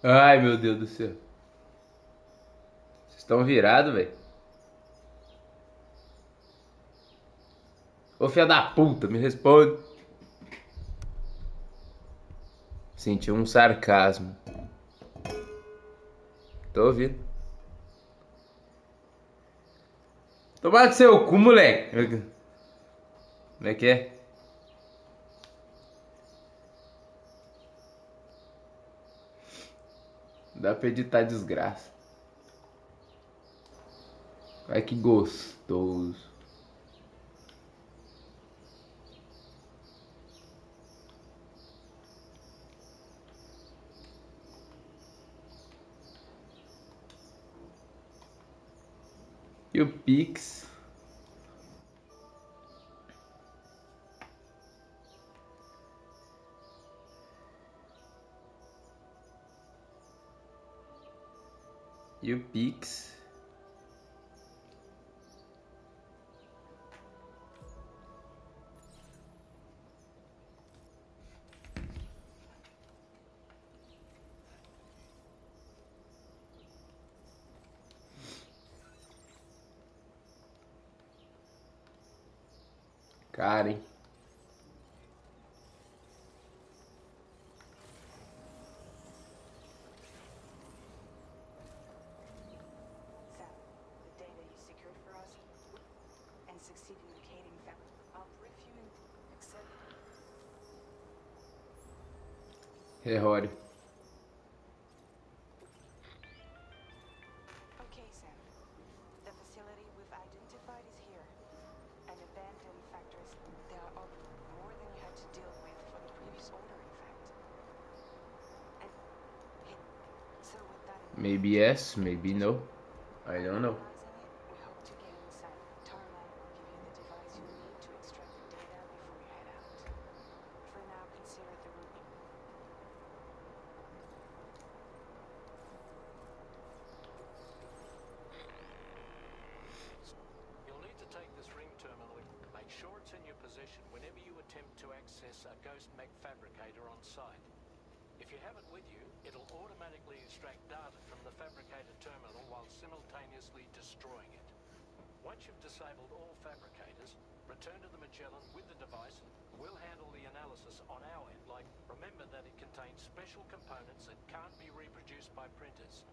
Ai, meu Deus do céu. Vocês estão virados, velho. Ô, filha da puta, me responde. Senti um sarcasmo. Tô ouvindo. Tomar do seu cu, moleque. Como é que é? Dá pra editar desgraça. Ai, que gostoso. E o Pix? E o Pix? Cara, hein? Relório. Maybe yes, maybe no. I don't know. You'll need to take this ring terminal. Make sure it's in your possession whenever you attempt to access a ghost mech fabricator on site. If you have it with you, it'll automatically extract data from the fabricator terminal while simultaneously destroying it. Once you've disabled all fabricators, return to the Magellan with the device. We'll handle the analysis on our end. Remember that it contains special components that can't be reproduced by printers.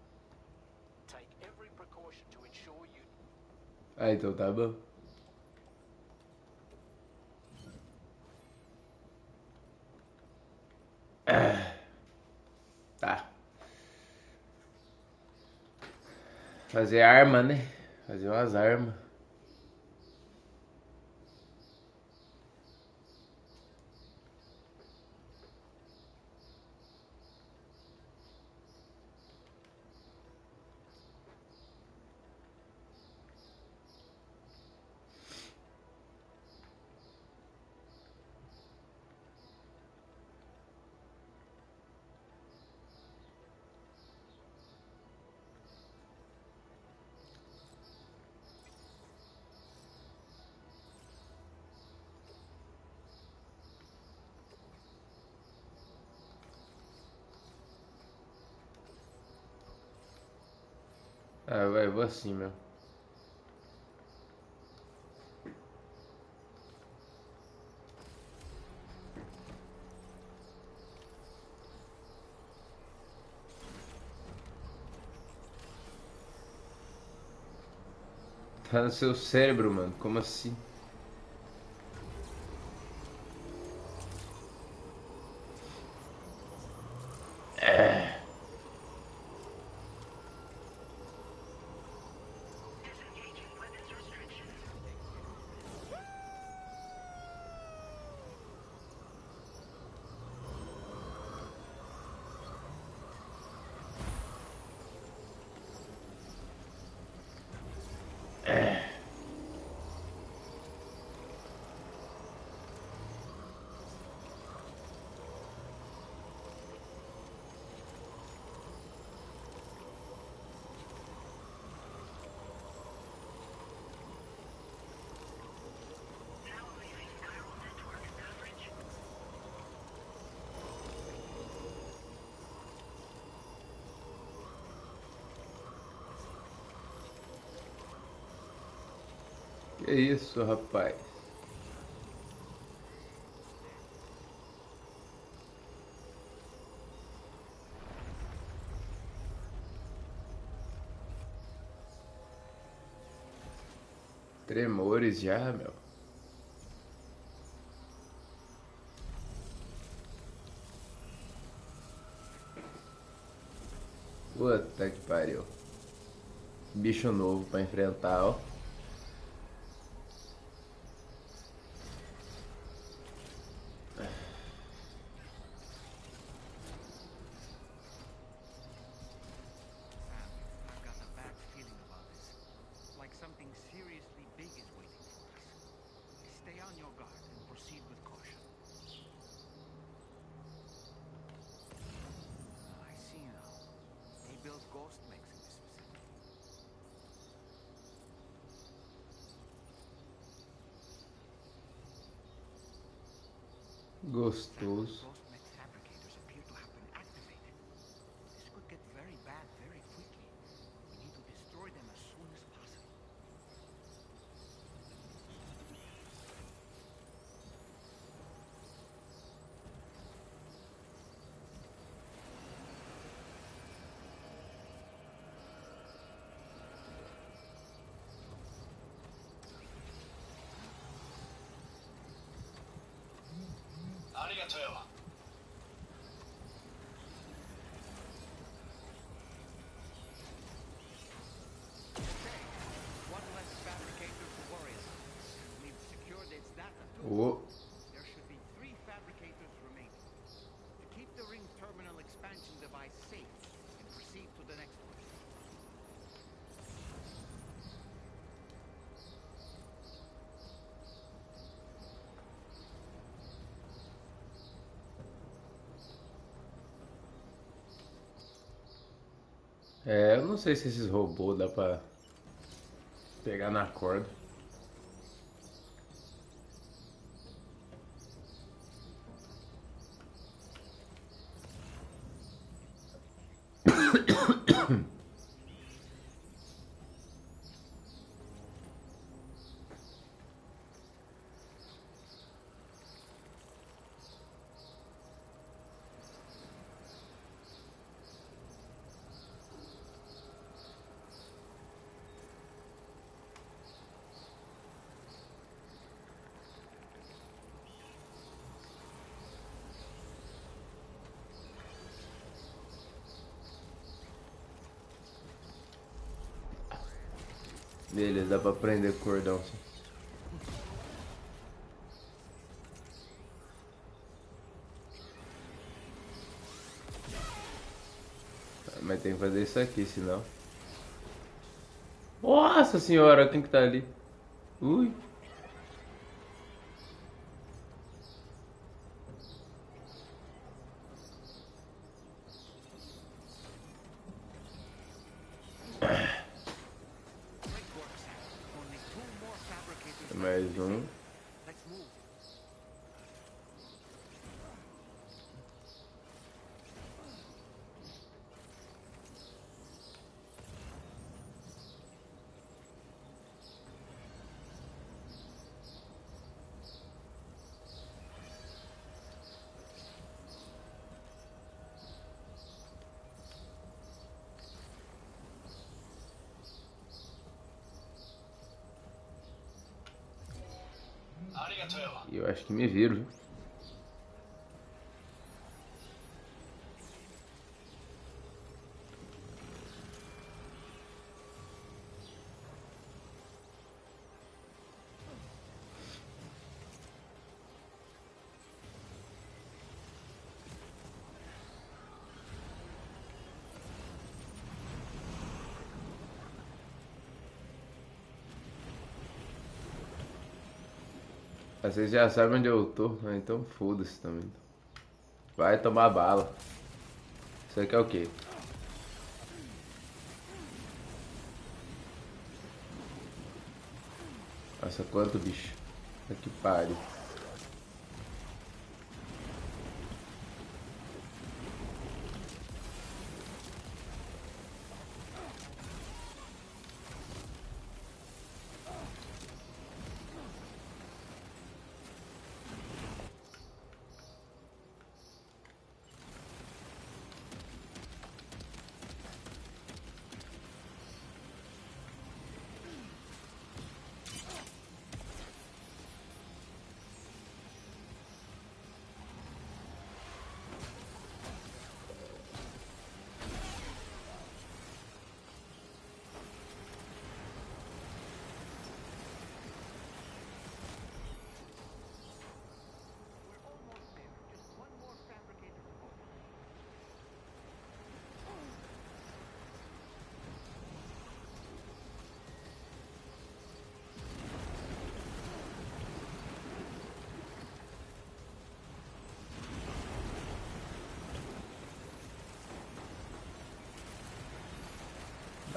Take every precaution to ensure you... Ah, então tá bom. Tá. Fazer arma, né? Fazer umas armas. Ah, vai, eu vou assim mesmo. Tá no seu cérebro, mano. Como assim? Que isso, rapaz? Tremores já, meu. Puta que pariu. Bicho novo pra enfrentar, ó. I've got a bad feeling about this. Like something seriously big is waiting for us. Stay on your guard and proceed with caution. I see now. They build ghost mechs in this vicinity. Gostoso. Ghost mech fabricators appear to have been activated. This could get very bad very quickly. We need to destroy them as soon as possible. Arigato. Okay, one less fabricator to worry about. We've secured its data too. Oh, There should be 3 fabricators remaining. Keep the ring terminal expansion device safe and proceed to the next one. eu não sei se esses robôs dá pra pegar na corda. Beleza, dá pra prender cordão. Sim. Mas tem que fazer isso aqui, senão. Nossa senhora, quem que tá ali? Ui. Great work, Sam. Only 2 more fabricators left Mais to um. disable. Let's move. Arigato. E eu acho que me viro, viu? Vocês já sabem onde eu tô, né? Então foda-se também. Vai tomar bala. Isso aqui é o quê? Nossa, quanto bicho. Que pariu.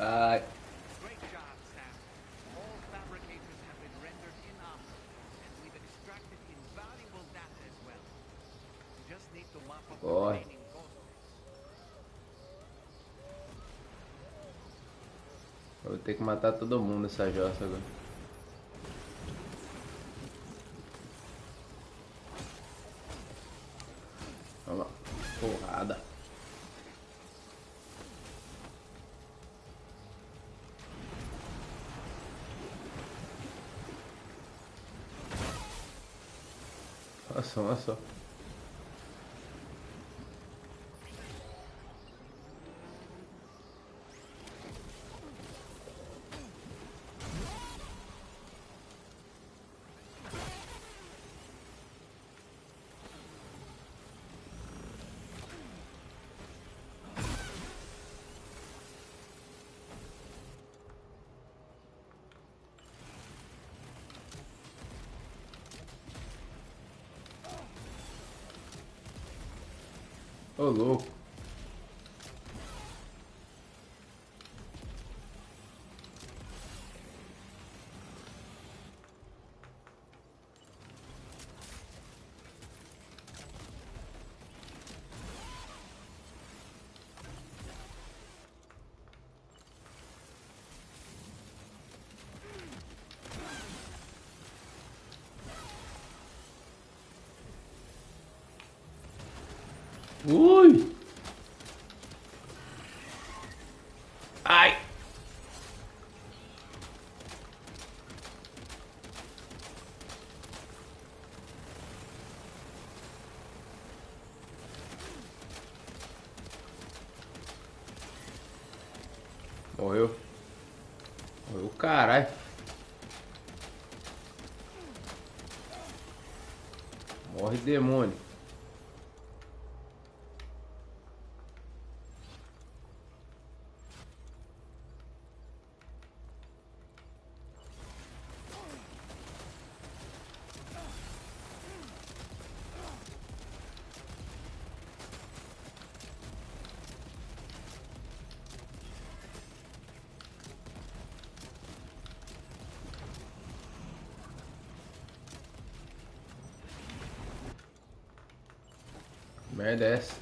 Ai. Great job, Sam. All fabricators have been rendered inoperable, and we've extracted invaluable data as well. We just need to mop up the Corre. remaining ghost bits. Eu vou ter que matar todo mundo nessa jossa agora. Vamos lá. Porrada. Nossa, olha só. Ô, louco. Ui! Ai! Morreu. Morreu, caralho. Morre, demônio. Merda é essa?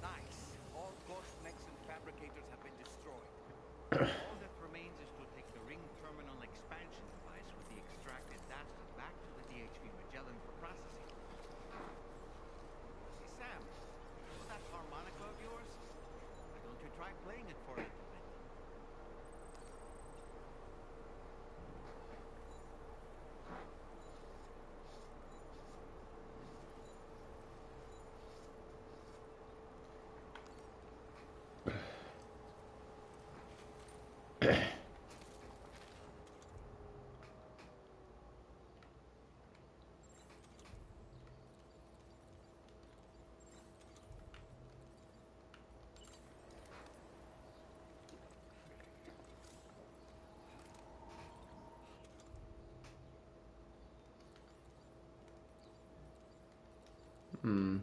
Nice. All ghost mechs and fabricators have been destroyed. All that remains is to take the ring terminal expansion device with the extracted data back to the DHV Magellan for processing. Hey Sam, you know that harmonica of yours? Why don't you try playing it for a little bit? Hum.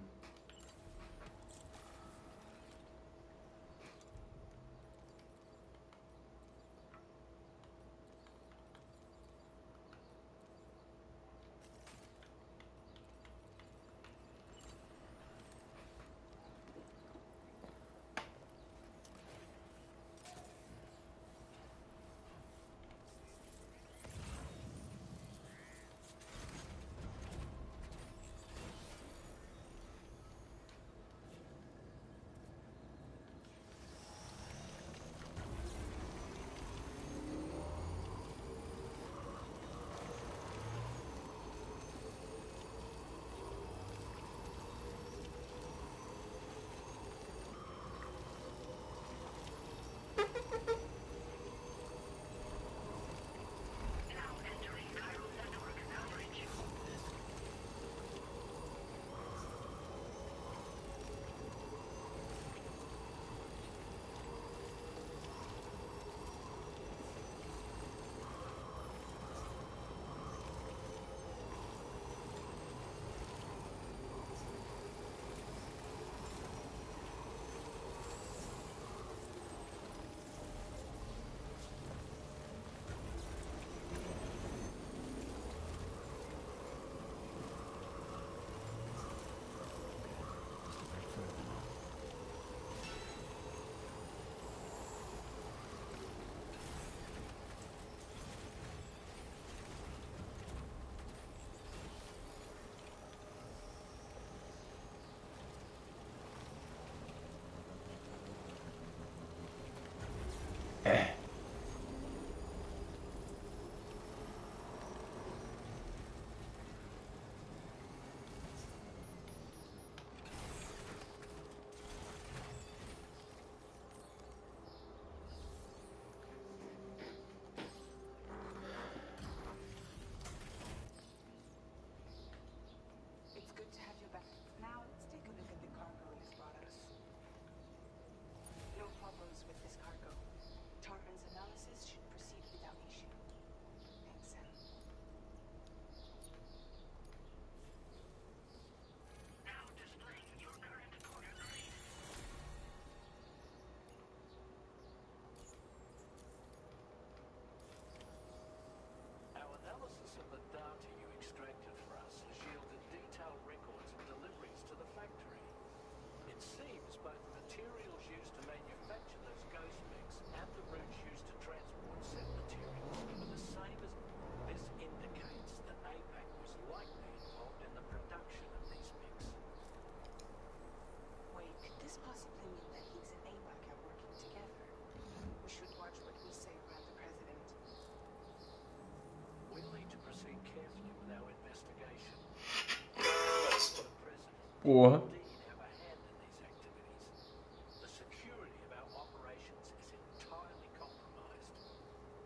Porra. indeed have a hand in these activities. The security of our operations is entirely compromised.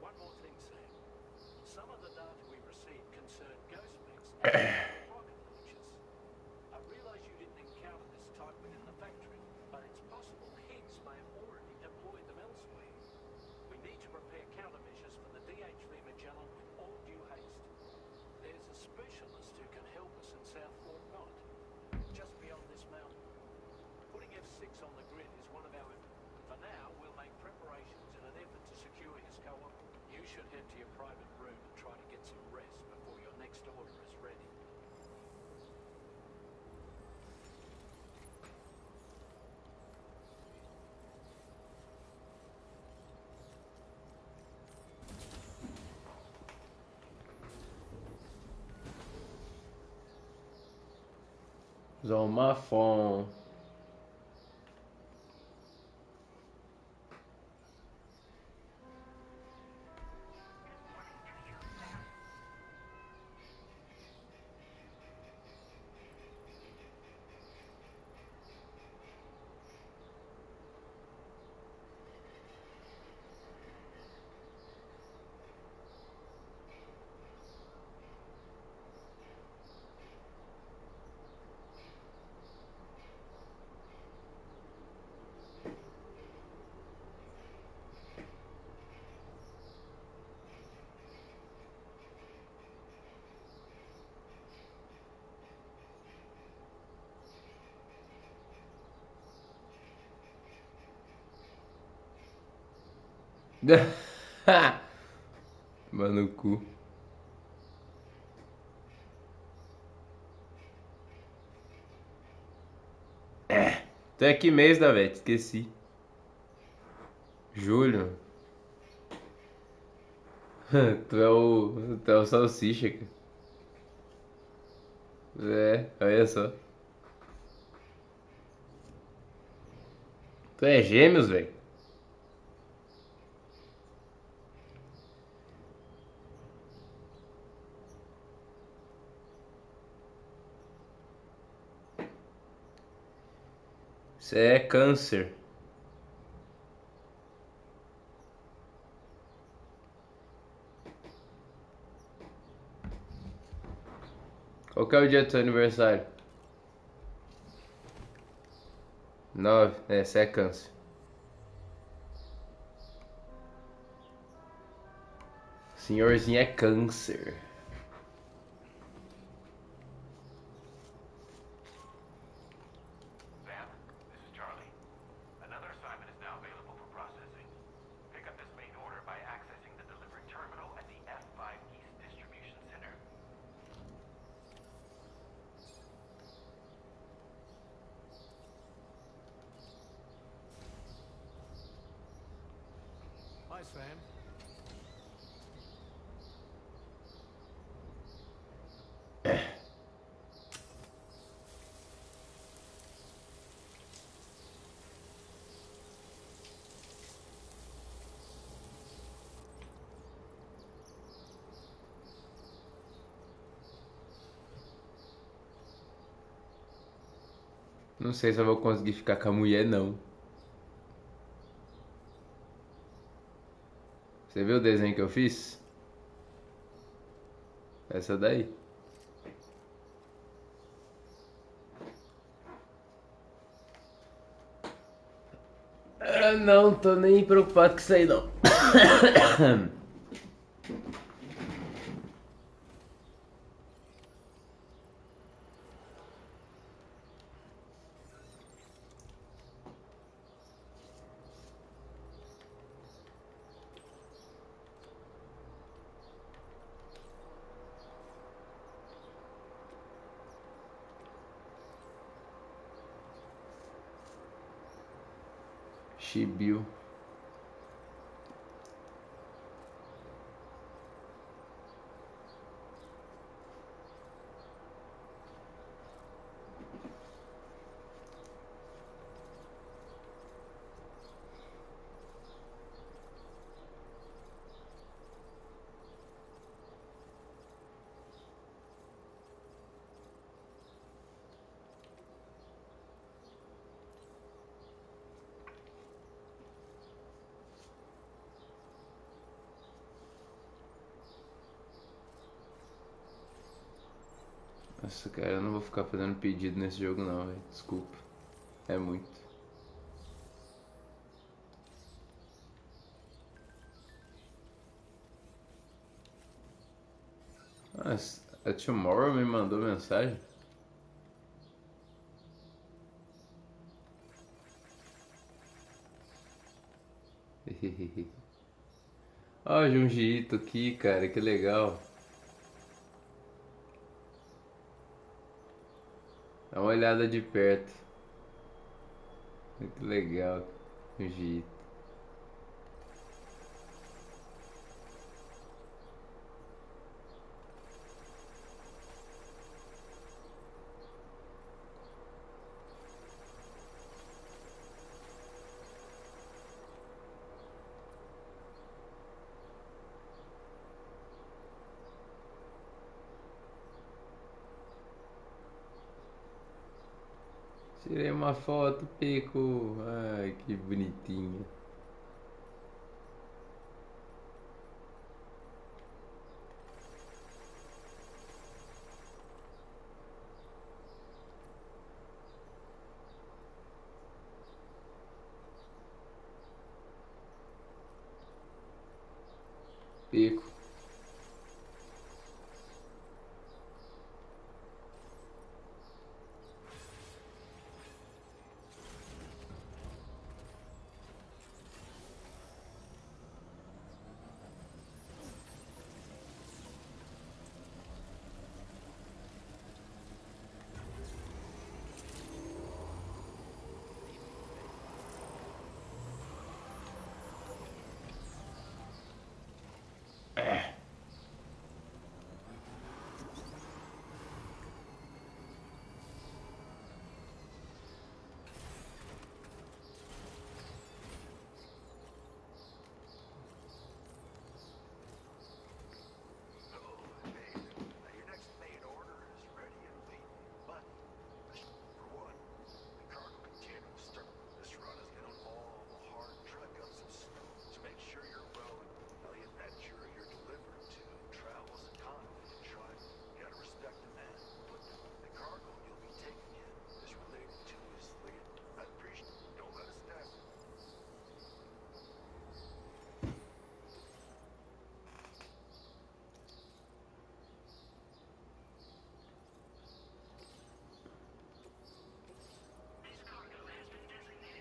One more thing, Sam. Some of the data we received concerned ghost mechs activating rocket launchers. I realize you didn't encounter this type within the factory, but it's possible Higgs may have already deployed them elsewhere. We need to prepare countermeasures for the DHV Magellan with all due haste. There's a specialist who can help us in South Fort Knott, just beyond this mountain. Putting F6 on the grid is one of our efforts. For now, we'll make preparations in an effort to secure his co-op. You should head to your private room and try to get some rest before your next order is ready. Usar uma fome. Mano, no cu. Tu é que mês da velho? Esqueci. Julho. Tu é o salsicha, cara. É, olha só. Tu é gêmeos, velho? Você é câncer. Qual que é o dia do seu aniversário? 9. É, você é câncer. Senhorzinho é câncer. Sam, this is Charlie. Another assignment is now available for processing. Pick up this main order by accessing the delivery terminal at the F5 East Distribution Center. Hi, Sam. Não sei se eu vou conseguir ficar com a mulher, não. Você viu o desenho que eu fiz? Essa daí. Eu não tô nem preocupado com isso aí, não. Chibiu. Nossa, cara, eu não vou ficar fazendo pedido nesse jogo não, velho. Desculpa. É muito. Mas a Tomorrow me mandou mensagem. Ó, o Junjiito aqui, cara, que legal. Dá uma olhada de perto. Que legal, Junjiito. Tirei uma foto, Pico. Ai, que bonitinha. Pico. Now your next main order is ready and waiting. But, for one, the cargo container will start. This run is gonna involve a hard trek up some snow. So make sure your road, now the adventurer you're delivering to, travels economy and try. You gotta respect the man. But the cargo you'll be taking in is related to his fleet. I appreciate it. Don't let us down.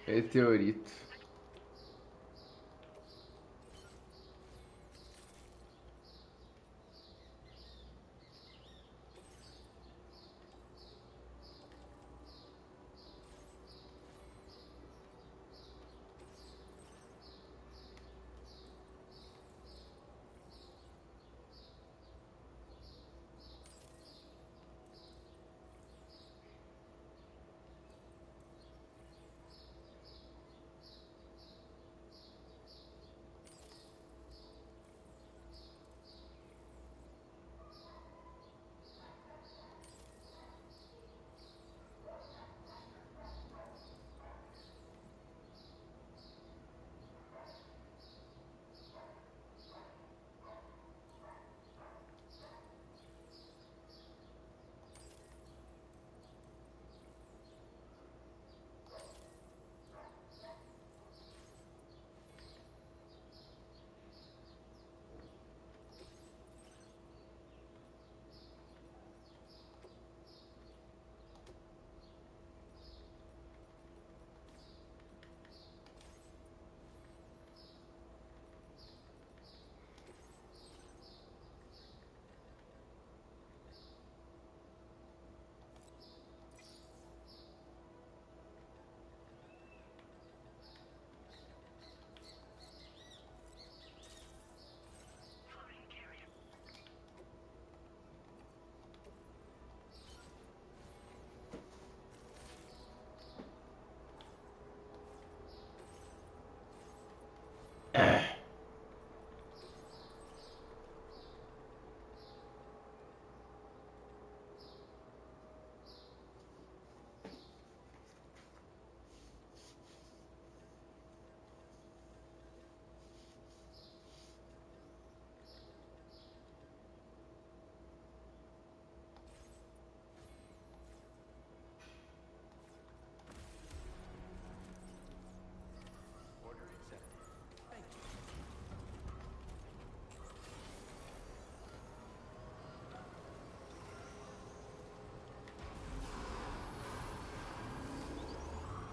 Meteorito.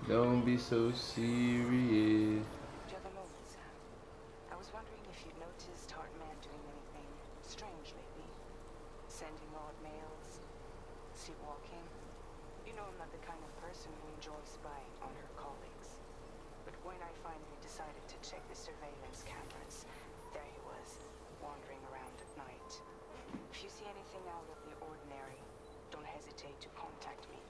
Don't be so serious. Do you have a moment, Sam? I was wondering if you'd noticed Hartman doing anything strange lately. Sending odd mails, sleepwalking. You know I'm not the kind of person who enjoys spying on her colleagues. But when I finally decided to check the surveillance cameras, there he was, wandering around at night. If you see anything out of the ordinary, don't hesitate to contact me.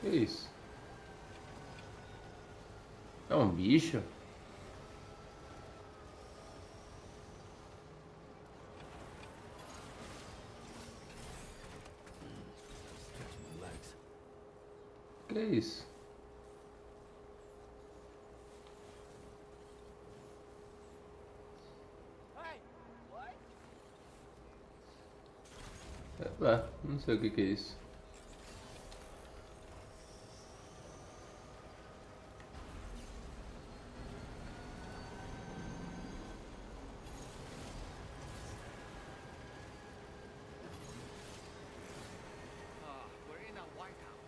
Que isso? É um bicho? Stretch my legs. Que é isso? Hey, what? Não sei o que é isso. We're in a whiteout.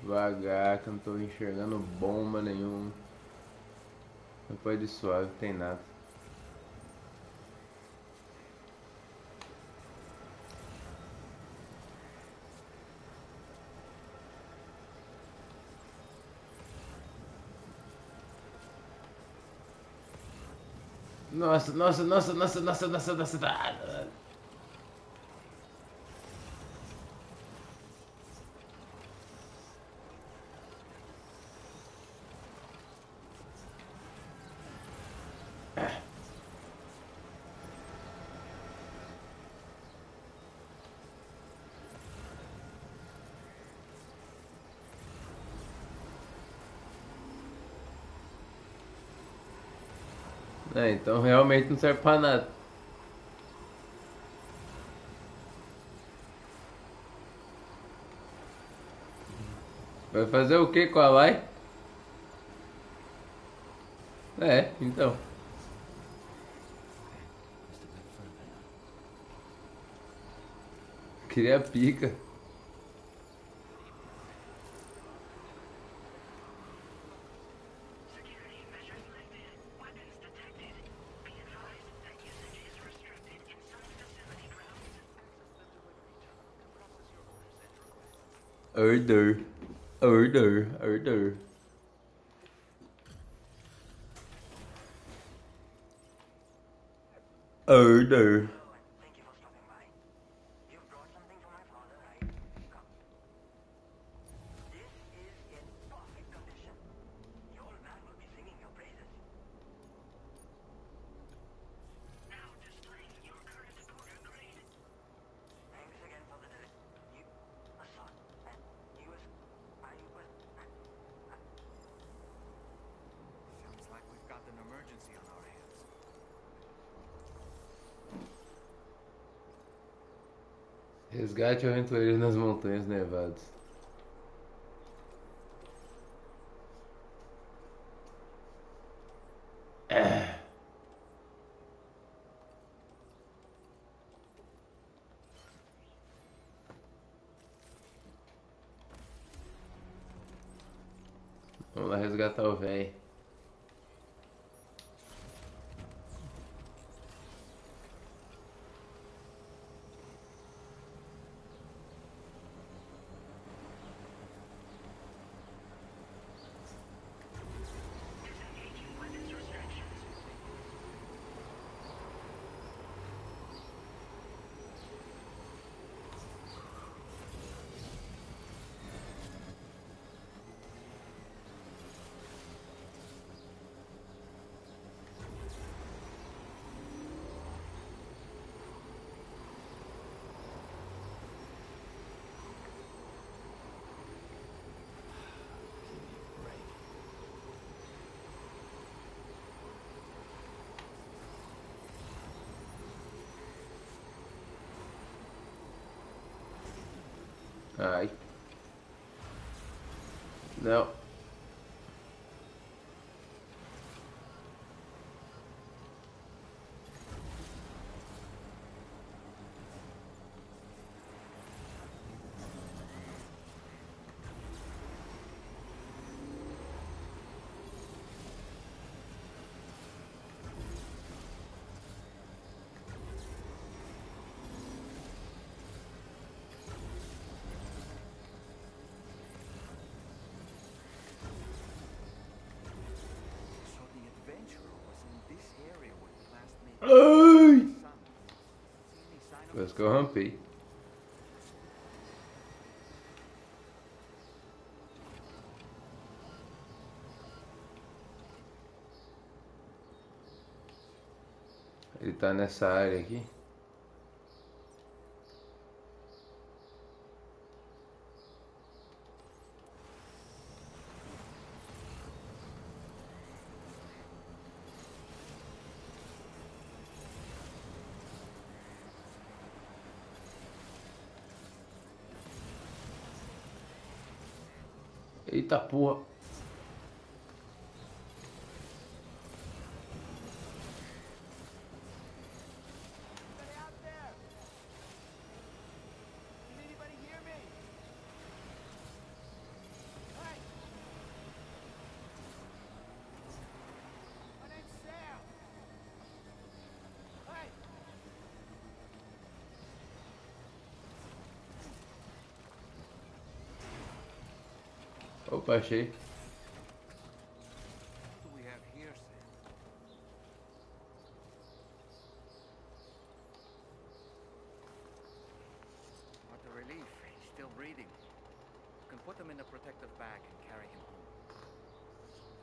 Devagar, que eu não tô enxergando bomba nenhuma. Depois de suave, não tem nada. Nossa, nossa, nossa, nossa, nossa, nossa, nossa. É, então realmente não serve pra nada. Vai fazer o que com a Lai? É, então. Just a bit further now. Queria pica. Security measures lifted. Weapons detected. Be advised that usage is restricted inside facility grounds. Order. Order. Order. Order. Hello, and thank you for stopping by. You've brought something for my father, right? Come. This is in perfect condition. The old man will be singing your praises. Now displaying your current border grade. Thanks again for the delivery. You, a son, and you as, are you as, Resgate o aventureiro nas montanhas nevadas. Vamos lá resgatar o velho. Disengaging weapons restrictions. Ai. Não. So the adventurer was in this area when he last made Ai! sun. See any sign of Parece que eu rampei. Ele tá nessa área aqui. Eita porra. Anybody out there? Can anybody hear me? Hey! My name's Sam! Hey! Opa, achei. What do we have here, Sam? What a relief. He's still breathing. You can put him in a protective bag and carry him home.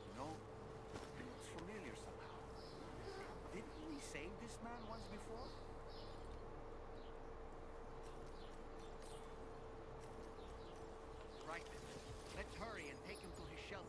You know, he looks familiar somehow. Didn't we save this man once before? Right. Let's hurry and take him to his shelter.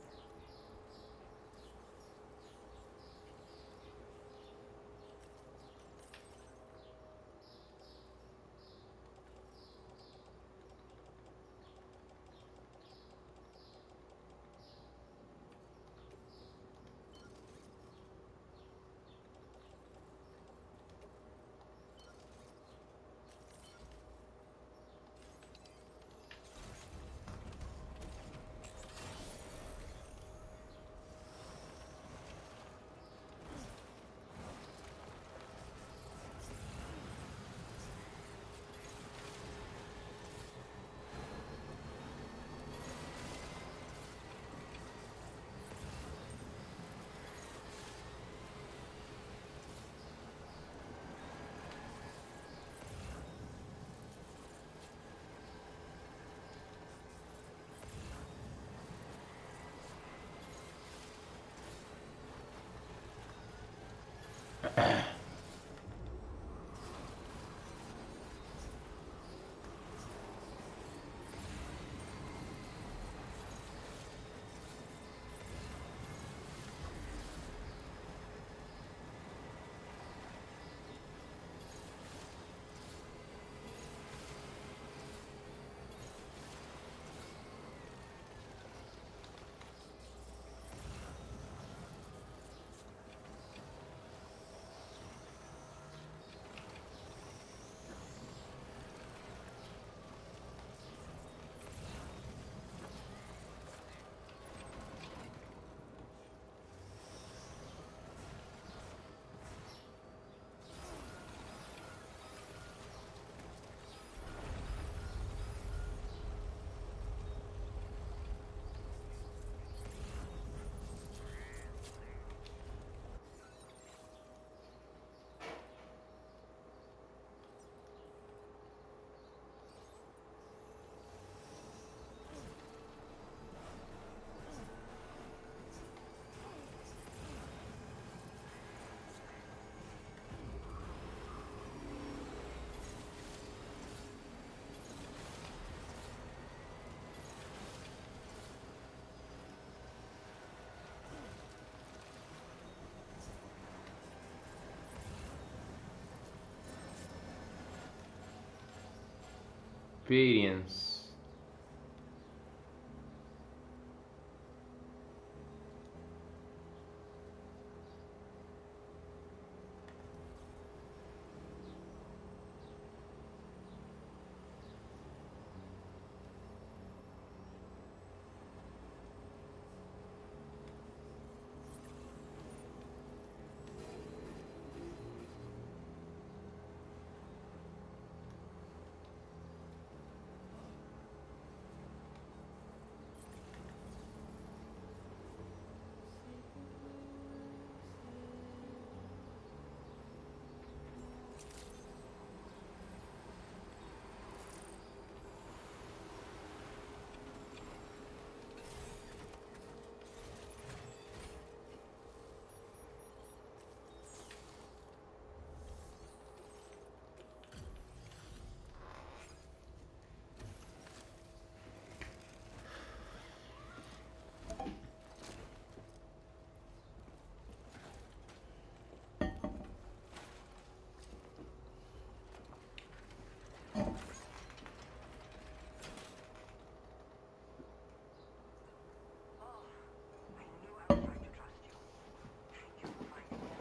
Experience. Oh, I knew I was right to trust you. Thank you for finding me.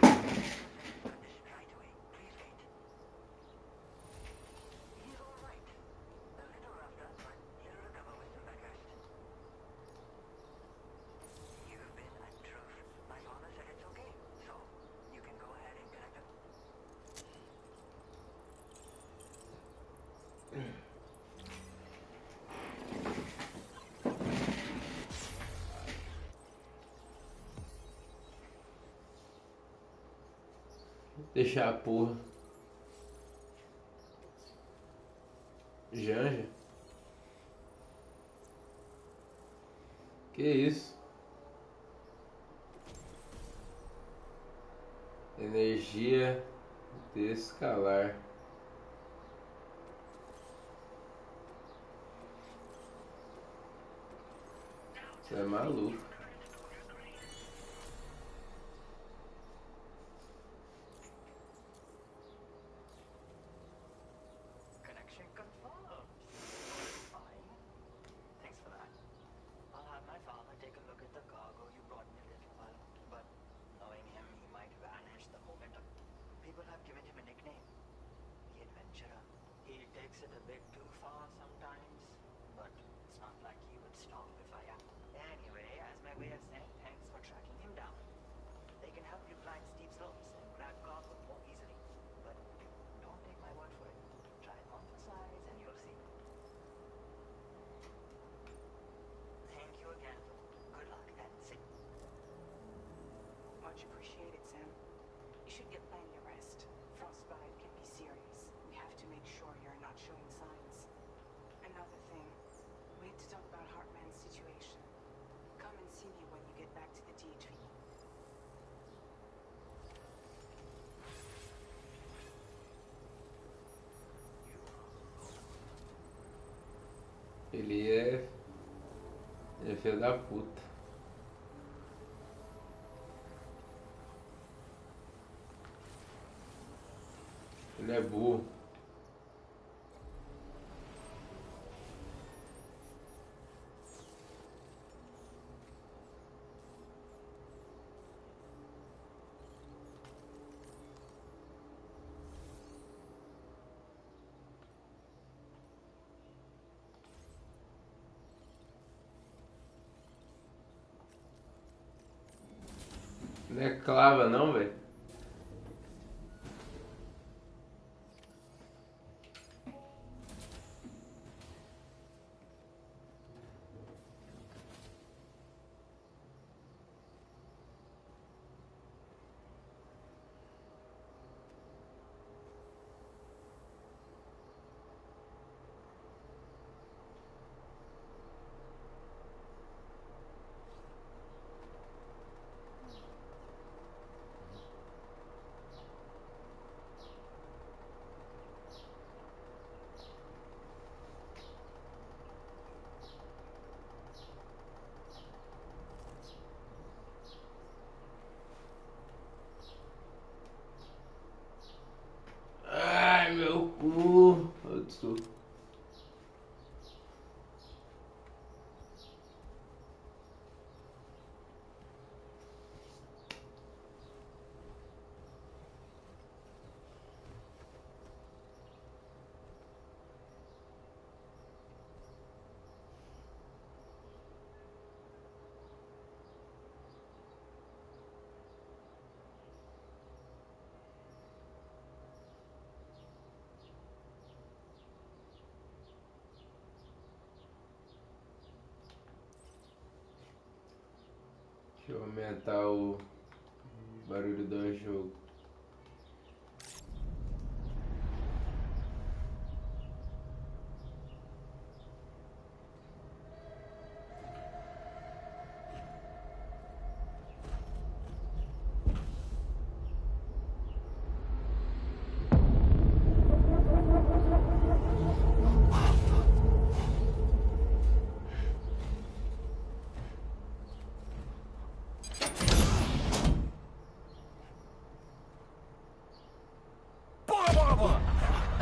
Send condition right away. Please wait. He's all right. A little roughed up, but he'll recover with some bed rest. You've been a truth. My father said it's okay, so you can go ahead and collect him. Deixar a porra. Janja? Que isso? Energia descalar. Você é maluco. Connection confirmed. Fine. Thanks for that. I'll have my father take a look at the cargo you brought me a little while. But knowing him, he might vanish the moment. People have given him a nickname. The adventurer. He takes it a bit too far sometimes, but it's not like he would stop if I am. Anyway, as my way of saying thanks for tracking him down. They can help you climb steep slopes and grab cargo more easily. But don't take my word for it. Try it on for size and you'll see. Thank you again. Good luck and sit. Much appreciated, Sam. You should get plenty of rest. Frostbite can be serious. We have to make sure you're not showing signs. Another thing, we need to talk about Hartman's situation. Come and see me when you get back to the DHV. Ele é. Ele é filho da puta. Ele é burro. Não é clava não, velho. Ai, meu cu. Outro. Deixa eu aumentar o barulho do jogo.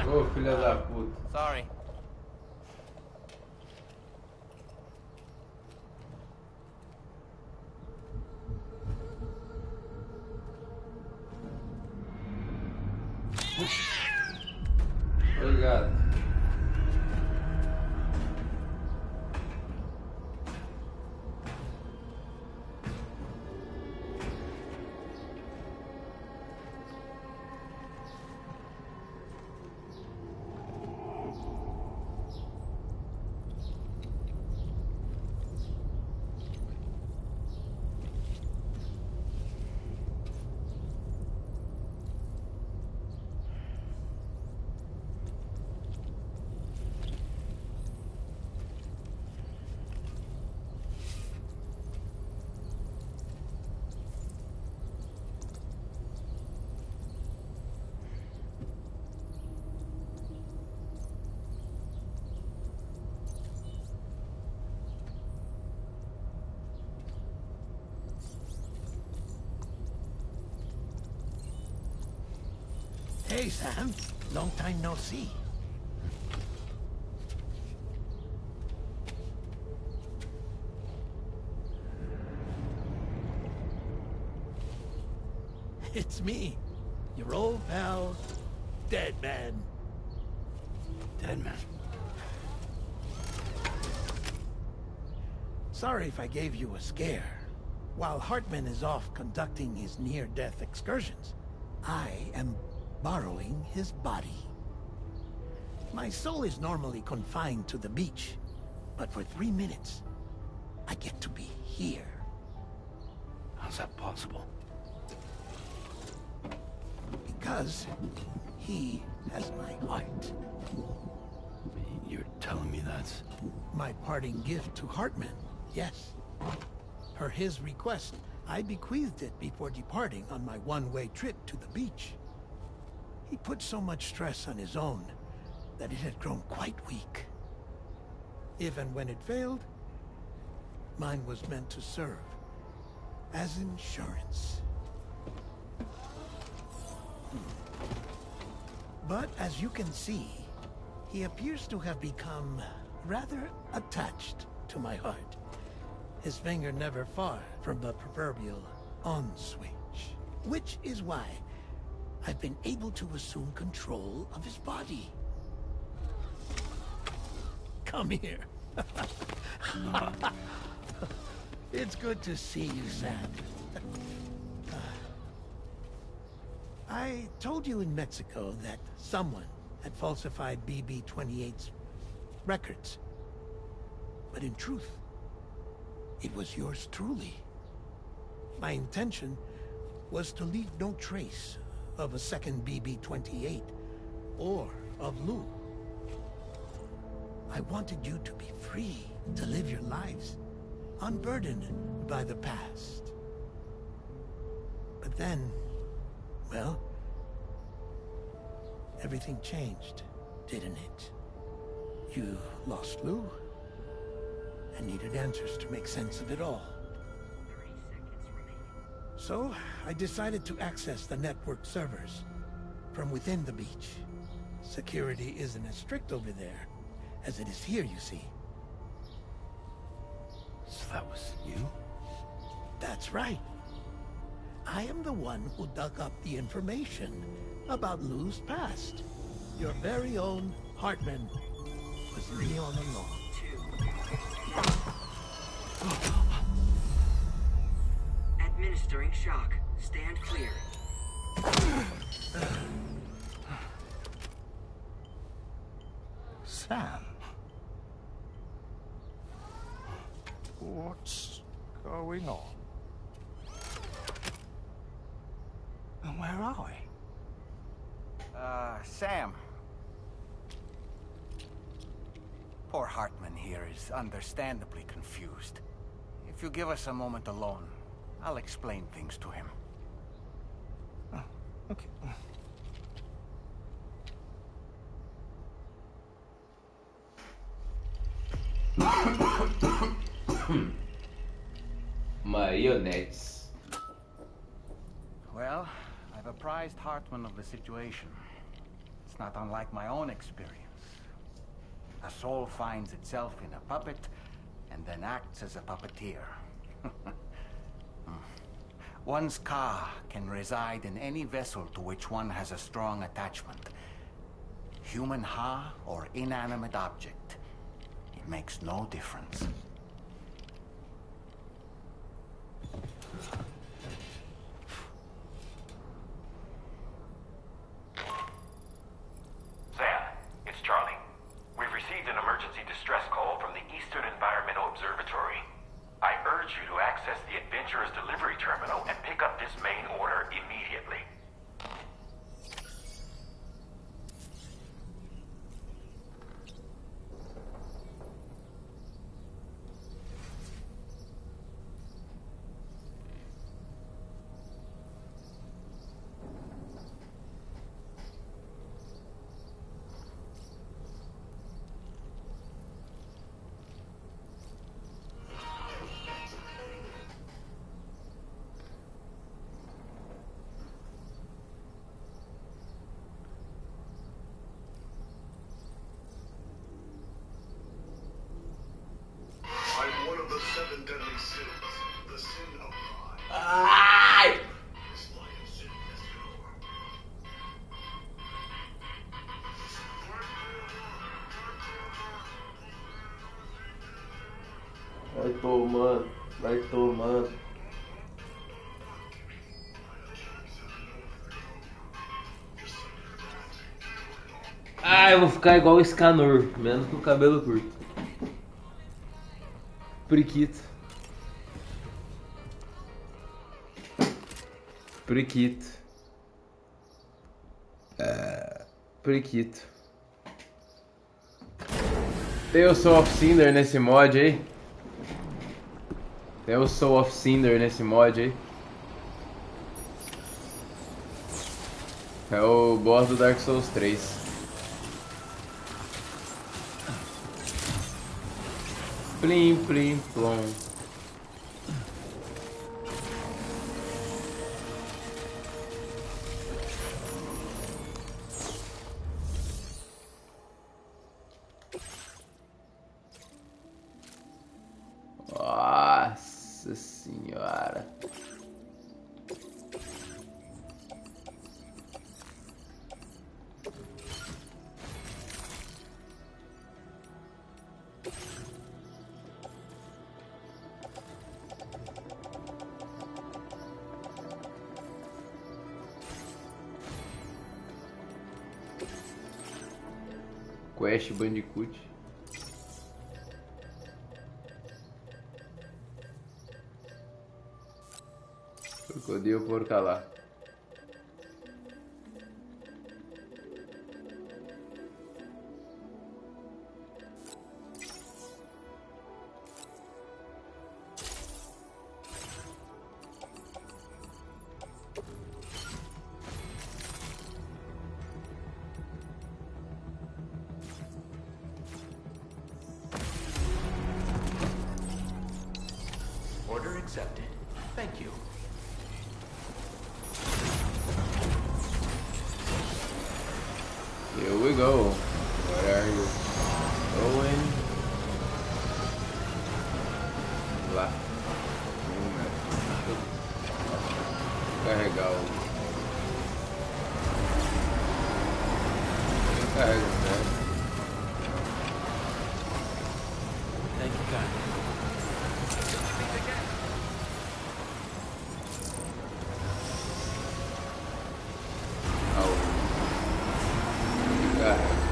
Ô, filha da puta. Sorry. Oi, gato. Hey, Sam. Long time no see. It's me, your old pal, Dead Man. Dead man. Sorry if I gave you a scare. While Hartman is off conducting his near-death excursions, I am borrowing his body. My soul is normally confined to the beach, but for 3 minutes, I get to be here. How's that possible? Because he has my heart. You're telling me that's... My parting gift to Hartman, yes. Per his request, I bequeathed it before departing on my one-way trip to the beach. He put so much stress on his own that it had grown quite weak. If and when it failed, mine was meant to serve as insurance. But as you can see, he appears to have become rather attached to my heart. His finger never far from the proverbial on switch. Which is why I've been able to assume control of his body. Come here. It's good to see you, Sam. I told you in Mexico that someone had falsified BB-28's records. But in truth, it was yours truly. My intention was to leave no trace of a second BB-28 or of Lou. I wanted you to be free to live your lives, unburdened by the past. But then, well, everything changed, didn't it? You lost Lou, and needed answers to make sense of it all. 3 seconds remaining. So, I decided to access the network servers from within the beach. Security isn't as strict over there as it is here, you see. So that was you? That's right. I am the one who dug up the information about Lou's past. Your very own Hartman was me all along. 2. Administering shock. Stand clear. Sam. What's going on? Where are we? Sam. Poor Hartman here is understandably confused. If you give us a moment alone, I'll explain things to him. Oh, okay. Marionetes. Well, I've apprised Hartman of the situation. It's not unlike my own experience. A soul finds itself in a puppet, and then acts as a puppeteer. One's ka can reside in any vessel to which one has a strong attachment. Human ha or inanimate object. It makes no difference. Sam, it's Charlie. We've received an emergency distress call from the Eastern Environmental Observatory. I urge you to access the Adventurer's delivery terminal and pick up this main order immediately. I'm one of the 7 deadly sins. The sin of pride. Ai! This lion sin has Vai tomando, vai tomando. Ah, eu vou ficar igual o Scanor, menos com o cabelo curto. Priquito. Priquito. Priquito. Tem o Soul of Cinder nesse mod aí? Tem o Soul of Cinder nesse mod aí? É o boss do Dark Souls 3. Plim, plim, plom. Nossa senhora. Quest Bandicoot. Crocodilo porca lá. Order accepted. Thank you. Here we go. Where are you going? Lá. Carregar o. Carrega, né? Thank you, God. Carrega.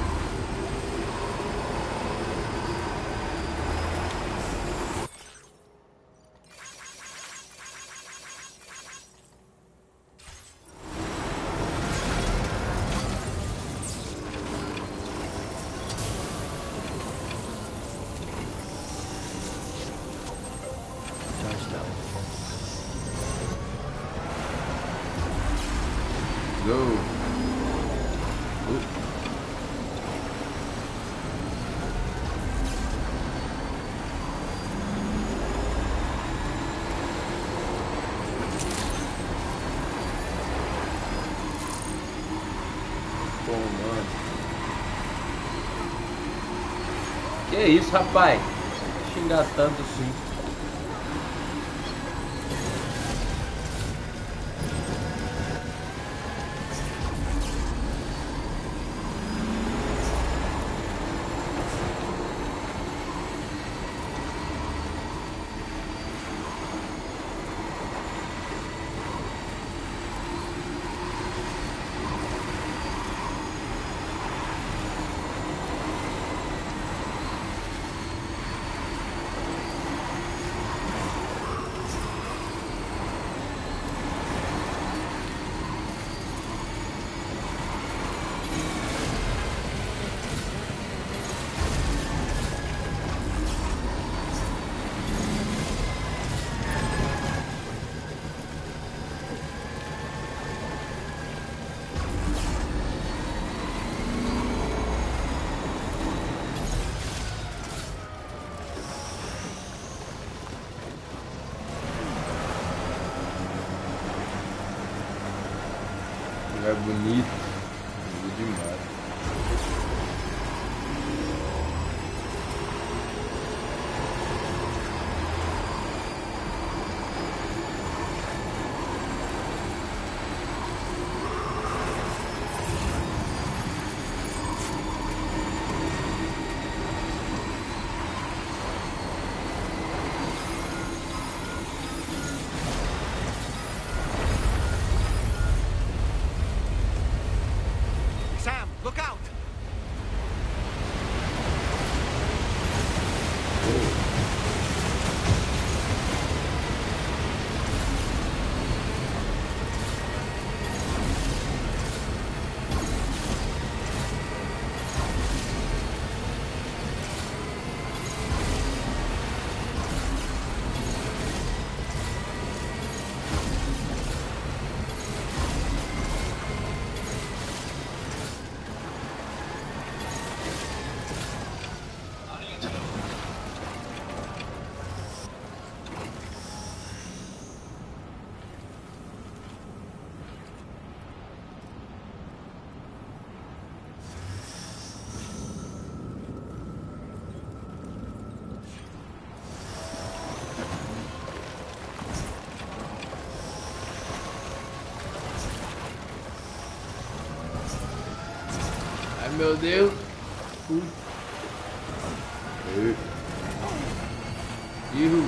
Que isso, rapaz? Xingar tanto assim. É bonito. Bonito demais. Sam, look out! Ai meu Deus. Ihu.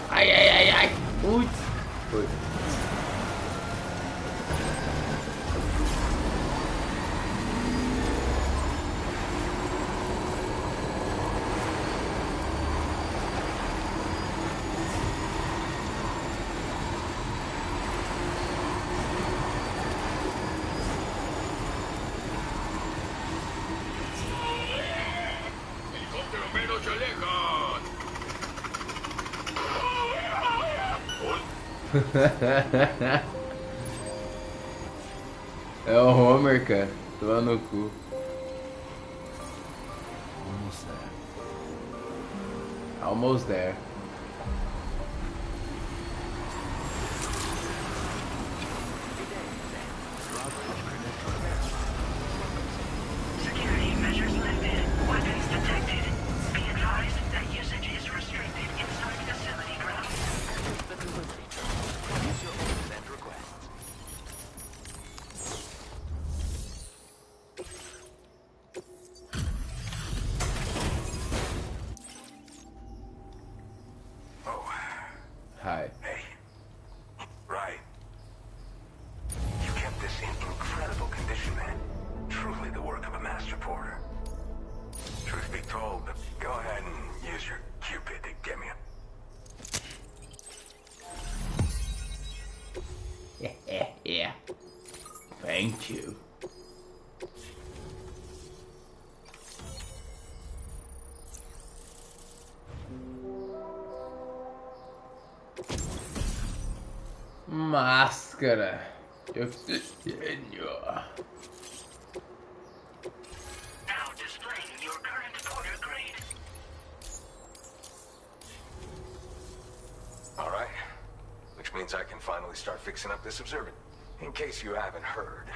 Ai, ai, ai, ai. Ui. Foi. ¡Helicóptero menos se alejan! É o Homer, cara. Tô no cu. Almost there. Almost there. Security measures lifted. Weapons detected. Be advised that usage is restricted inside facility grounds. The delivery terminal. Use your own send requests. Oh, Hi. hey. Right. You kept this in incredible condition, man. Truly the work of a master porter. Truth be told, go ahead and use your Cupid to get me a... Yeah. Thank you. Máscara de oxigênio. Now displaying your current order grade. All right. Which means I can finally start fixing up this observatory. In case you haven't heard,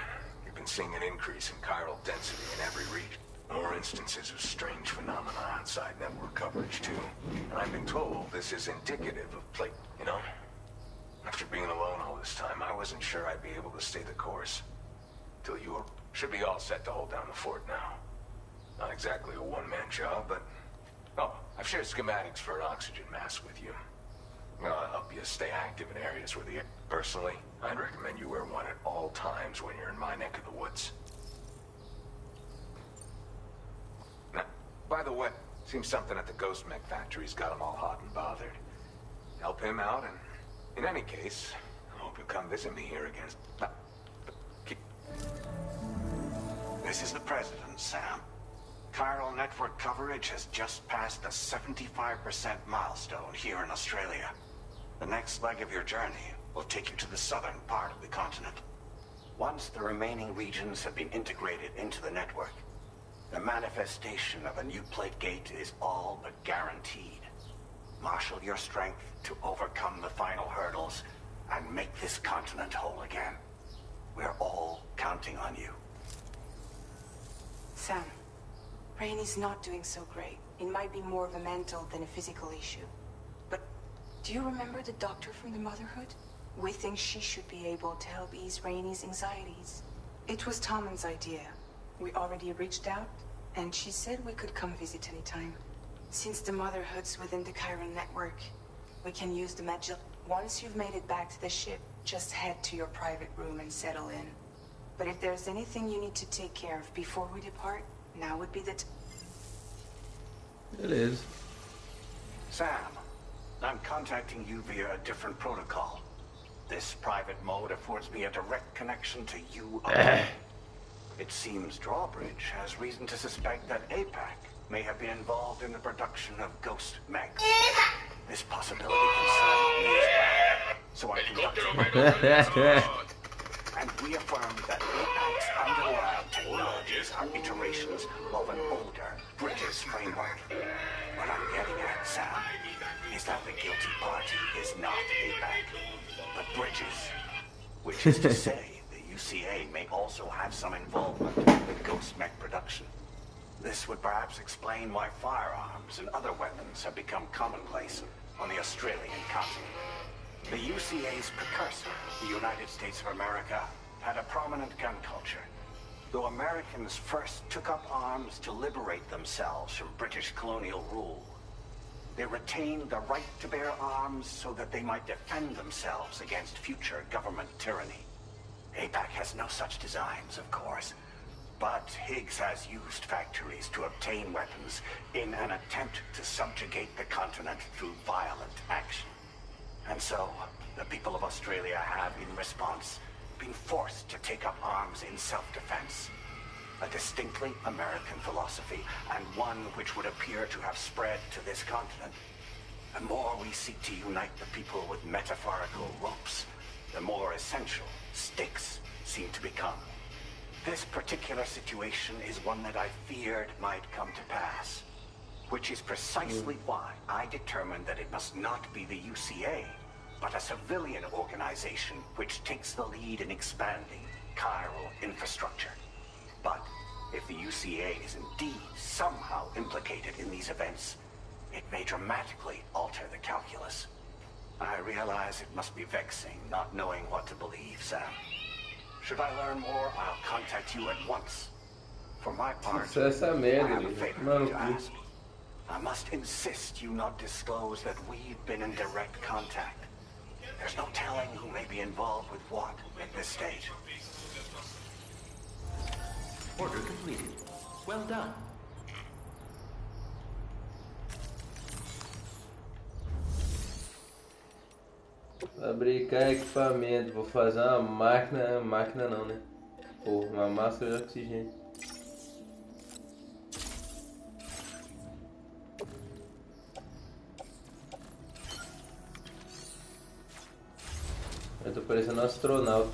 you've been seeing an increase in chiral density in every region. More instances of strange phenomena outside network coverage, too. And I've been told this is indicative of plate, you know? After being alone all this time, I wasn't sure I'd be able to stay the course. Till you should be all set to hold down the fort now. Not exactly a one-man job, but... Oh, I've shared schematics for an oxygen mask with you. I'll help you stay active in areas where the... Personally, I'd recommend you wear one at all times when you're in my neck of the woods. Now, by the way, seems something at the Ghost Mech factory's got him all hot and bothered. Help him out, and in any case, I hope you'll come visit me here again. This is the President, Sam. Chiral network coverage has just passed the 75% milestone here in Australia. The next leg of your journey will take you to the southern part of the continent. Once the remaining regions have been integrated into the network, the manifestation of a new plate gate is all but guaranteed. Marshal your strength to overcome the final hurdles and make this continent whole again. We're all counting on you. Sam, Rainey's not doing so great. It might be more of a mental than a physical issue. But do you remember the doctor from the Motherhood? We think she should be able to help ease Rainey's anxieties. It was Tommen's idea. We already reached out, and she said we could come visit anytime. Since the Motherhood's within the Chiron network, we can use the magic. Once you've made it back to the ship, just head to your private room and settle in. But if there's anything you need to take care of before we depart, now would be the Beleza. Sam, I'm contacting you via a different protocol. This private mode affords me a direct connection to you alone. It seems Drawbridge has reason to suspect that APAC may have been involved in the production of Ghost Mechs. This possibility concerns me as well, so I conducted and reaffirmed that APAC's underlying technologies are iterations of an older British framework. What I'm getting at, Sam, is that the guilty party is not APAC, but Bridges. Which is to say, the UCA may also have some involvement with Ghost Mech production. This would perhaps explain why firearms and other weapons have become commonplace on the Australian continent. The UCA's precursor, the United States of America, had a prominent gun culture. Though Americans first took up arms to liberate themselves from British colonial rule, they retained the right to bear arms so that they might defend themselves against future government tyranny. APAC has no such designs, of course, but Higgs has used factories to obtain weapons in an attempt to subjugate the continent through violent action. And so, the people of Australia have, in response, been forced to take up arms in self-defense. A distinctly American philosophy, and one which would appear to have spread to this continent. The more we seek to unite the people with metaphorical ropes, the more essential stakes seem to become. This particular situation is one that I feared might come to pass, which is precisely why I determined that it must not be the UCA, but a civilian organization which takes the lead in expanding chiral infrastructure. But if the UCA is indeed somehow implicated in these events, it may dramatically alter the calculus. I realize it must be vexing not knowing what to believe, Sam. Should I learn more, I'll contact you at once. For my part, Isso é essa I merda, have a bicho. favor Mano, to ask. I must insist you not disclose that we've been in direct contact. There's no telling who may be involved with what at this stage. Order completed. Well done. Fabricar equipamento. Vou fazer uma máquina. Máquina não, né? Porra, uma máscara de oxigênio. Eu tô parecendo um astronauta.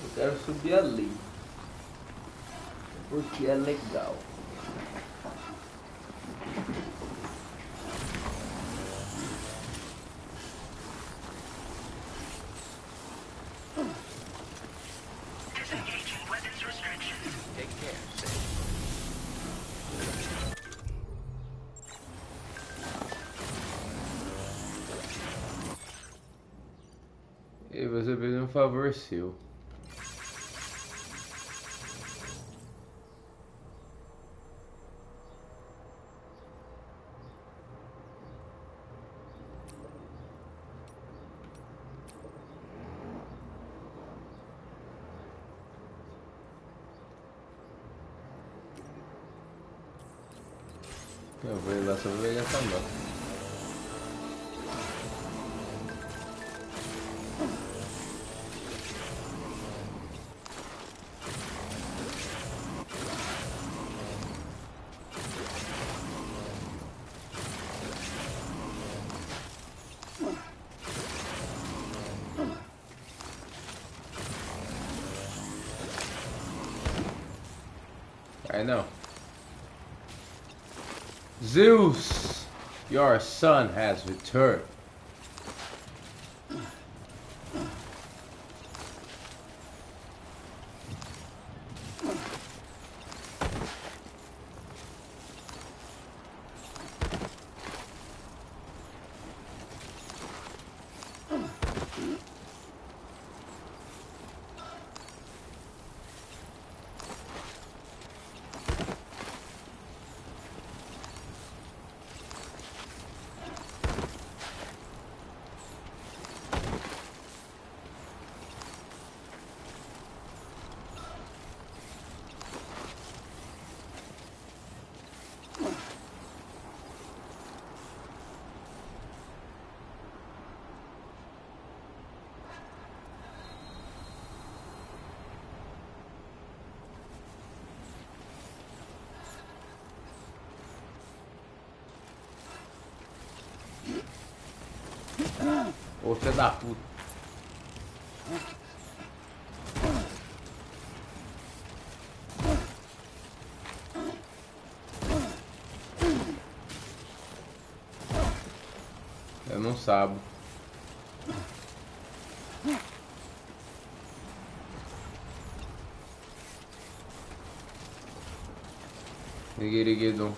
Eu quero subir ali. Porque é legal. Disengaging weapons restrictions. Take care, Sid. E você fez um favor seu. Eu vou ir lá só pra pegar essa nota. I know. Zeus, your son has returned. Ô filho da puta. Eu não sabo. Niguiriguidum.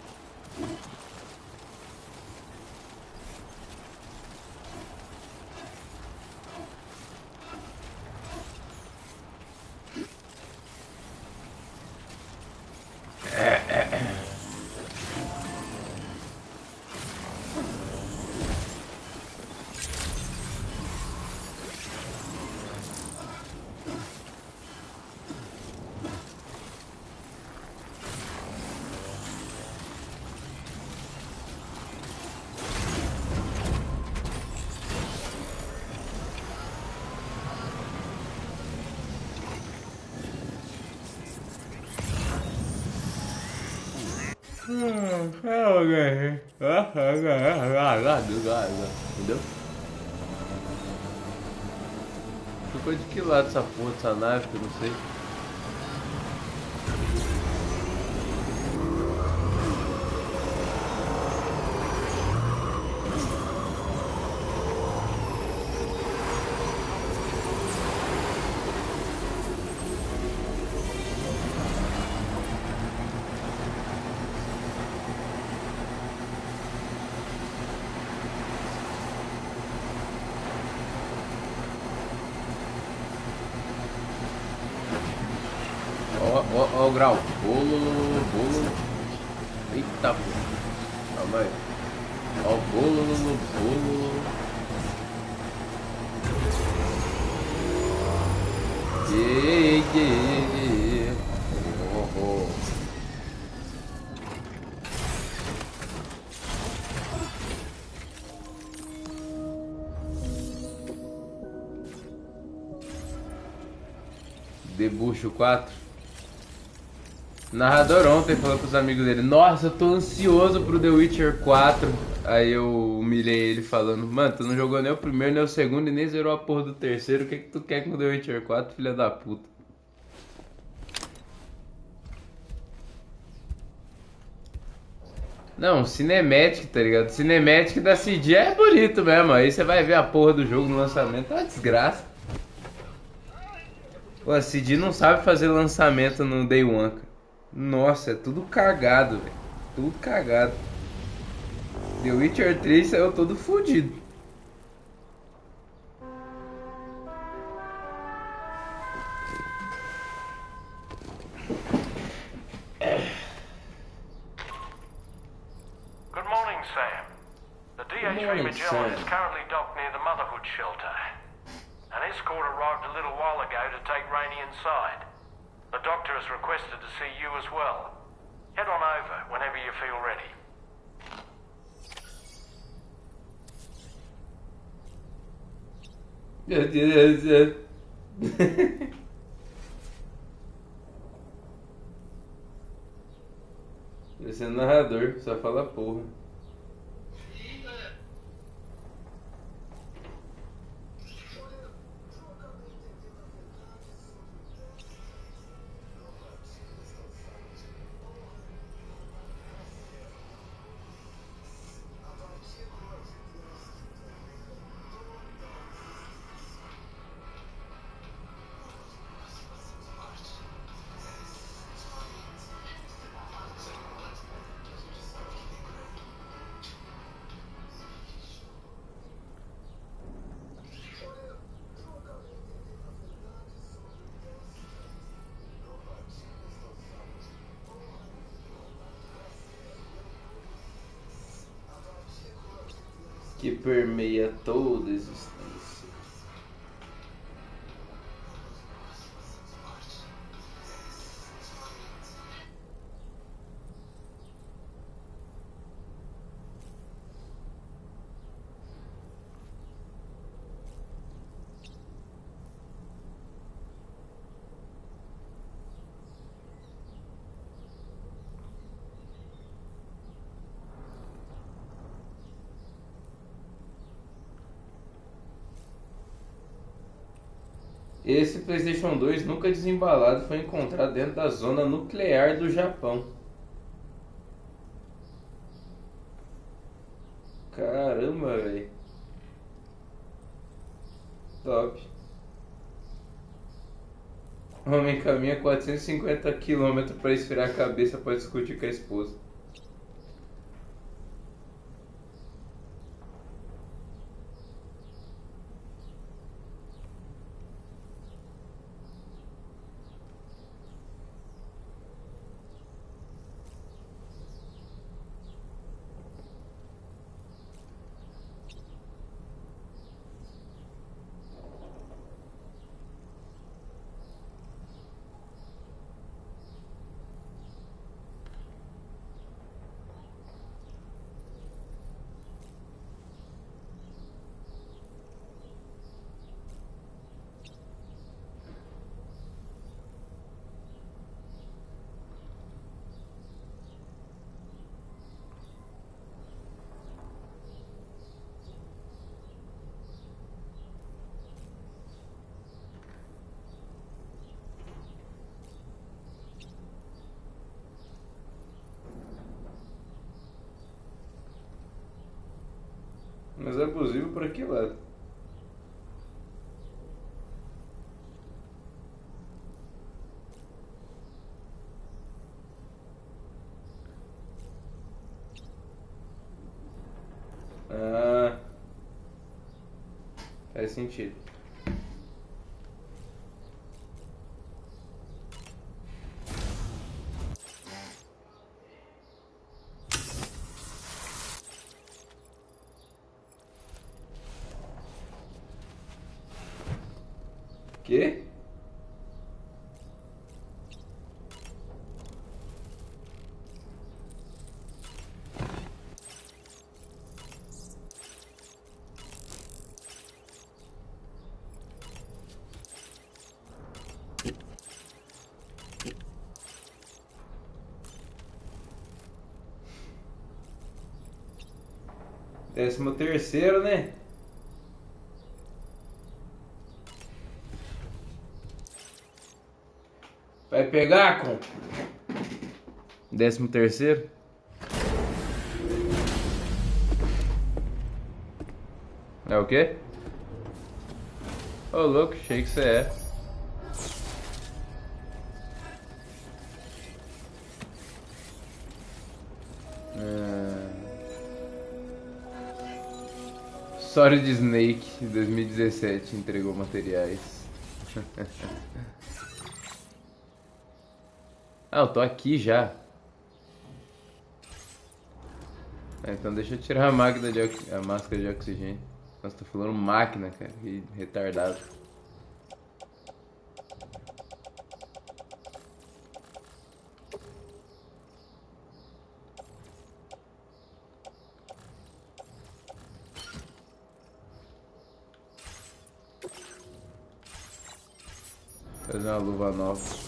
Entendeu? Ficou de que lado essa porra dessa nave que eu não sei? Ó o grau. Bolo. Eita porra. Calma aí. Ó o bolo. Yeah. Bucho 4. O narrador ontem falou pros amigos dele: Nossa, eu tô ansioso pro The Witcher 4. Aí eu humilhei ele falando: Mano, tu não jogou nem o primeiro, nem o segundo e nem zerou a porra do terceiro. O que tu quer com o The Witcher 4, filha da puta? Não, Cinematic, tá ligado? Cinematic da CD é bonito mesmo. Aí você vai ver a porra do jogo no lançamento, é uma desgraça. Pô, a CD não sabe fazer lançamento no Day One, cara. Nossa, é tudo cagado, velho. Tudo cagado. The Witcher 3 saiu todo fodido. Good morning, Sam. The DHV Magellan is currently docked near the Motherhood shelter. An escort arrived a little while ago to take Rainey inside. The doctor has requested to see you as well. Head on over whenever you feel ready. Meu Deus do céu. Esse é o narrador, só fala porra. Que permeia toda a existência. Esse PlayStation 2 nunca desembalado foi encontrado dentro da zona nuclear do Japão. Caramba, velho. Top. Homem caminha 450 km para esfriar a cabeça após discutir com a esposa. Mas é abusivo por que lado? Ah, faz sentido. Quê? 13º, né? Vai pegar, com 13º? É o quê? Ô, louco, achei que você é. Solid Snake 2017 entregou materiais. Ah, eu tô aqui já. Então deixa eu tirar a máquina a máscara de oxigênio. Nossa, tô falando máquina, cara. Que retardado. Fazer uma luva nova.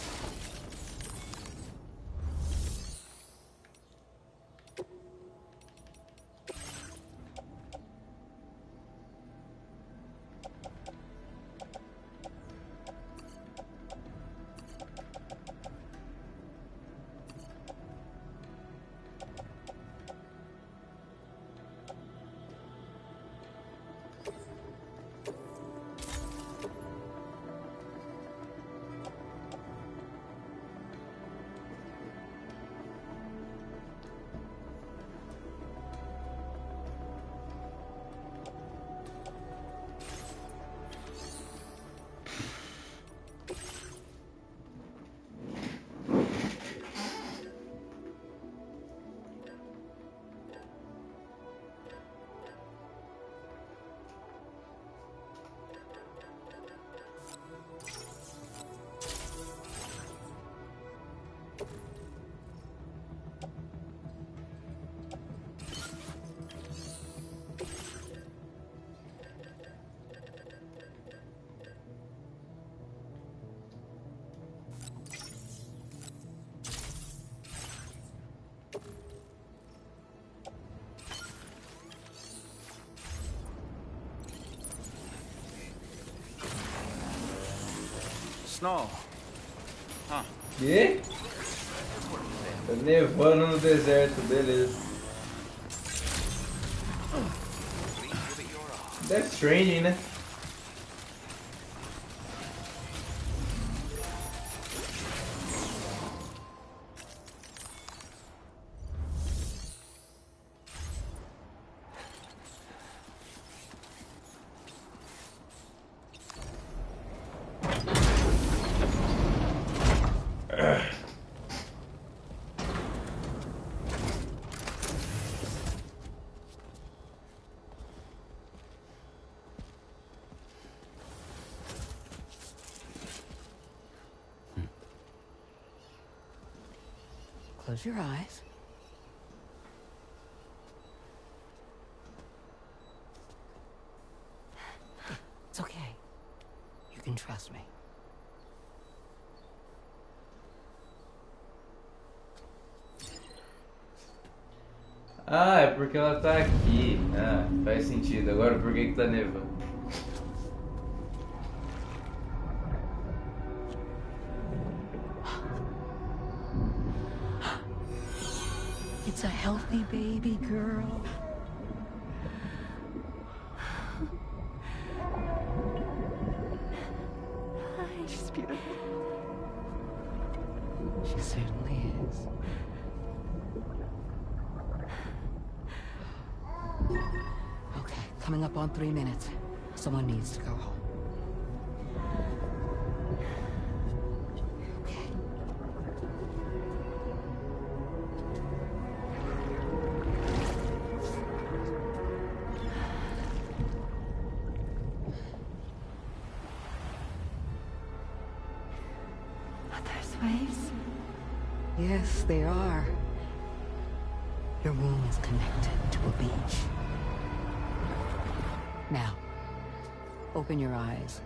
Snow. Huh. E? Tá nevando no deserto, beleza. Death Stranding, né? Close your eyes. It's okay. You can trust me. Ah, é porque ela tá aqui. Ah, faz sentido. Agora por que tá nevando? It's a healthy baby girl. She's beautiful. She certainly is. Okay, coming up on 3 minutes. Someone needs to go home. Yes, they are. Your room is connected to a beach. Now, open your eyes.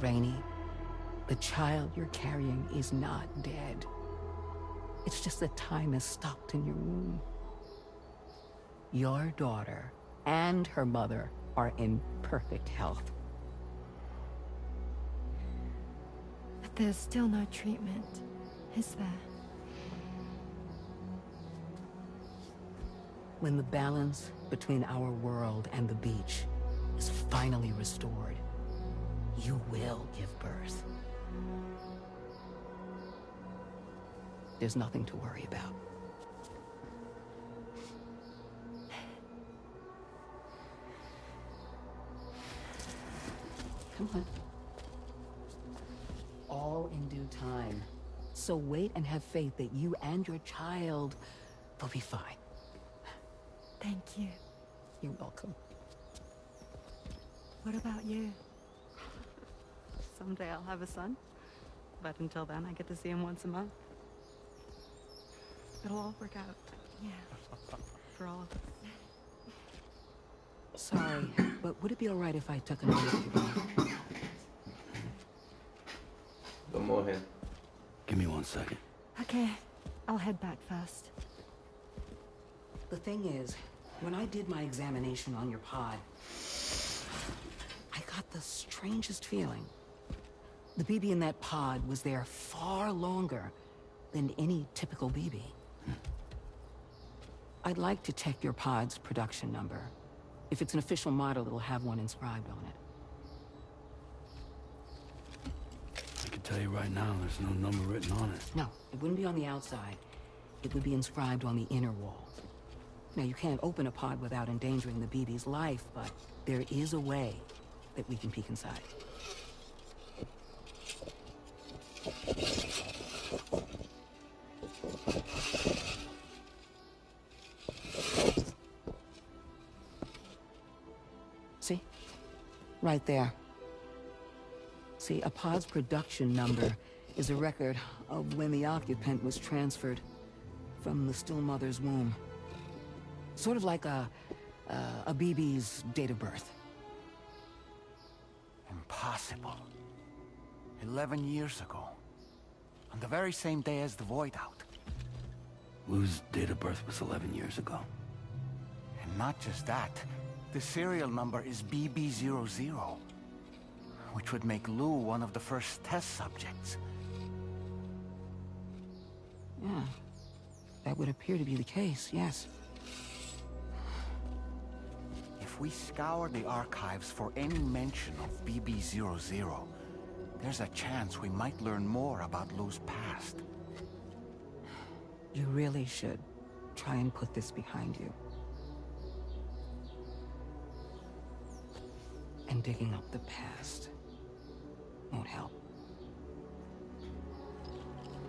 Rainy, The child you're carrying is not dead. It's just that time has stopped in your womb. Your daughter and her mother are in perfect health. But there's still no treatment, is there? When the balance between our world and the beach is finally restored, you will give birth. There's nothing to worry about. Come on. All in due time. So wait and have faith that you and your child will be fine. Thank you. You're welcome. What about you? Someday I'll have a son. But until then, I get to see him once a month. It'll all work out. Yeah. For all of us. Sorry, but would it be all right if I took a minute to go? Tô morrendo. Give me 1 second. Okay, I'll head back first. The thing is, when I did my examination on your pod, I got the strangest feeling. The BB in that pod was there far longer than any typical BB. I'd like to check your pod's production number. If it's an official model, it'll have one inscribed on it. I can tell you right now, there's no number written on it. No, it wouldn't be on the outside. It would be inscribed on the inner wall. Now, you can't open a pod without endangering the BB's life, but there is a way that we can peek inside. See? Right there. See, a pod's production number is a record of when the occupant was transferred from the still mother's womb. Sort of like a BB's date of birth. Impossible. 11 years ago. On the very same day as the void out. Lou's date of birth was 11 years ago. And not just that. The serial number is BB00. Which would make Lou one of the first test subjects. Yeah. That would appear to be the case, yes. If we scour the archives for any mention of BB00, there's a chance we might learn more about Lou's past. You really should try and put this behind you. And digging up the past won't help.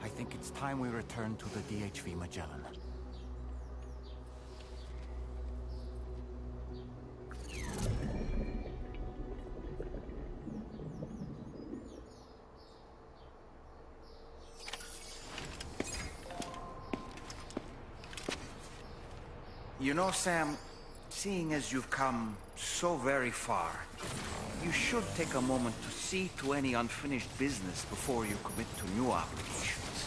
I think it's time we return to the DHV Magellan. You know, Sam, seeing as you've come so very far, you should take a moment to see to any unfinished business before you commit to new obligations.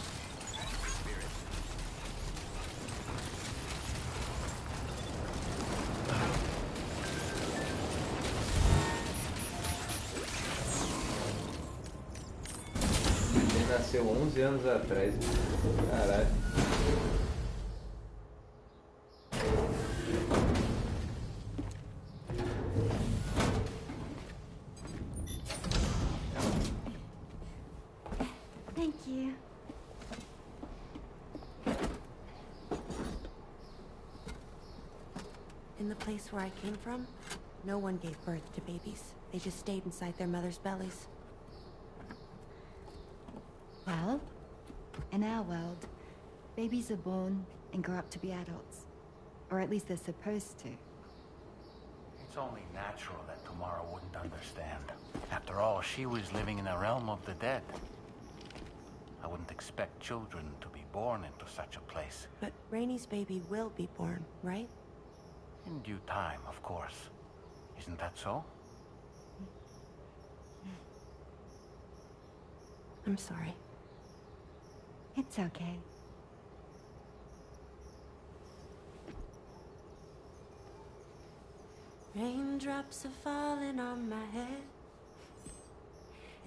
Ele nasceu 11 anos atrás. Caralho. Thank you. In the place where I came from, no one gave birth to babies. They just stayed inside their mother's bellies. Well, in our world, babies are born and grow up to be adults. Or at least they're supposed to. It's only natural that Tamara wouldn't understand. After all, she was living in a realm of the dead. I wouldn't expect children to be born into such a place. But Rainey's baby will be born, right? In due time, of course. Isn't that so? I'm sorry. It's okay. Raindrops are falling on my head.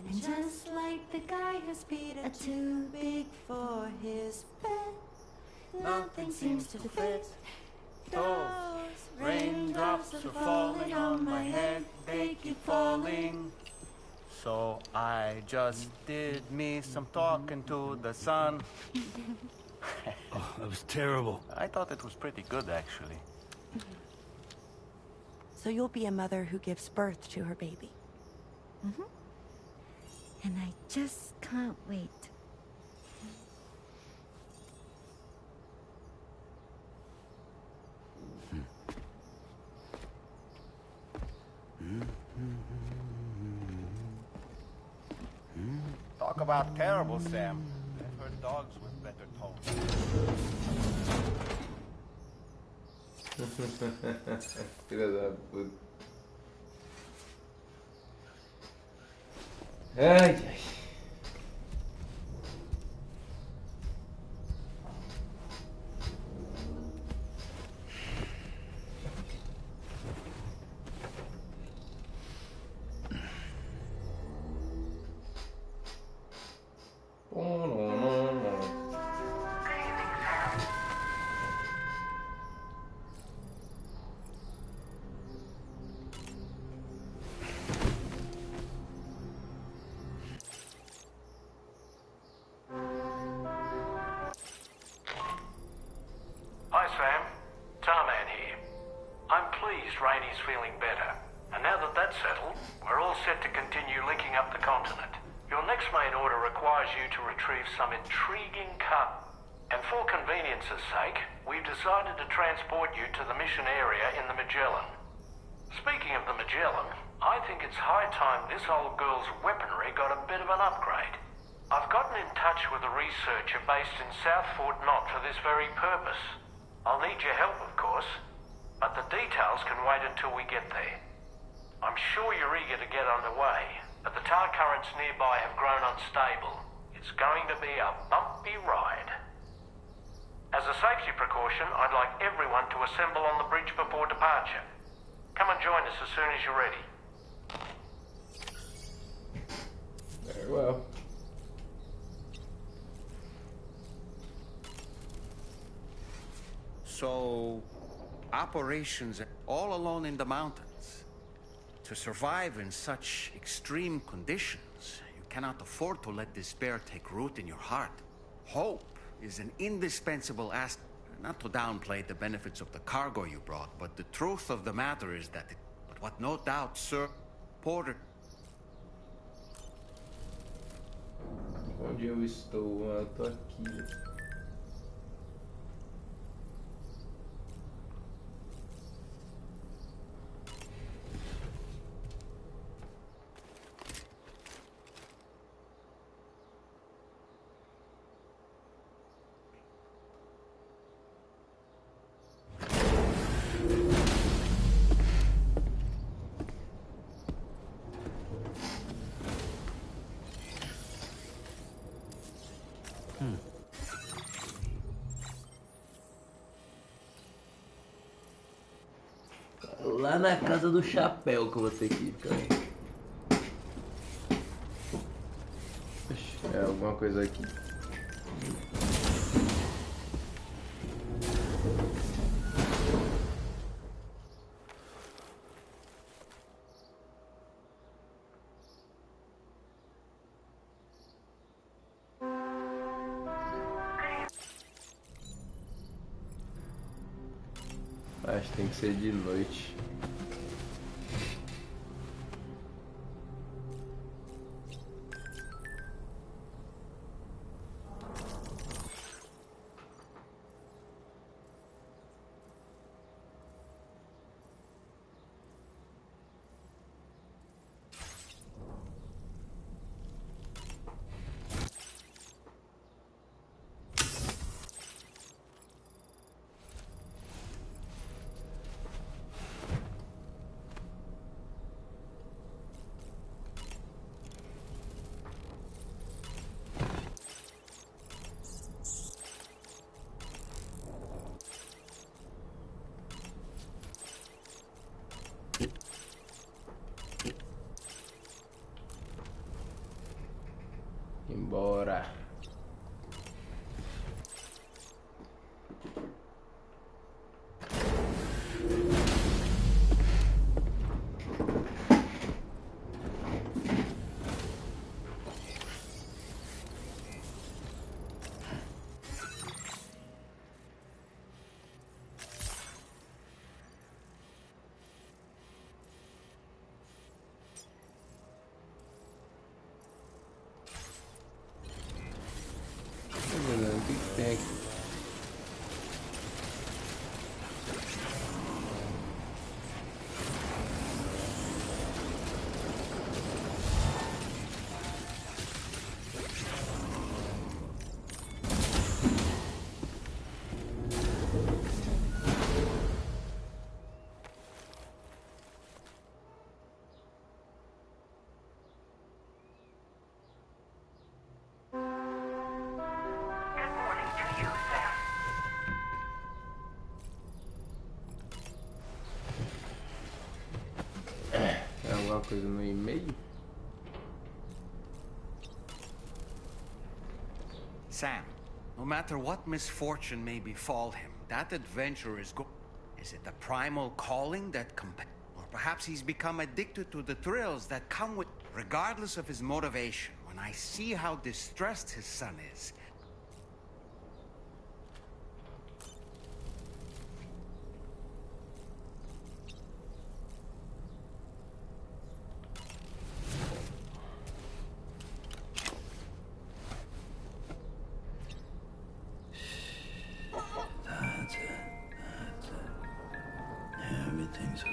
And just like the guy whose feet are too big for his bed, nothing seems to fit. Those raindrops are falling on my head, they keep falling. So I just did me some talking to the sun. Oh, that was terrible. I thought it was pretty good, actually. So you'll be a mother who gives birth to her baby. Mm-hmm. And I just can't wait. Talk about terrible, Sam. I've heard dogs with better tones. Filha da puta. Ai, ai. Hi, Sam. Tarman here. I'm pleased Rainey's feeling better. And now that that's settled, we're all set to continue linking up the continent. Your next main order requires you to retrieve some intriguing cargo. And for convenience's sake, we've decided to transport you to the mission area in the Magellan. Speaking of the Magellan, I think it's high time this old girl's weaponry got a bit of an upgrade. I've gotten in touch with a researcher based in South Fort Knott for this very purpose. I'll need your help, of course, but the details can wait until we get there. I'm sure you're eager to get underway, but the tar currents nearby have grown unstable. It's going to be a bumpy ride. As a safety precaution, I'd like everyone to assemble on the bridge before departure. Come and join us as soon as you're ready. Very well. So, operations all alone in the mountains. To survive in such extreme conditions, you cannot afford to let despair take root in your heart. Hope is an indispensable aspect. Not to downplay the benefits of the cargo you brought, but the truth of the matter is that but what no doubt, Sir Porter. Onde eu estou? Eu tô aqui. Lá na casa do chapéu que eu vou ter que ir, cara. É alguma coisa aqui. Acho que tem que ser de noite. Bora. O que que tem aqui? Alguma coisa no e-mail? Sam, no matter what misfortune may befall him, that adventure is good. Is it the primal calling that or perhaps he's become addicted to the thrills that come with... Regardless of his motivation, when I see how distressed his son is... That's it. That's it. Everything's okay.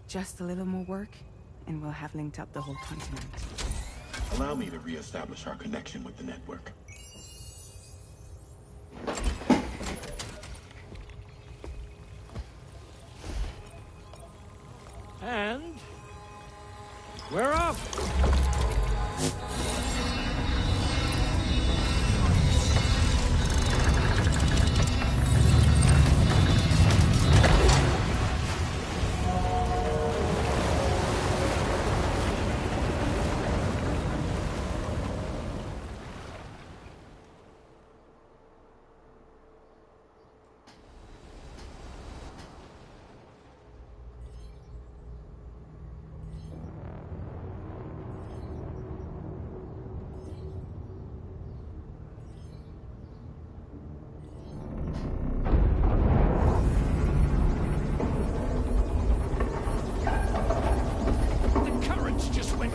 Just a little more work, and we'll have linked up the whole continent. Allow me to reestablish our connection with the network. And we're off.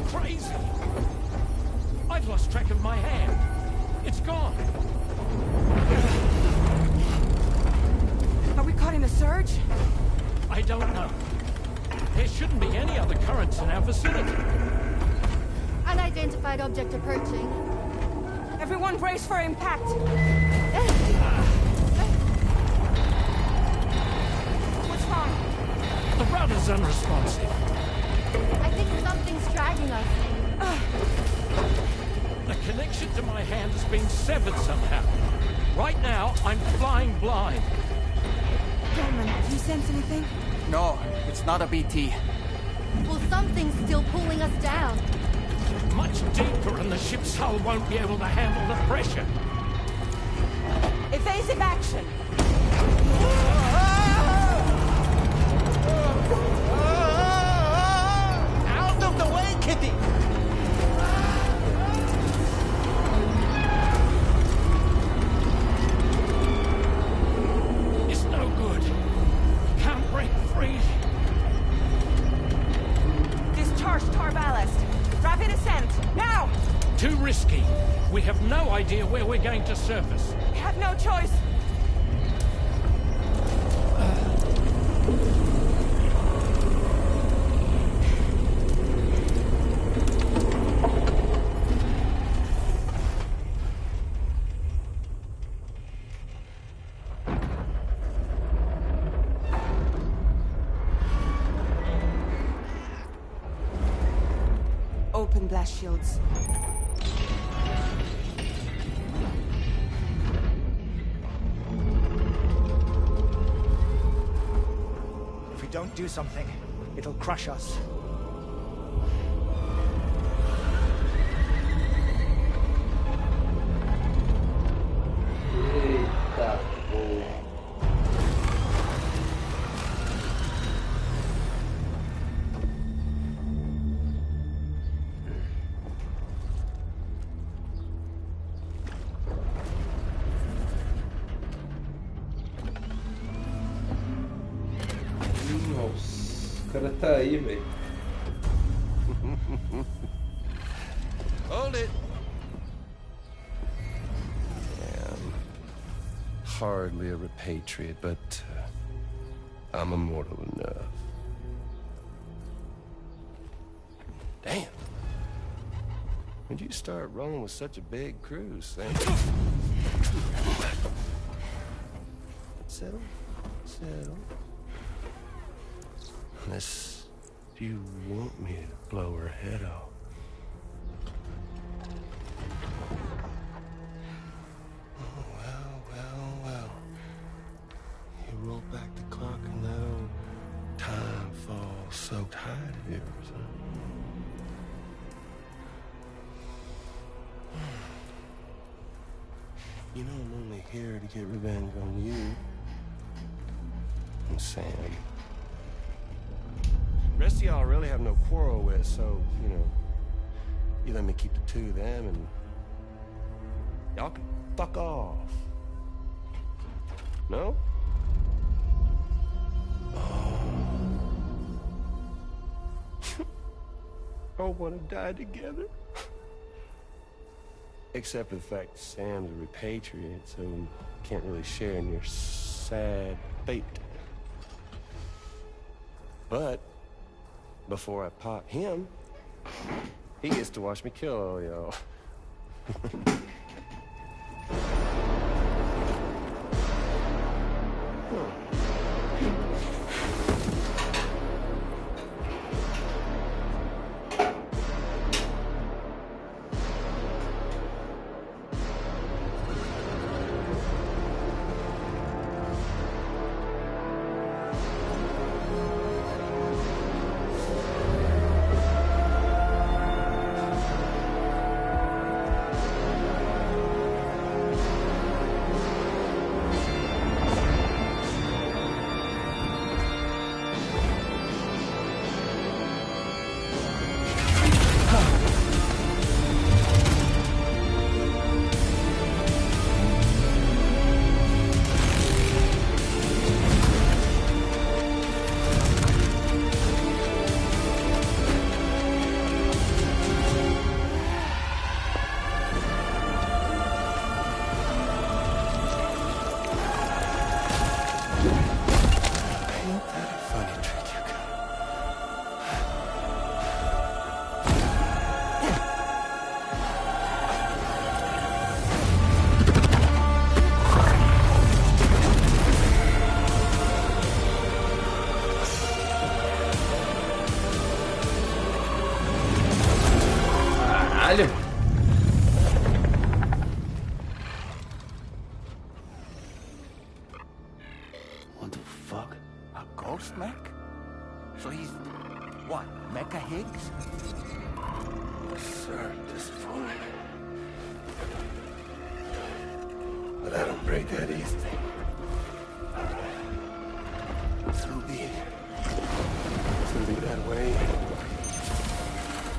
Crazy! I've lost track of my hand. It's gone. Are we caught in a surge? I don't know. There shouldn't be any other currents in our vicinity. Unidentified object approaching. Everyone brace for impact. What's wrong? The rudder's unresponsive. I think something's dragging us. The connection to my hand has been severed somehow. Right now, I'm flying blind. Gilman, do you sense anything? No, it's not a BT. Well, something's still pulling us down. Much deeper, and the ship's hull won't be able to handle the pressure. Evasive action! Out of the way, Kitty! It's no good. Can't break free. Discharge tar ballast. Rapid ascent, now! Too risky. We have no idea where we're going to surface. We have no choice. Recharging blast shields. If we don't do something, it'll crush us. Eita porra. Nossa, o cara tá aí, velho. Hold it. Damn. Hardly a repatriate, but I'm immortal enough. Damn. When'd you start rolling with such a big crew, Sam? Settle. Settle. Unless you want me to blow her head off. Well. You roll back the clock and that old time fall soaked hide of yours, huh? You know I'm only here to get revenge on you and Sam. Rest of y'all really have no quarrel with, so, you know, you let me keep the two of them and y'all can fuck off. No? All wanna die together? Except for the fact Sam's a repatriate, so he can't really share in your sad fate. But before I pop him, he gets to watch me kill all y'all. Caralho! What the fuck? A ghost mech? So he's what? Mecha Higgs? Sir, at this point. But I don't break that easy. So be it. It's gonna be that way.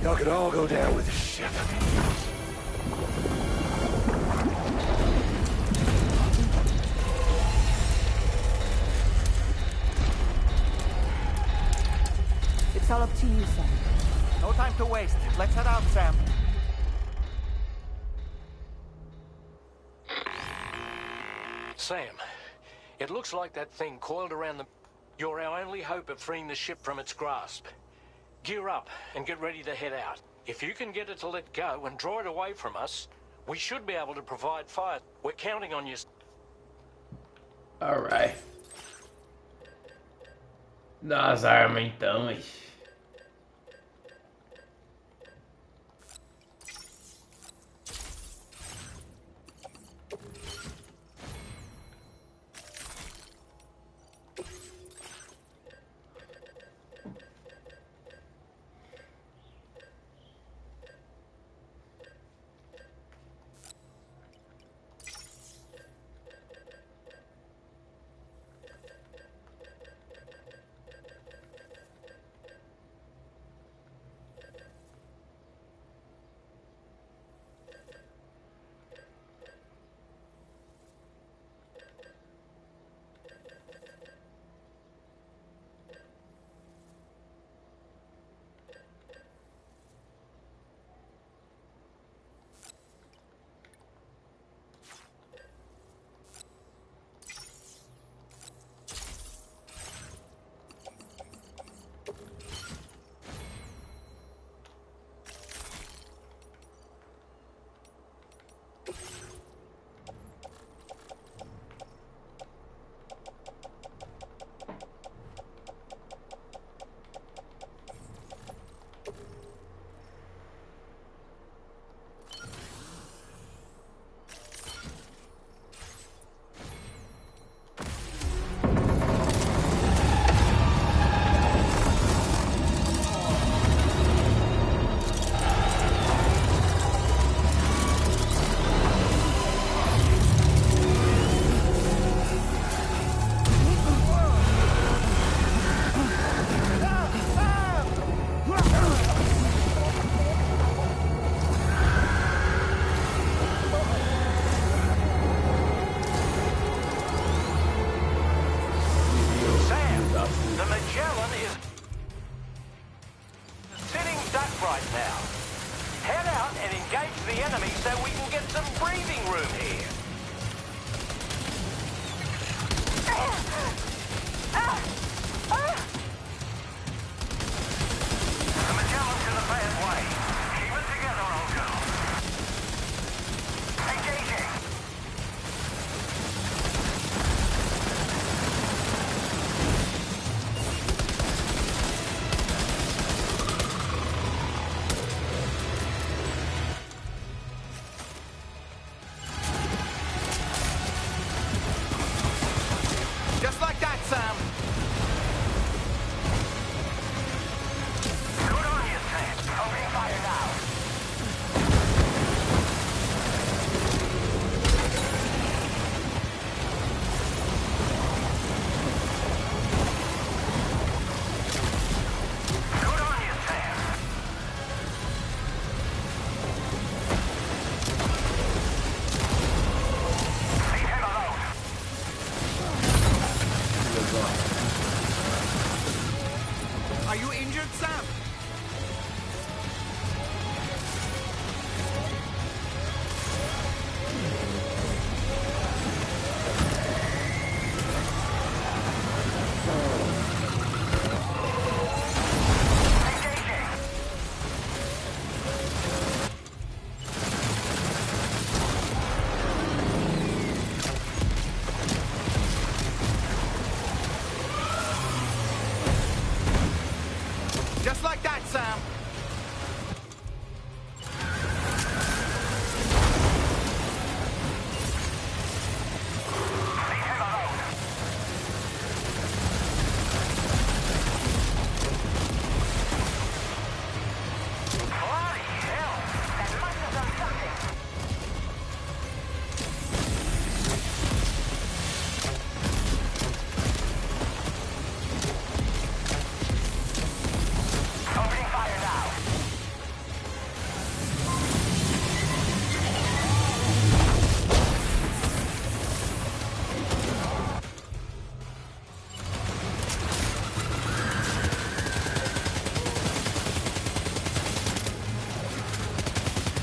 Y'all could all go down with the ship. It's all up to you, Sam. No time to waste. Let's head out, Sam. Sam, it looks like that thing coiled around the... You're our only hope of freeing the ship from its grasp. Gear up and get ready to head out. If you can get it to let go and draw it away from us, we should be able to provide fire. We're counting on you. Alright. Dá as armas então, ixi. Just like that, Sam.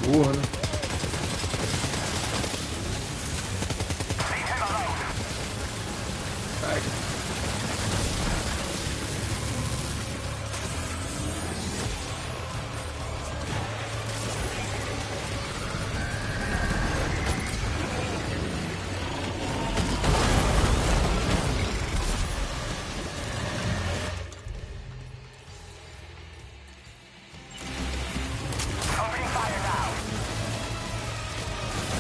Burro, né? Sai.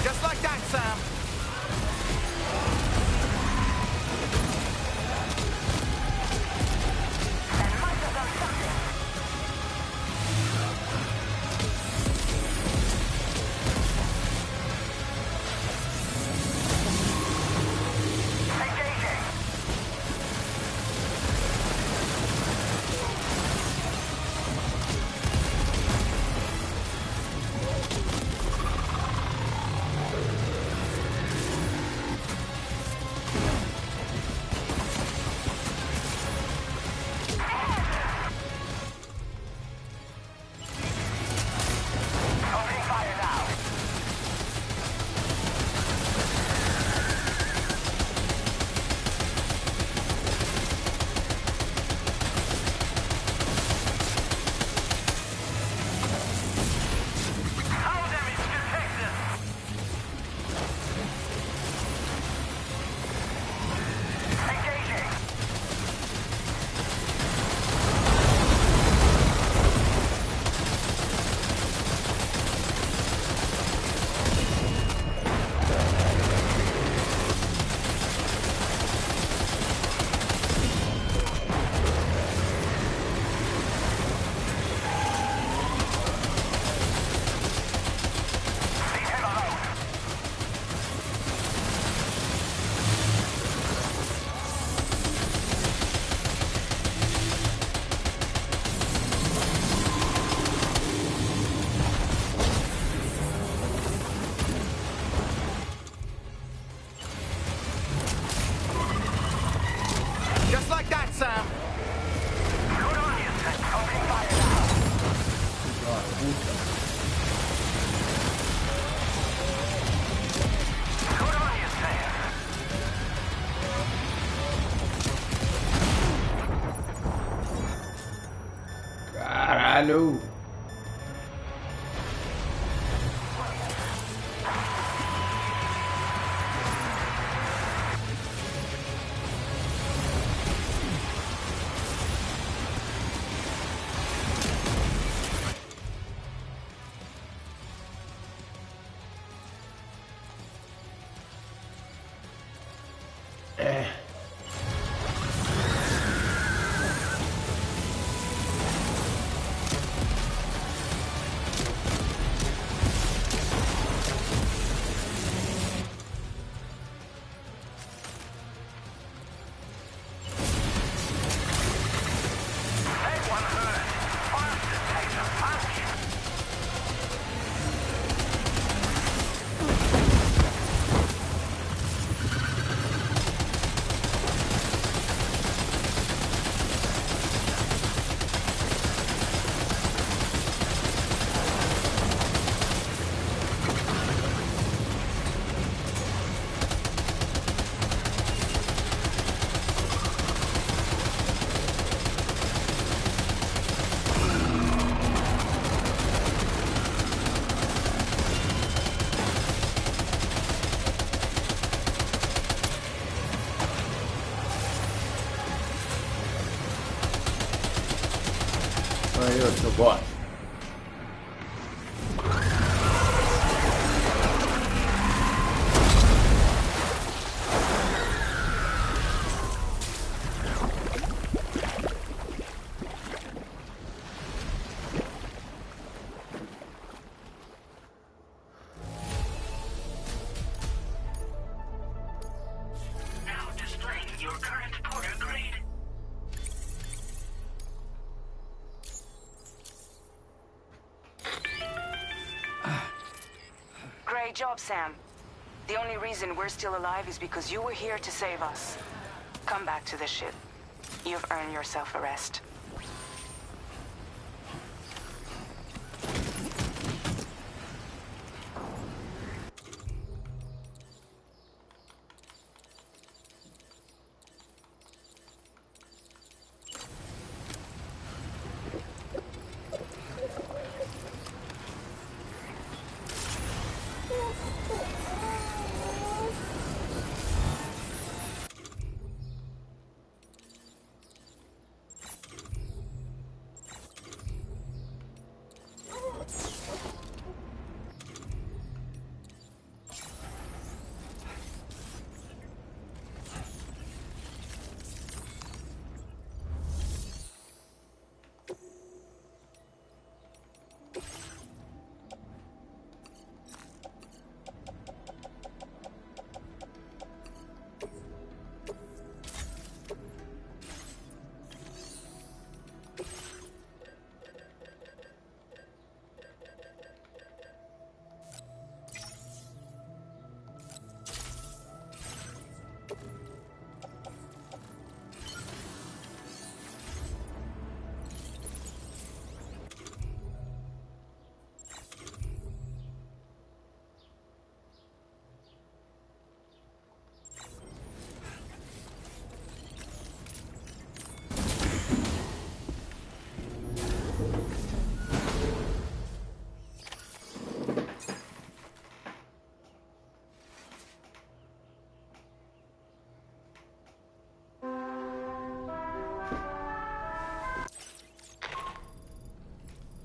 Just like that, Sam. Just like that, Sam. Good on you, Sam. Opening fire now. Good on you, Sam. Caralho. Aí, ô, seu bosta. Now displaying your current porter grade. Great job, Sam. The only reason we're still alive is because you were here to save us. Come back to the ship. You've earned yourself a rest.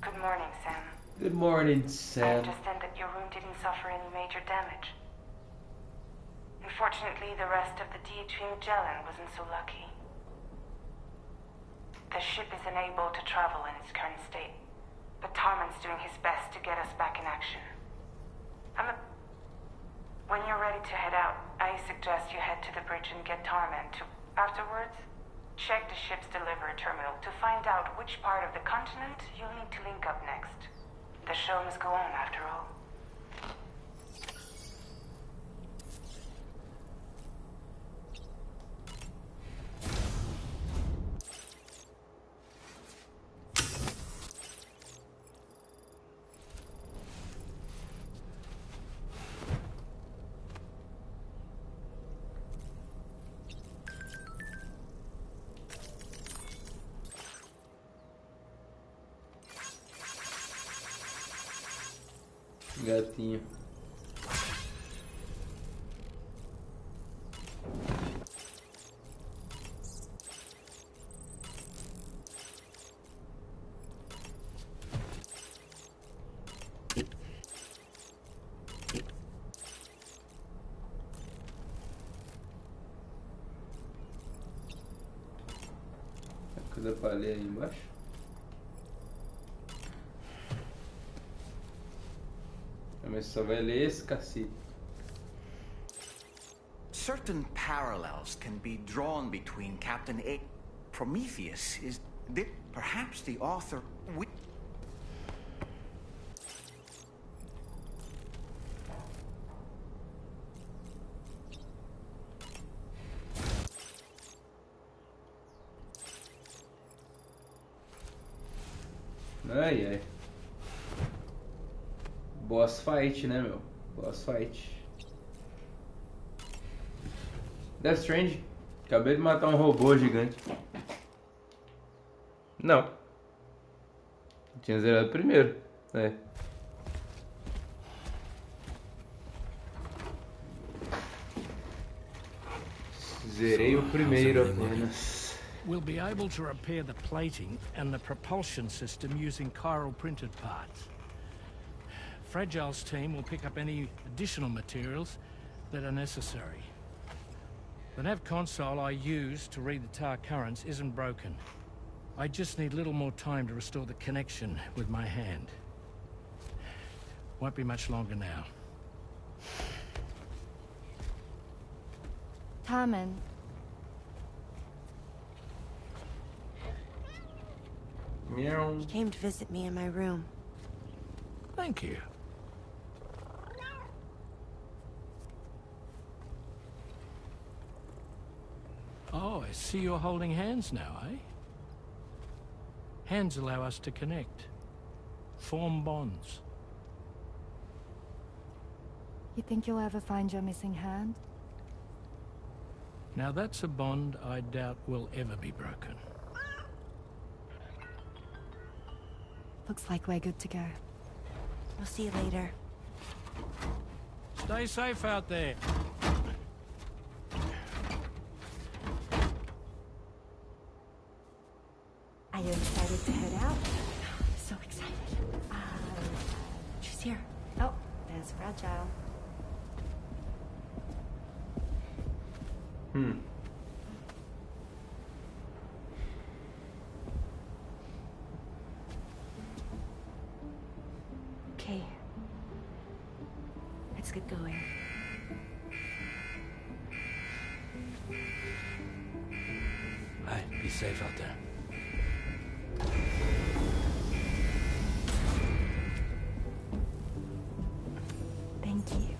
Good morning, Sam. Good morning, I Sam. understand that your room didn't suffer any major damage. Unfortunately, the rest of the DHV Magellan wasn't so lucky. The ship is unable to travel in its current state, but Tarman's doing his best to get us back in action. When you're ready to head out, I suggest you head to the bridge and get Tarman to... Afterwards, check the ship's delivery terminal to find out which part of the continent you'll need to link up next. The show must go on, after all. Gatinho. Tem coisa pra ler aí embaixo? Mas só vai ler esse cacete. Certain parallels can be drawn between Captain A. Prometheus is perhaps the author. Ai, ai. Boss fight, né, meu? Boss fight. Death Stranding. Acabei de matar um robô gigante. Não. Tinha zerado primeiro. É. Zerei o primeiro apenas. We'll be able to repair the plating and the propulsion system using chiral printed parts. Fragile's team will pick up any additional materials that are necessary. The nav console I use to read the tar currents isn't broken. I just need a little more time to restore the connection with my hand. Won't be much longer now. Tarman. Meow. He came to visit me in my room. Thank you. Oh, I see you're holding hands now, eh? Hands allow us to connect. Form bonds. You think you'll ever find your missing hand? Now that's a bond I doubt will ever be broken. Looks like we're good to go. We'll see you later. Stay safe out there. Are you excited to head out? So excited. She's here. Oh, there's Fragile. Okay. Let's get going. Hey, be safe out there. Thank you.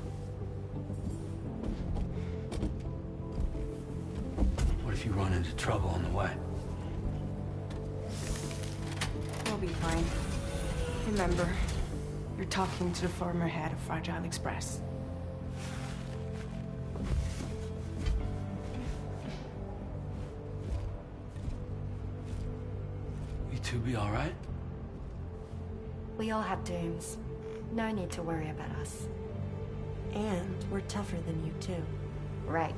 What if you run into trouble on the way? We'll be fine. Remember, you're talking to the former head of Fragile Express. You two be all right? We all have dooms. No need to worry about us. And we're tougher than you, too. Right.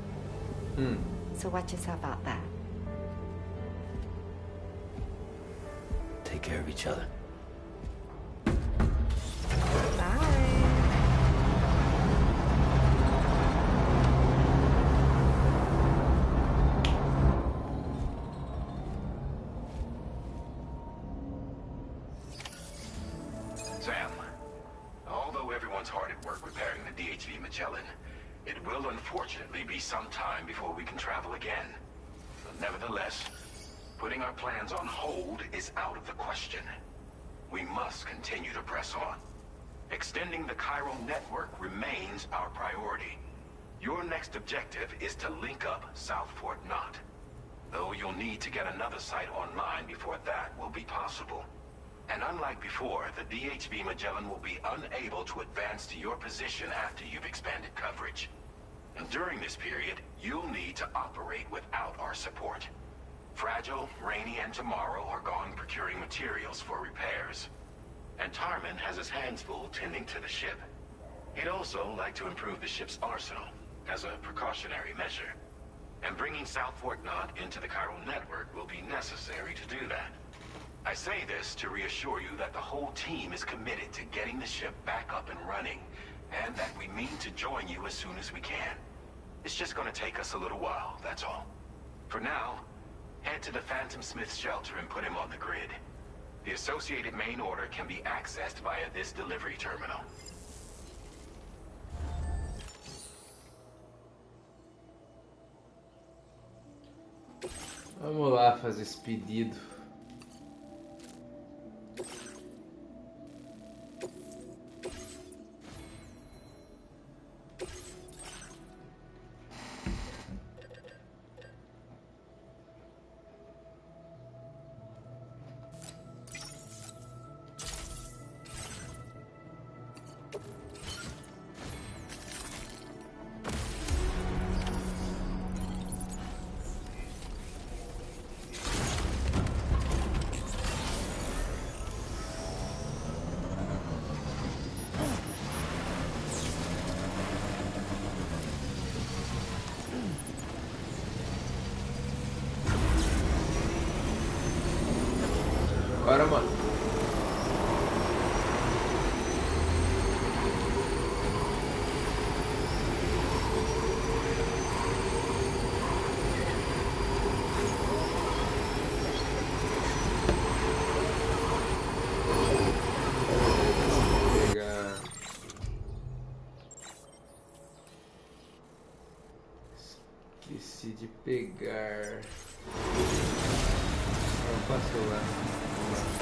So watch yourself out there. Take care of each other. Sam, although everyone's hard at work repairing the DHV Magellan, it will unfortunately be some time before we can travel again. But nevertheless, putting our plans on hold is out of the question. We must continue to press on. Extending the chiral network remains our priority. Your next objective is to link up South Fort Knot. Though you'll need to get another site online before that will be possible. And unlike before, the DHV Magellan will be unable to advance to your position after you've expanded coverage. And during this period, you'll need to operate without our support. Fragile, Rainy, and Tomorrow are gone procuring materials for repairs. And Tarman has his hands full tending to the ship. He'd also like to improve the ship's arsenal, as a precautionary measure. And bringing South Fort Knot into the chiral network will be necessary to do that. I say this to reassure you that the whole team is committed to getting the ship back up and running, and that we mean to join you as soon as we can. It's just gonna take us a little while, that's all. For now, head to the Phantom Smith shelter and put him on the grid. The associated main order can be accessed via this delivery terminal. Vamos lá fazer esse pedido. Bora, mano. Esqueci de pegar. Não passou lá. Vamos lá.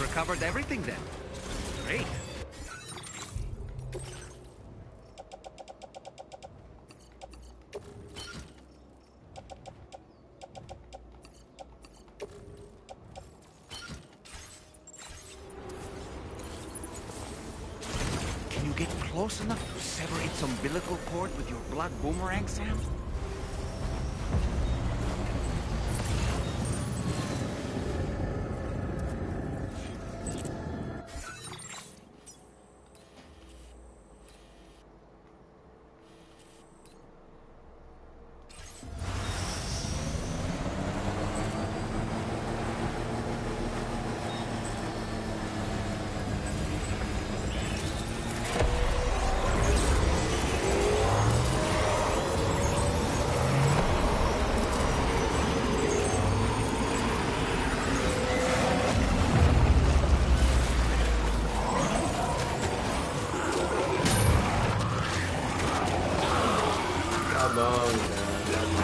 Recovered everything then. Great. Can you get close enough to sever its umbilical cord with your blood boomerang, Sam?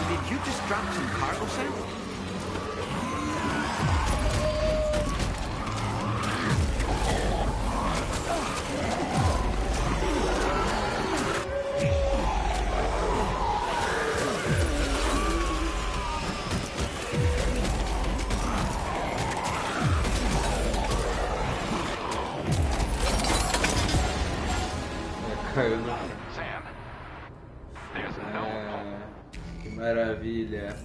Did you just drop some cargo, Sam? Sam, there's no hope. Que maravilha.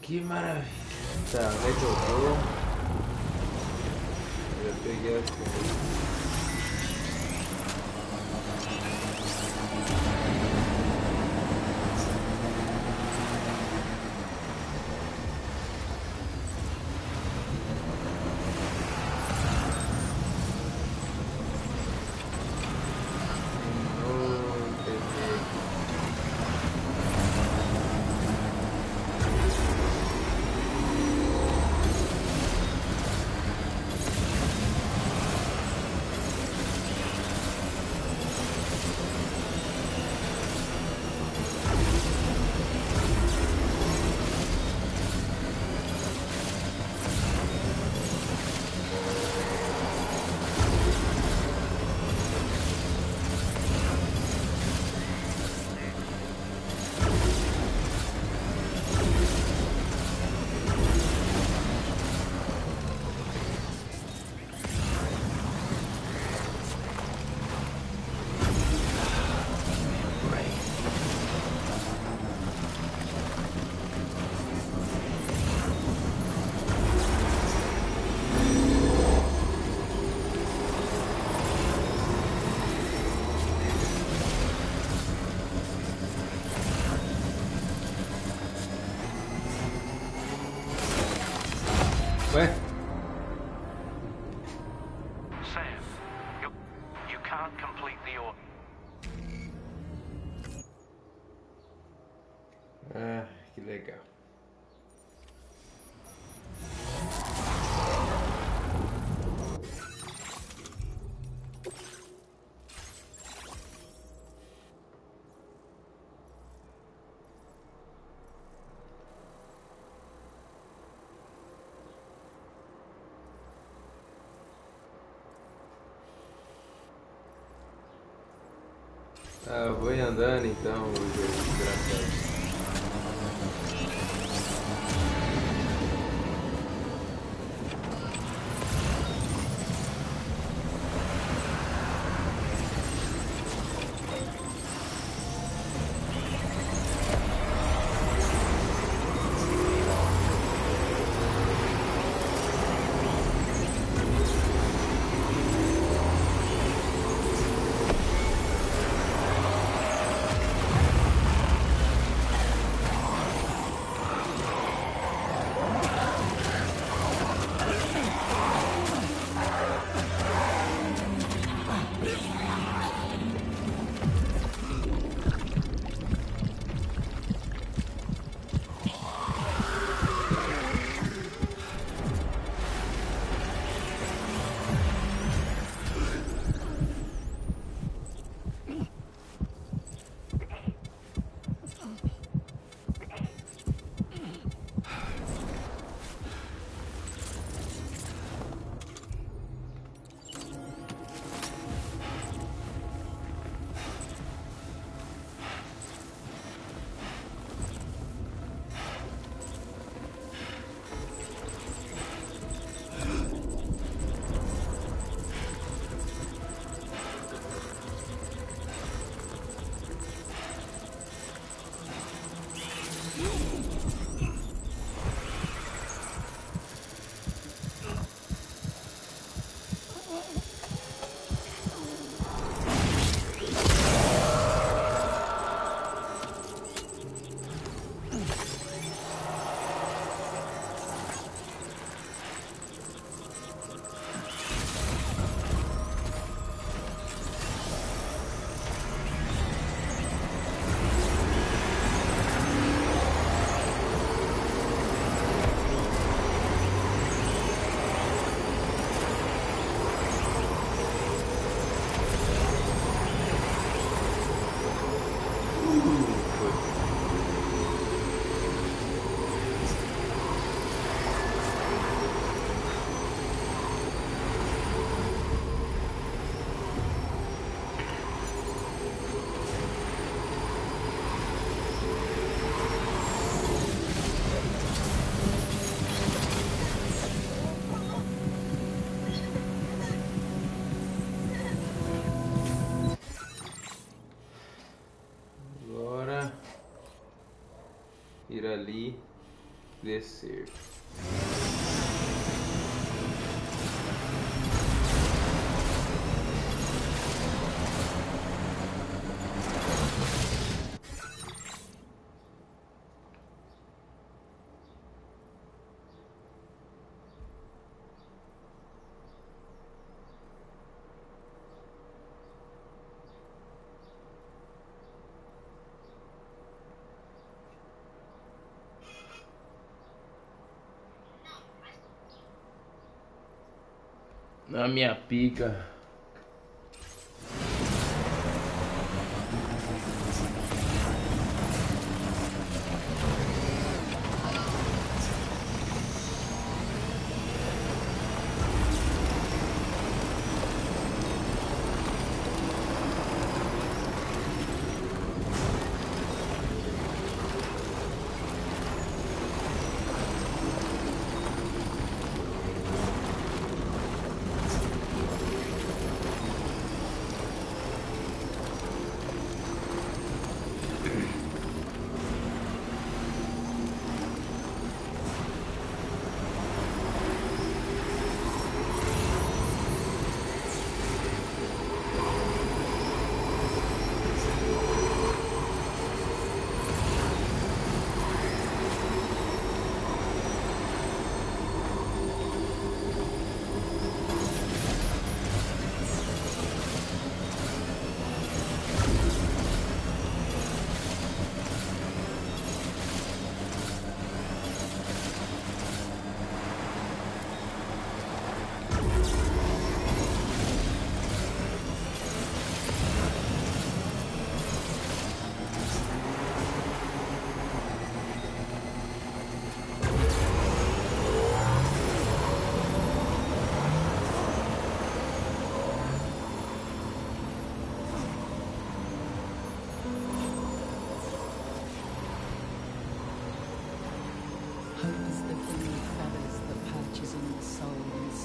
Que maravilha. Tá, onde é que eu vou? Eu já peguei as coisas. Ué? Sam, you can't complete the order. Ah, que legal. Ah, eu vou ir andando então, desgraçado. Ir ali, descer. Na minha pica.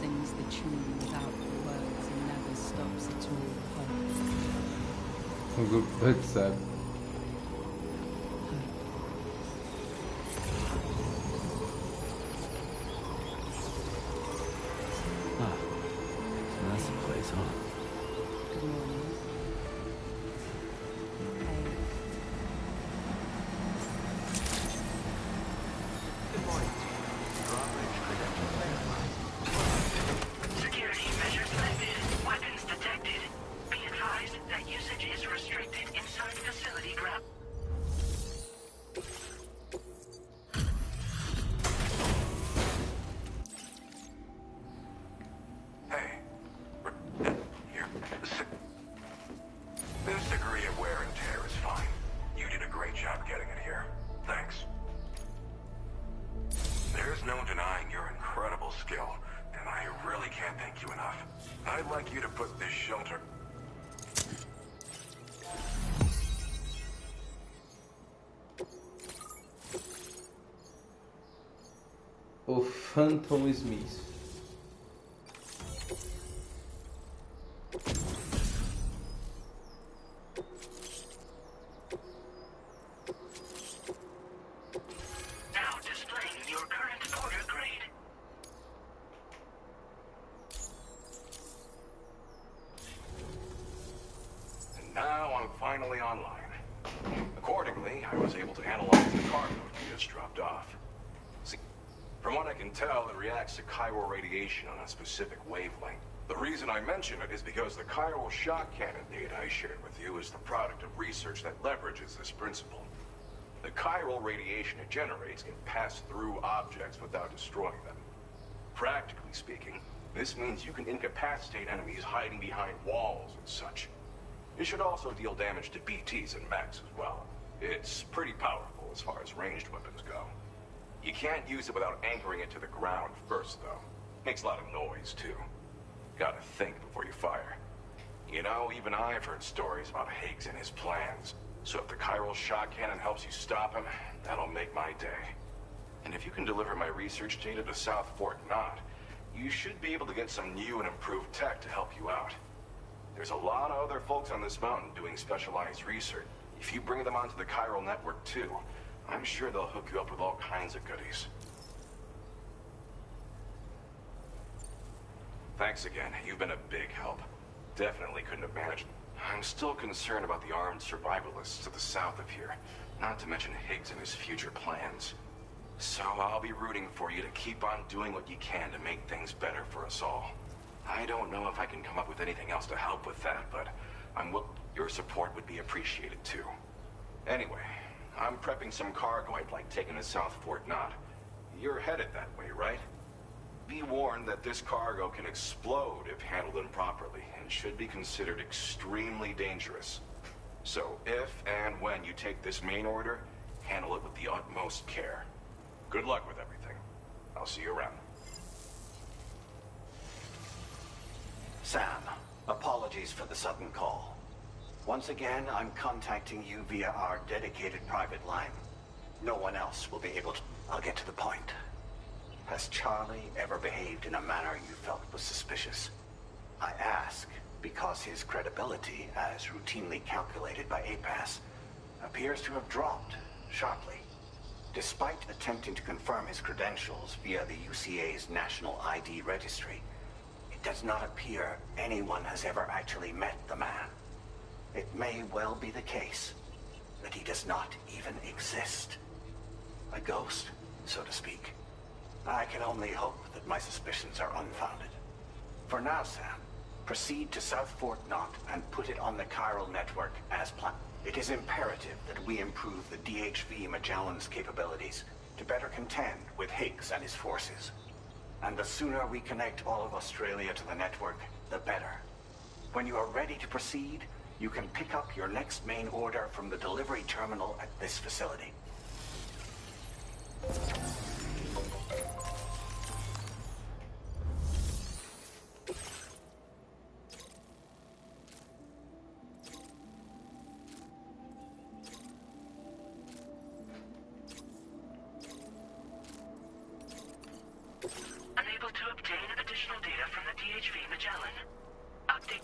sings the tune without the words and never stops at all. O grupo todo sabe. Ah, so that's the place, huh? Good morning. Good morning. Drawbridge credential verified. Security measures lifted. Weapons detected. Be advised that usage is restricted inside facility ground. Hey, here. This degree of wear and tear is fine. You did a great job getting it here. Thanks. There's no denying your incredible skill, and I really can't thank you enough. I'd like you to put this shelter... O Phantom Smith. Now displaying your current order grade. And now I'm finally online. Accordingly, I was able to analyze the cargo you just dropped off. See, from what I can tell, it reacts to chiral radiation on a specific wavelength. The reason I mention it is because the chiral shock cannon data I shared with you is the product of research that leverages this principle. The chiral radiation it generates can pass through objects without destroying them. Practically speaking, this means you can incapacitate enemies hiding behind walls and such. It should also deal damage to BTs and mechs as well. It's pretty powerful as far as ranged weapons go. You can't use it without anchoring it to the ground first, though. Makes a lot of noise, too. Gotta think before you fire. You know, even I've heard stories about Higgs and his plans. So if the chiral shock cannon helps you stop him, that'll make my day. And if you can deliver my research data to South Fort Knott, you should be able to get some new and improved tech to help you out. There's a lot of other folks on this mountain doing specialized research. If you bring them onto the chiral network too, I'm sure they'll hook you up with all kinds of goodies. Thanks again. You've been a big help. Definitely couldn't have managed. I'm still concerned about the armed survivalists to the south of here, not to mention Higgs and his future plans. So I'll be rooting for you to keep on doing what you can to make things better for us all. I don't know if I can come up with anything else to help with that, but your support would be appreciated too. Anyway, I'm prepping some cargo I'd like taken to South Fort Knott. You're headed that way, right? Be warned that this cargo can explode if handled improperly, and should be considered extremely dangerous. So if and when you take this main order, handle it with the utmost care. Good luck with everything. I'll see you around. Sam, apologies for the sudden call. Once again, I'm contacting you via our dedicated private line. No one else will be able to... I'll get to the point. Has Charlie ever behaved in a manner you felt was suspicious? I ask because his credibility, as routinely calculated by APAS, appears to have dropped sharply. Despite attempting to confirm his credentials via the UCA's National ID Registry, it does not appear anyone has ever actually met the man. It may well be the case that he does not even exist. A ghost, so to speak. I can only hope that my suspicions are unfounded. For now, Sam, proceed to South Fort Knott and put it on the chiral network as planned. It is imperative that we improve the DHV Magellan's capabilities to better contend with Higgs and his forces. And the sooner we connect all of Australia to the network, the better. When you are ready to proceed, you can pick up your next main order from the delivery terminal at this facility. Unable to obtain additional data HV Magellan. Update.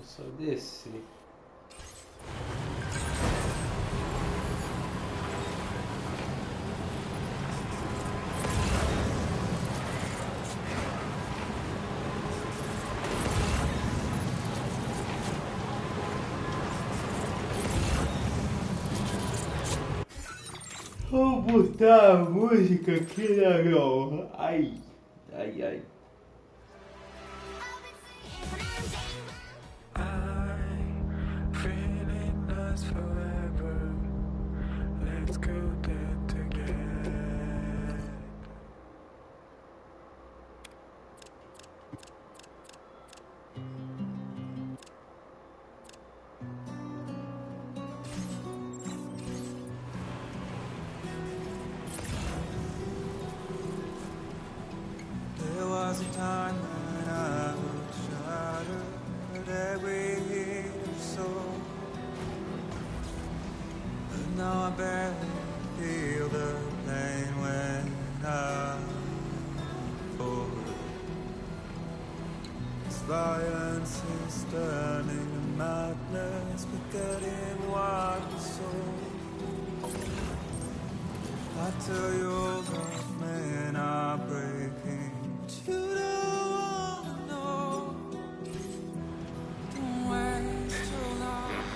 Só descer. Vou botar a música aqui, legal. Ai, ai, ai. Feeling us forever. Let's go there together. There was a time when I would shatter every hidden soul. But now I barely feel the pain when I fall. This violence is turning to madness, forgetting what we saw. I tell you all the men are breaking. You don't wanna know. Don't waste your life.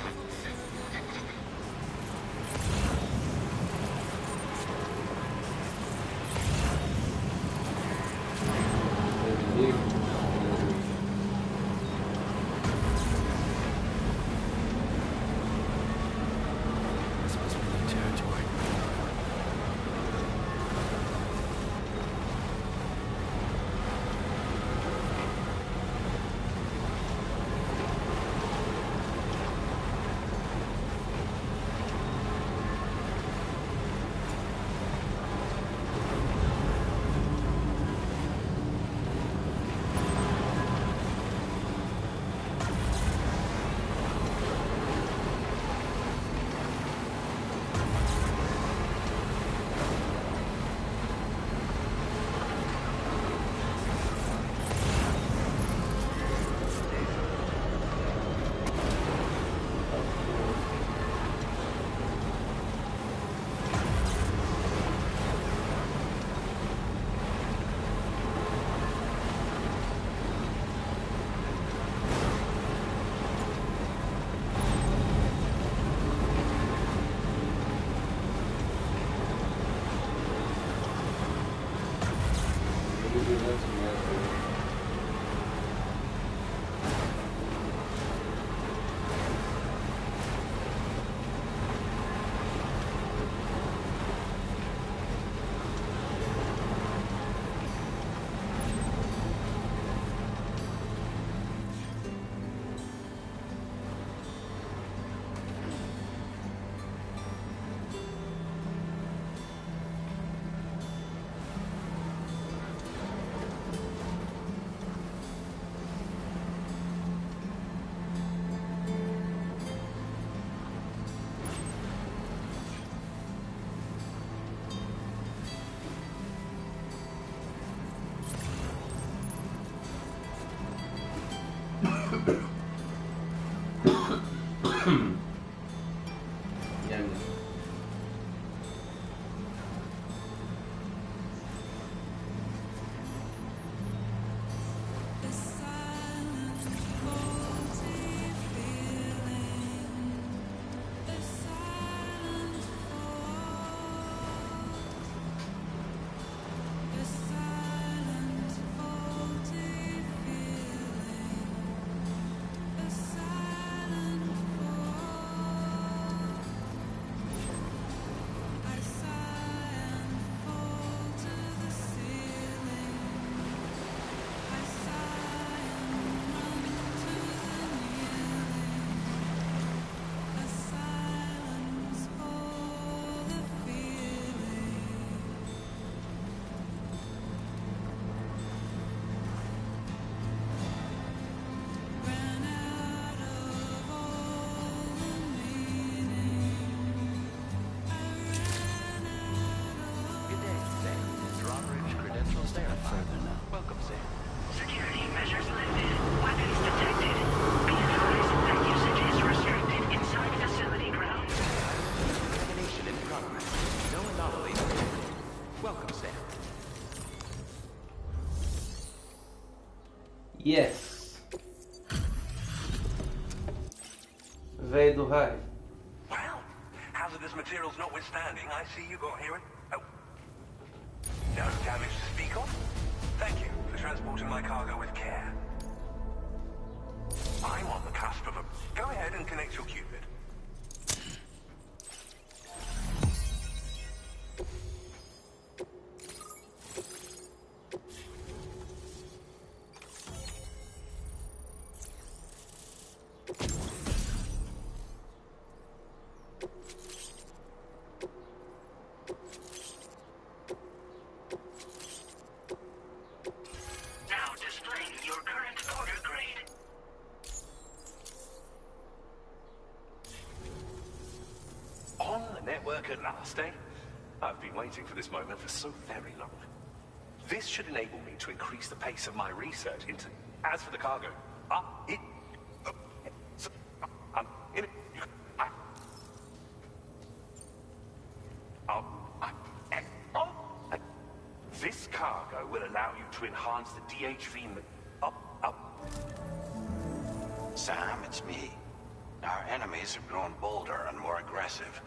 metros. Further now. Welcome, Sam. Security measures lifted. Weapons detected. Be advised that usage is restricted inside facility grounds. Examination in progress. No anomalies. Welcome, Sam. Yes. Véi do raio. Well, hazardous materials notwithstanding, I see you got here. Oh. No damage to speak of? Thank you for transporting my cargo with care. I'm on the cusp of a... Go ahead and connect your Cupid. Now displaying your current order grade. On the network at last, eh? I've been waiting for this moment for so very long. This should enable me to increase the pace of my research into... As for the cargo, this cargo will allow you to enhance the DHV... Sam, it's me. Our enemies have grown bolder and more aggressive,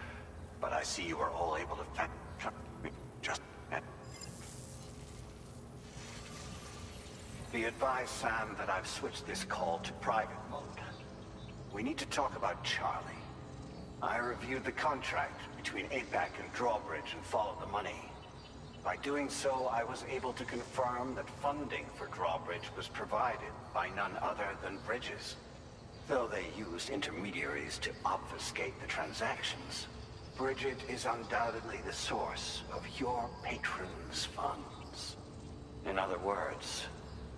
but I see you are all able to just... Be advised, Sam, that I've switched this call to private mode. We need to talk about Charlie. I reviewed the contract between APAC and Drawbridge and followed the money. By doing so, I was able to confirm that funding for Drawbridge was provided by none other than Bridges. Though they used intermediaries to obfuscate the transactions, Bridget is undoubtedly the source of your patron's funds. In other words,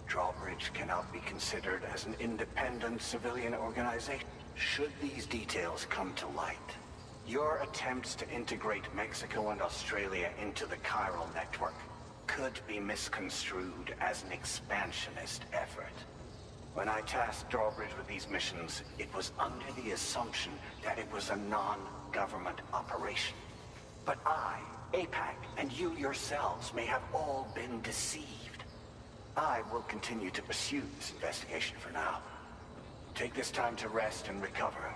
Drawbridge cannot be considered as an independent civilian organization. Should these details come to light, your attempts to integrate Mexico and Australia into the chiral network could be misconstrued as an expansionist effort. When I tasked Drawbridge with these missions, it was under the assumption that it was a non-government operation. But I, APAC, and you yourselves may have all been deceived. I will continue to pursue this investigation for now. Take this time to rest and recover.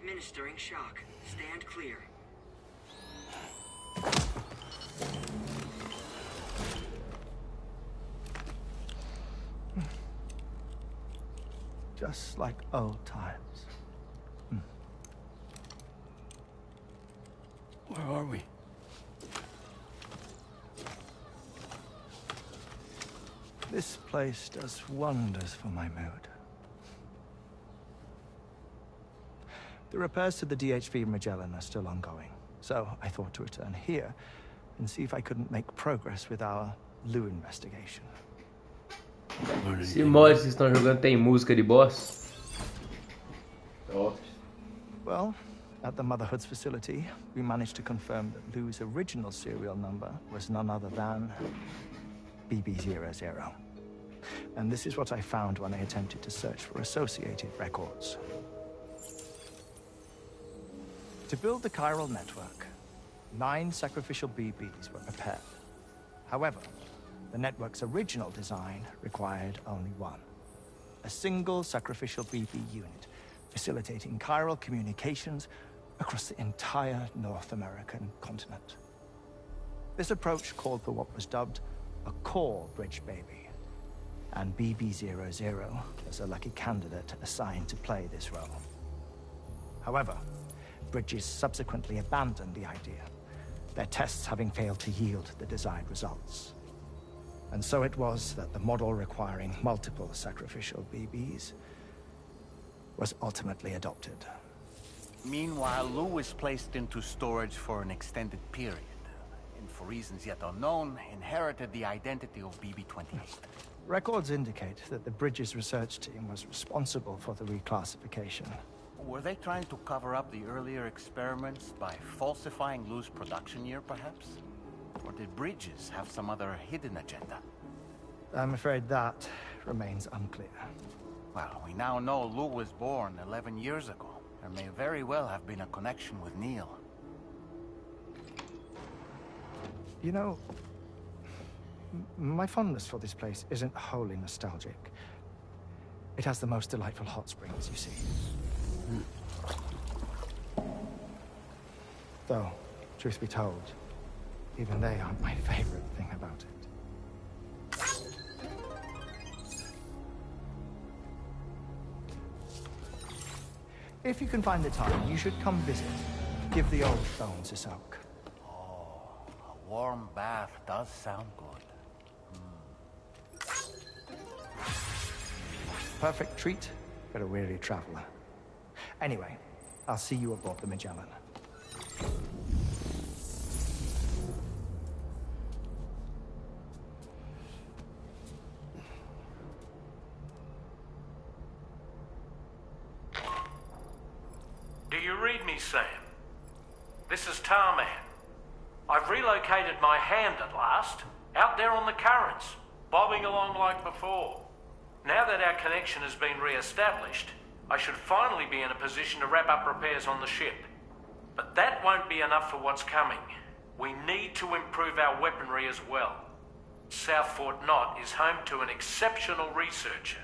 Administering shock. Stand clear. Just like old times. Where are we? This place does wonders for my mood. The repairs to the DHV Magellan are still ongoing, so I thought to return here and see if I couldn't make progress with our Lou investigation. Esse mod que vocês estão jogando tem música de boss? Well, at the Motherhood's facility, we managed to confirm that Lou's original serial number was none other than BB00. And this is what I found when I attempted to search for associated records. To build the chiral network, 9 sacrificial BBs were prepared. However, the network's original design required only one. A single sacrificial BB unit, facilitating chiral communications across the entire North American continent. This approach called for what was dubbed a core bridge baby, and BB00 was a lucky candidate assigned to play this role. However, Bridges subsequently abandoned the idea, their tests having failed to yield the desired results. And so it was that the model requiring multiple sacrificial BBs was ultimately adopted. Meanwhile, Lou was placed into storage for an extended period, and for reasons yet unknown, inherited the identity of BB-28. Records indicate that the Bridges research team was responsible for the reclassification. Were they trying to cover up the earlier experiments by falsifying Lou's production year, perhaps? Or did Bridges have some other hidden agenda? I'm afraid that remains unclear. Well, we now know Lou was born 11 years ago. There may very well have been a connection with Neil. You know, my fondness for this place isn't wholly nostalgic. It has the most delightful hot springs, you see. Though, truth be told, even they aren't my favorite thing about it. If you can find the time, you should come visit. Give the old bones a soak. Oh, a warm bath does sound good. Perfect treat for a weary traveler. Anyway, I'll see you aboard the Magellan. Do you read me, Sam? This is Tarman. I've relocated my hand at last, out there on the currents, bobbing along like before. Now that our connection has been re-established, I should finally be in a position to wrap up repairs on the ship. But that won't be enough for what's coming. We need to improve our weaponry as well. South Fort Knott is home to an exceptional researcher.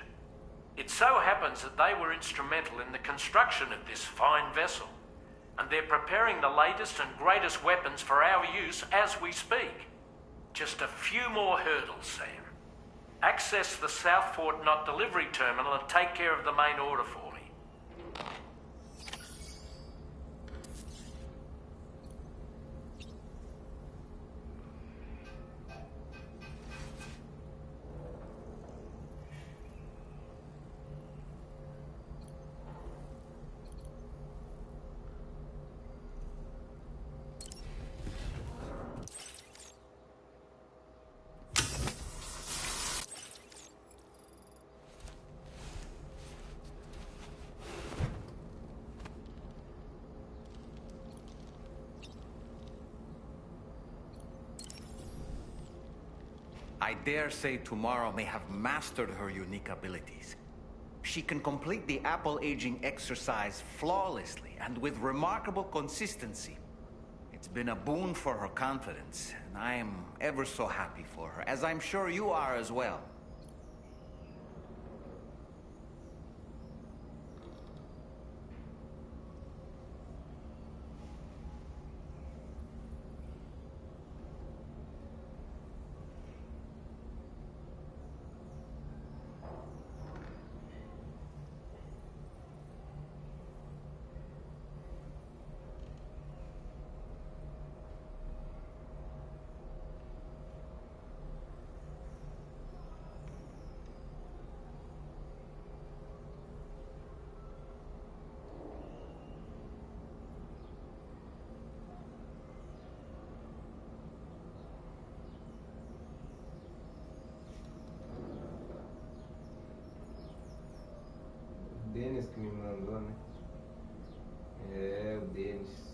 It so happens that they were instrumental in the construction of this fine vessel, and they're preparing the latest and greatest weapons for our use as we speak. Just a few more hurdles, Sam. Access the South Fort Knott delivery terminal and take care of the main order for me. I dare say tomorrow may have mastered her unique abilities. She can complete the apple aging exercise flawlessly and with remarkable consistency. It's been a boon for her confidence, and I am ever so happy for her, as I'm sure you are as well. Denis que me mandou, né? É, o Denis.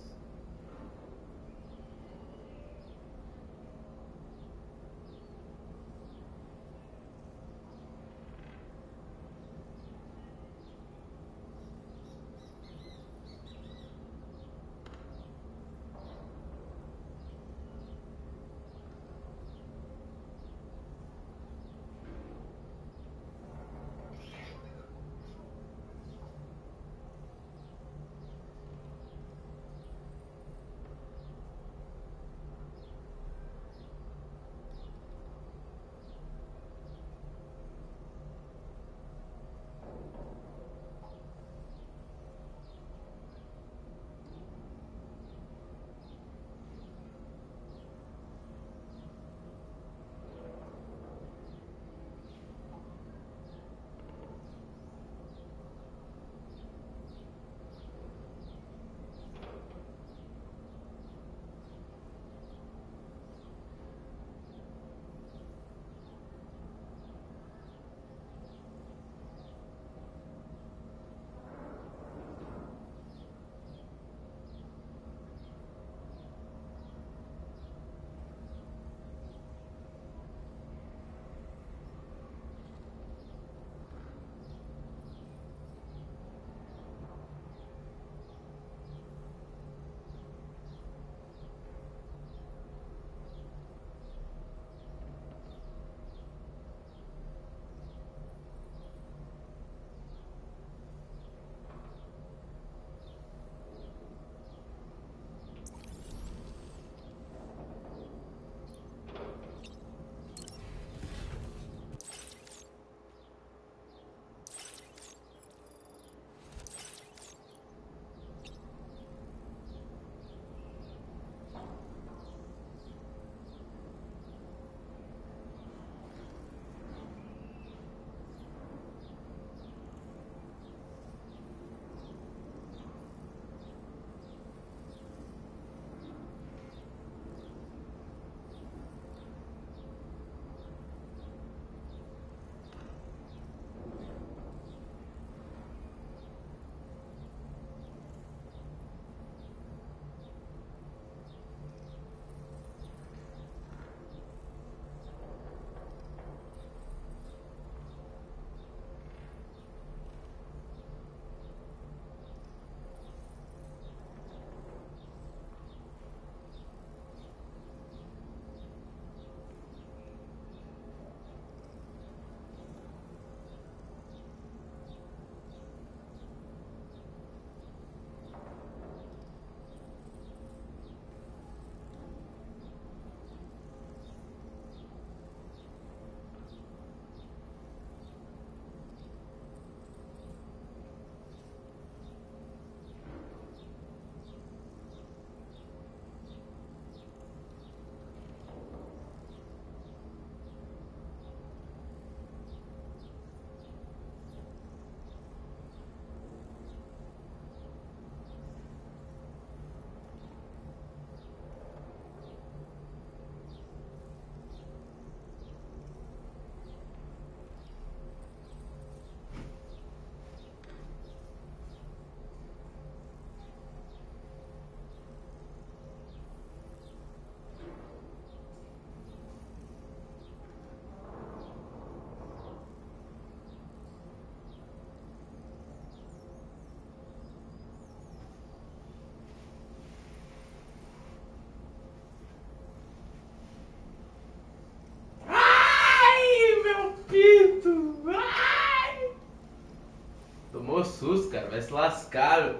Tomou susto, cara. Vai se lascar.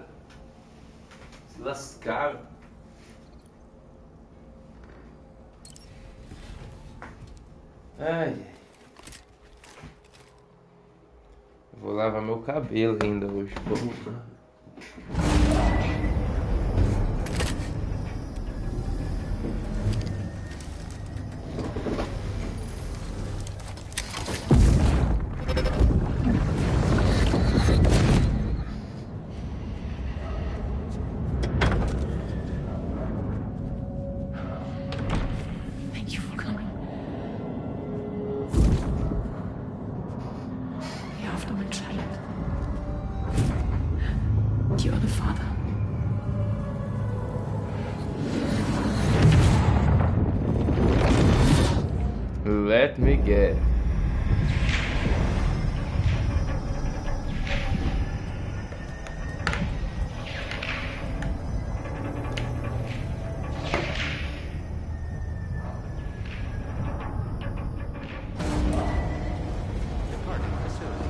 Se lascar. Ai. Vou lavar meu cabelo ainda hoje. Porra. Thank you for coming. Ihr habt damit Schalt. muito migué. Departing facility.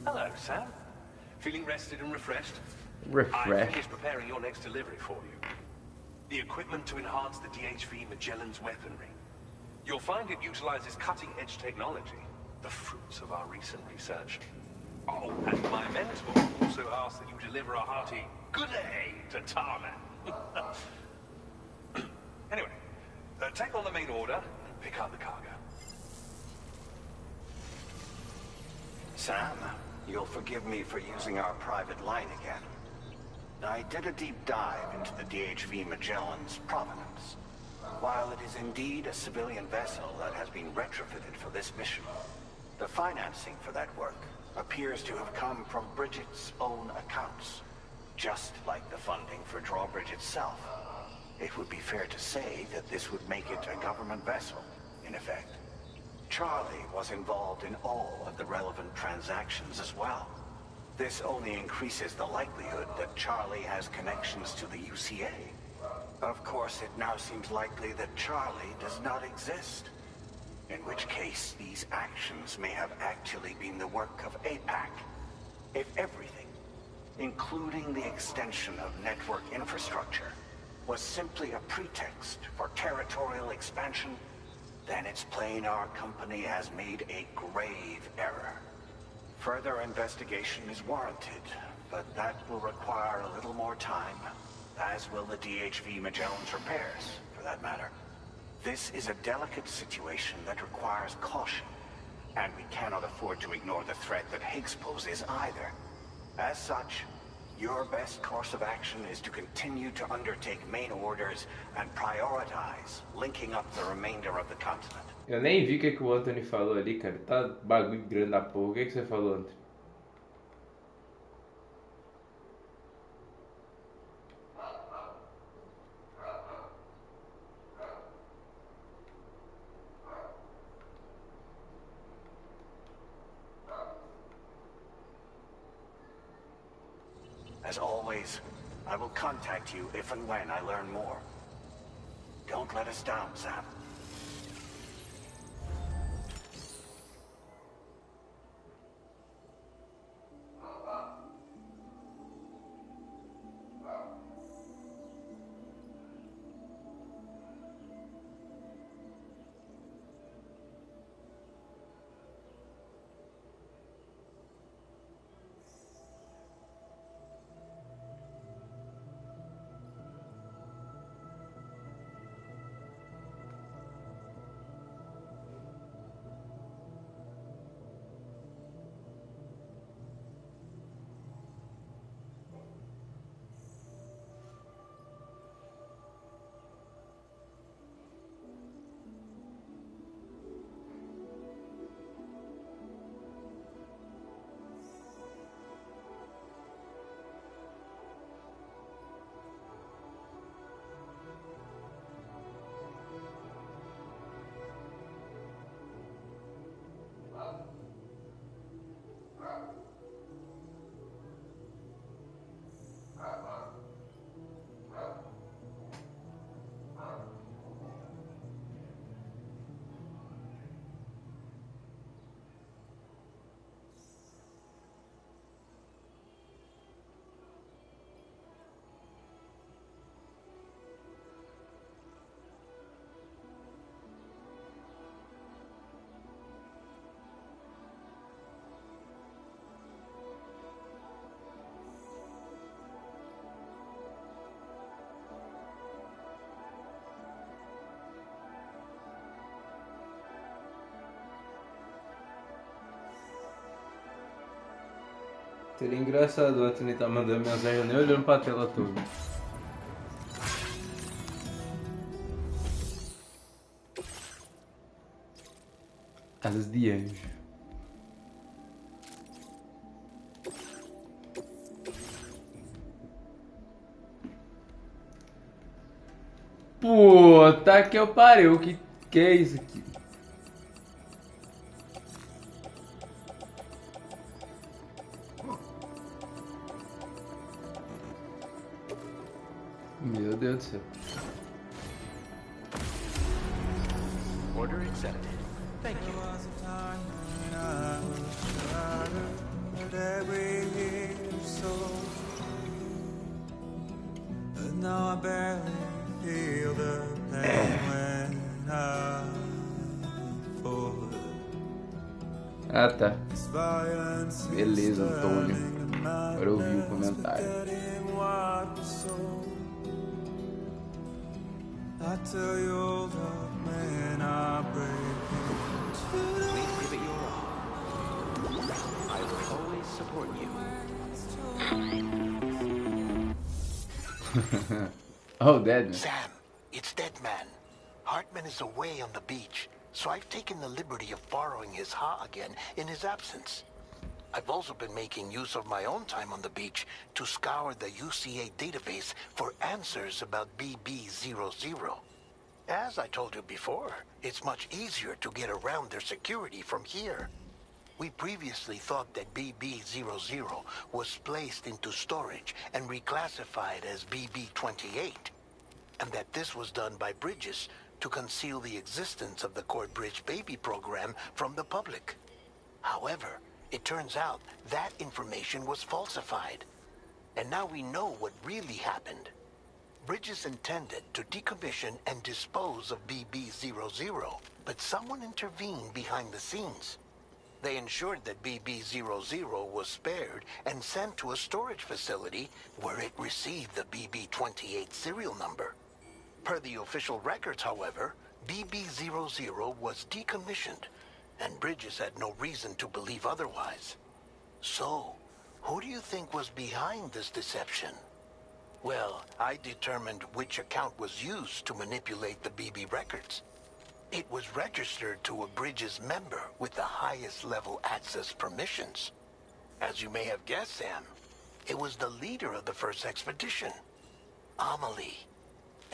Hello, Sam. Feeling rested and refreshed? Refreshed. I finished preparing your next delivery for you. The equipment to enhance the DHV Magellan's weaponry. You'll find it utilizes cutting-edge technology, the fruits of our recent research. Oh, and my mentor also asked that you deliver a hearty good day to Tarman. Anyway, take on the main order and pick up the cargo. Sam, you'll forgive me for using our private line again. I did a deep dive into the DHV Magellan's provenance. While it is indeed a civilian vessel that has been retrofitted for this mission, the financing for that work appears to have come from Bridget's own accounts, just like the funding for Drawbridge itself. It would be fair to say that this would make it a government vessel, in effect. Charlie was involved in all of the relevant transactions as well. This only increases the likelihood that Charlie has connections to the UCA. Of course, it now seems likely that Charlie does not exist. In which case, these actions may have actually been the work of APAC. If everything, including the extension of network infrastructure, was simply a pretext for territorial expansion, then it's plain our company has made a grave error. Further investigation is warranted, but that will require a little more time, as will the DHV Magellan's repairs, for that matter. This is a delicate situation that requires caution, and we cannot afford to ignore the threat that Higgs poses either. As such, your best course of action is to continue to undertake main orders and prioritize linking up the remainder of the continent. Eu nem vi o que o Anthony falou ali, cara. Tá bagulho grande da porra. O que você falou, Anthony? As always, I will contact you if and when I learn more. Don't let us down, Sam. Seria engraçado o Anthony tá mandando mensagem nem olhando pra tela toda. Asas de anjo. Puta que eu pariu. Que é isso aqui? Meu Deus do céu. Order accepted. Thank you. But now I barely feel the pain when I fall. Ah, tá. Beleza, Antônio. Agora eu vi o comentário. I tell you, old man, I break into Please give it your all. I will always support you. Oh, Deadman. Sam, it's Deadman. Hartman is away on the beach, so I've taken the liberty of borrowing his Ha again in his absence. I've also been making use of my own time on the beach to scour the UCA database for answers about BB00. As I told you before, it's much easier to get around their security from here. We previously thought that BB00 was placed into storage and reclassified as BB28, and that this was done by Bridges to conceal the existence of the Court Bridge Baby program from the public. However, it turns out that information was falsified, and now we know what really happened. Bridges intended to decommission and dispose of BB00, but someone intervened behind the scenes. They ensured that BB00 was spared and sent to a storage facility where it received the BB28 serial number. Per the official records, however, BB00 was decommissioned, and Bridges had no reason to believe otherwise. So, who do you think was behind this deception? Well, I determined which account was used to manipulate the BB records. It was registered to a Bridges member with the highest level access permissions. As you may have guessed, Sam, it was the leader of the first expedition, Amelie.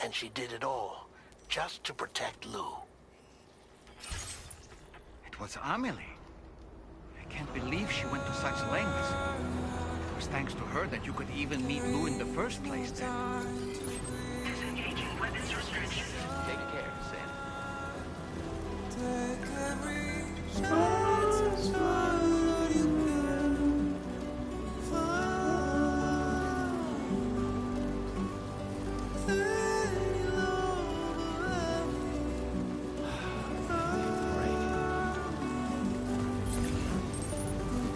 And she did it all just to protect Lou. It was Amelie. I can't believe she went to such lengths. It was thanks to her that you could even meet Lou in the first place then. Disengaging weapons restrictions. Take care, Sam. take every chance while you can find. Any love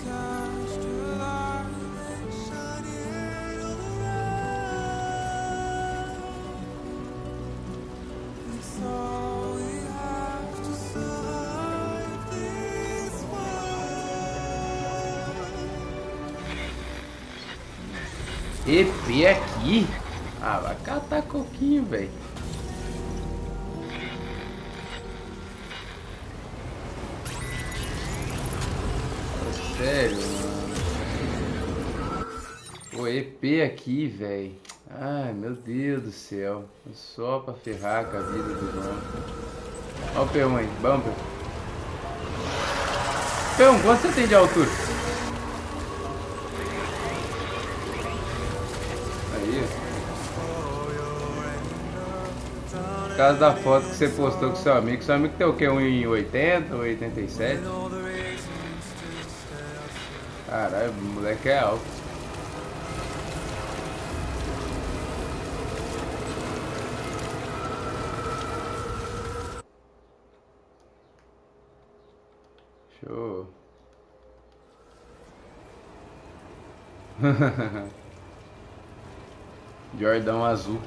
cast your light and shine it all around. It's all we have to survive this EP aqui? Ah, vai catar coquinho, velho. Sério, mano. O EP aqui, velho. Ai, meu Deus do céu. Só pra ferrar com a vida do João. Ó o P1 aí, bumper. P1, quanto você tem de altura? Aí. Por causa da foto que você postou com seu amigo tem o que? 1,80 ou 87? Caralho, o moleque é alto. Show. Jordão azul.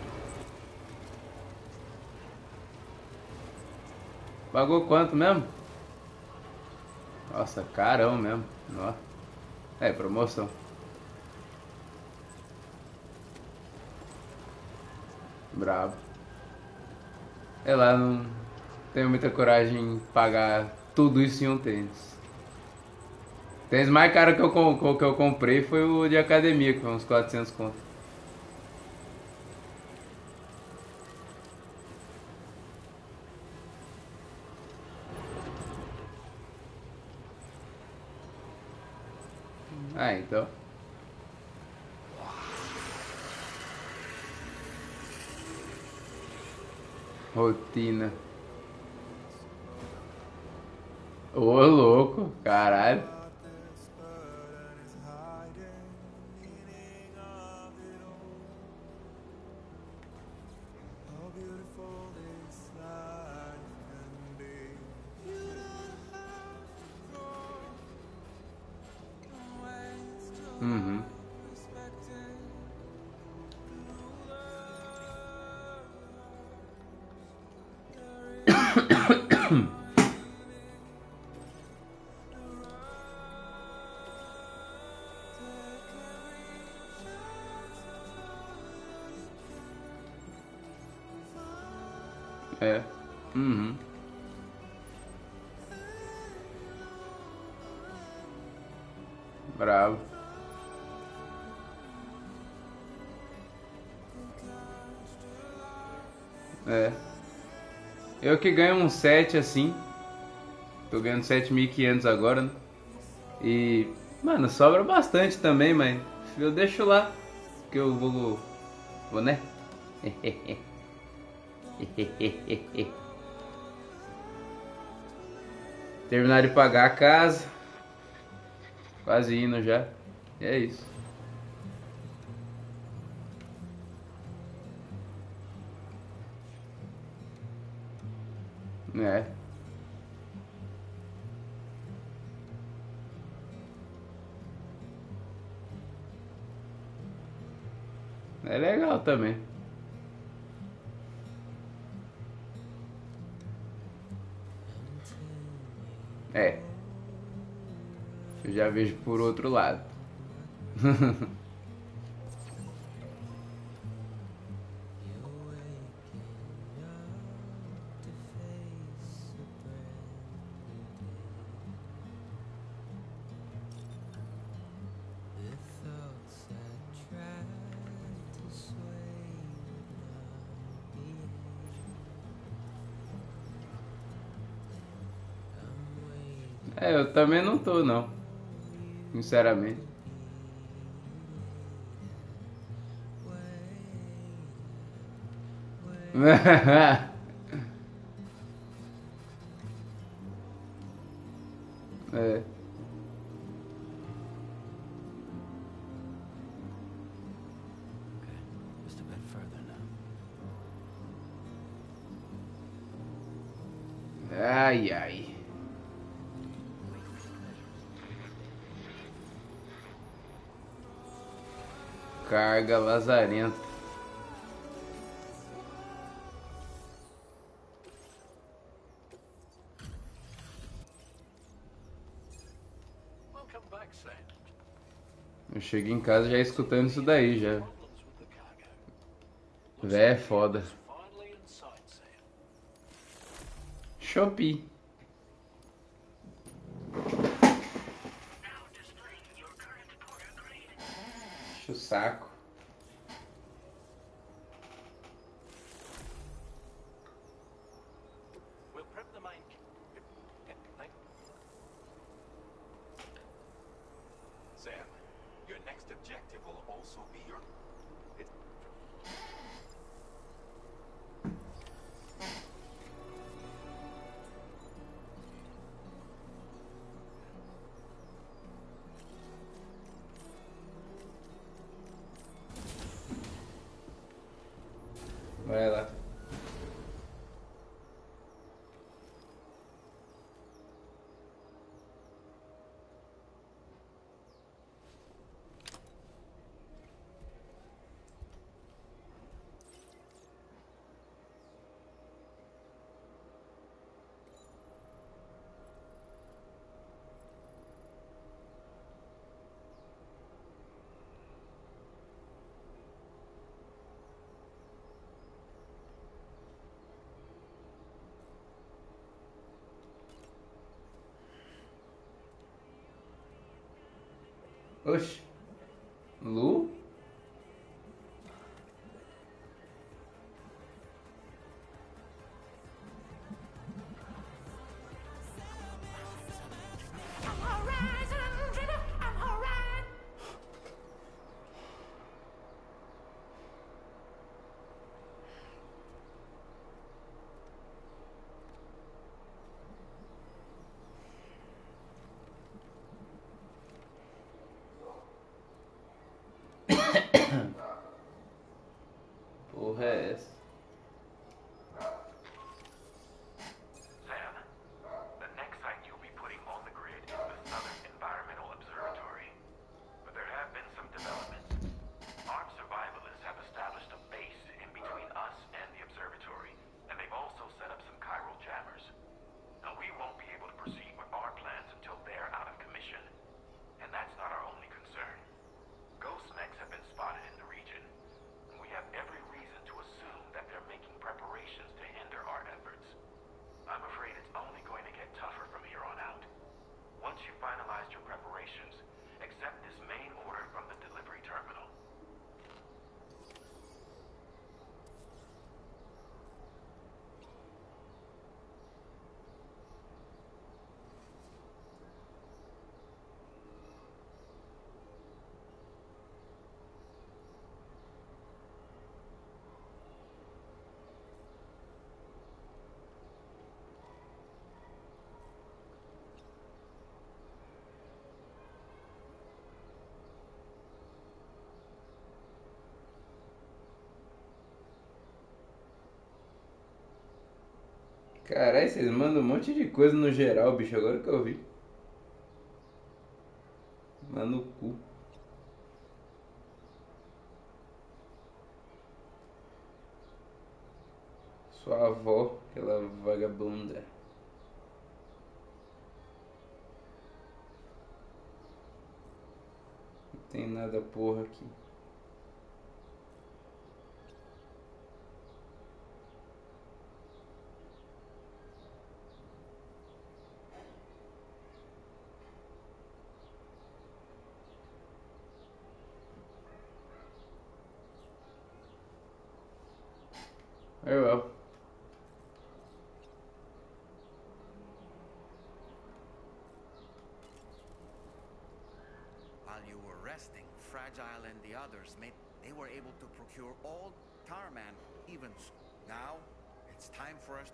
Pagou quanto mesmo? Nossa, carão mesmo. Ó. É, promoção. Brabo. É lá, não tenho muita coragem em pagar tudo isso em um tênis. O tênis mais caro que eu comprei foi o de academia, que foi uns 400 conto. Ah, então. Rotina. Ô, louco, caralho. Uhum. É. Uhum. Bravo. É. Eu que ganho um 7 assim. Tô ganhando 7.500 agora, né? E, mano, sobra bastante também, mas eu deixo lá. Que eu vou. Vou, né? Terminar de pagar a casa. Quase indo já. E é isso. É. É legal também. É. Eu já vejo por outro lado. É, eu também não tô, não. Sinceramente. É. Just a bit further now. Ai, ai. Carga lazarenta. Welcome back, Sam. Eu cheguei em casa já escutando isso daí já. Véi, é foda. Finally in sight, Sam. Shopee. Enche o saco. We'll prep the main. Sam, your next objective will also be your... Vai lá. Oxi. Lu? porra é essa? Sam, the next site you'll be putting on the grid is the Southern Environmental Observatory. But there have been some developments. Armed survivalists have established a base in between us and the observatory, and they've also set up some chiral jammers. Now, we won't be able to proceed with our plans until they're out of commission. And that's not our only concern. Ghost mechs have been spotted in the region, and we have every reason to assume that they're making preparations to hinder our efforts. I'm afraid it's only going to get tougher from here on out. Once you've finalized your preparations, accept this main order from the delivery terminal. Caralho, vocês mandam um monte de coisa no geral, bicho. Agora que eu vi. Mas no cu. Sua avó, aquela vagabunda. Não tem nada porra aqui. Very well. While you were resting, Fragile and the others they were able to procure all Tarman evens. Now, it's time for us.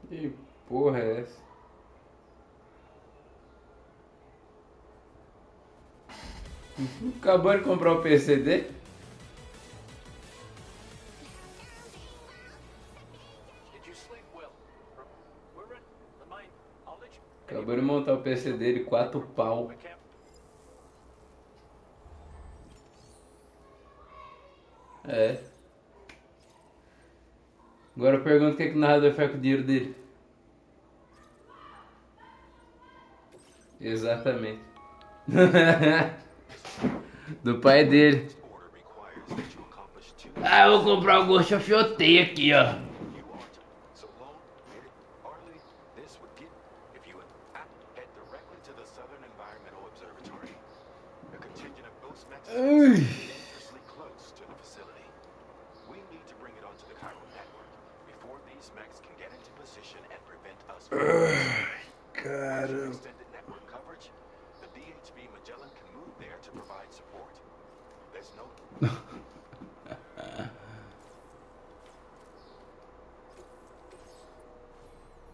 Que porra é essa? Acabou de comprar o PC dele? Acabou de montar o PC dele, 4 pau. É. Agora eu pergunto o que, é que o narrador faz com o dinheiro dele. Exatamente. Do pai dele. Ah, eu vou comprar o Ghost of Yotei aqui, ó. Caramba.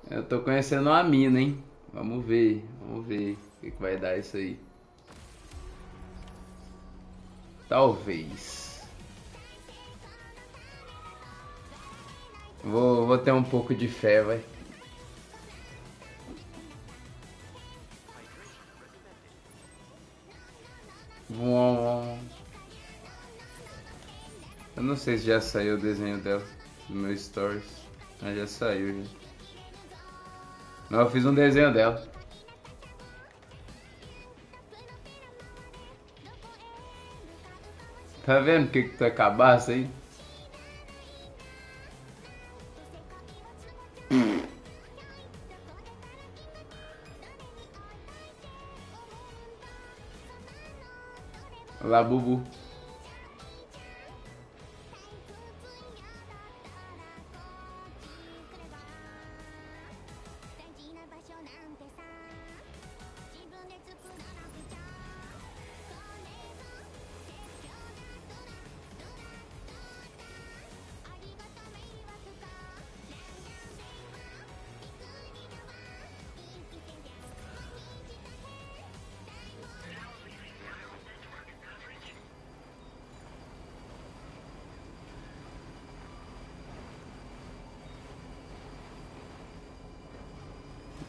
Eu tô conhecendo uma mina, hein? Vamos ver o que vai dar isso aí. Talvez. Vou ter um pouco de fé, vai. Eu não sei se já saiu o desenho dela do meu stories. Mas já saiu, já. Mas eu fiz um desenho dela. Tá vendo o que tu é cabaço aí? Olá, Bubu.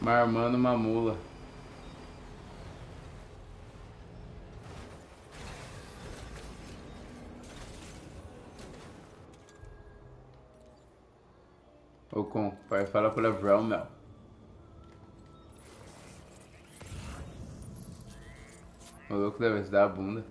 Marmando uma mula. Ô, com, pai, fala palavrão, meu. O louco deve se dar a bunda.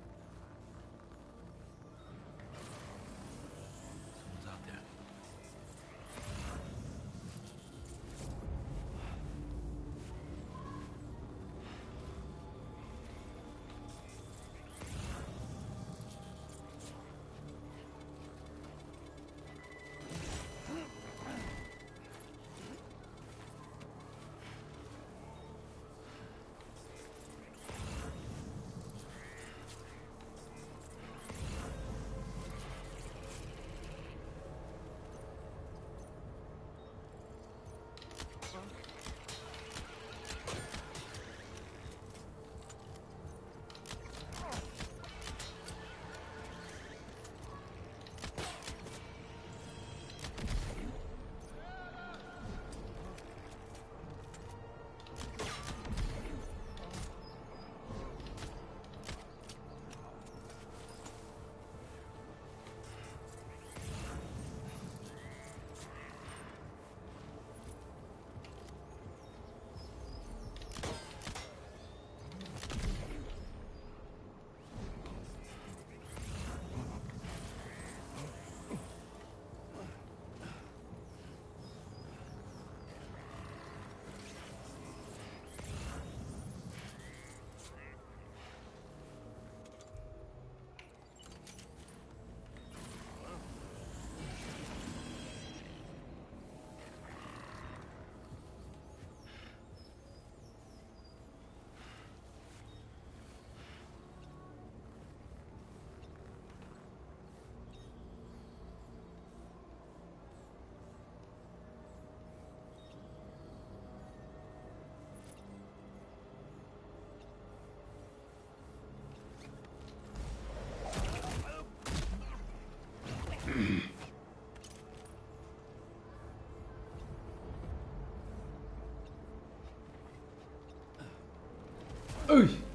Ui.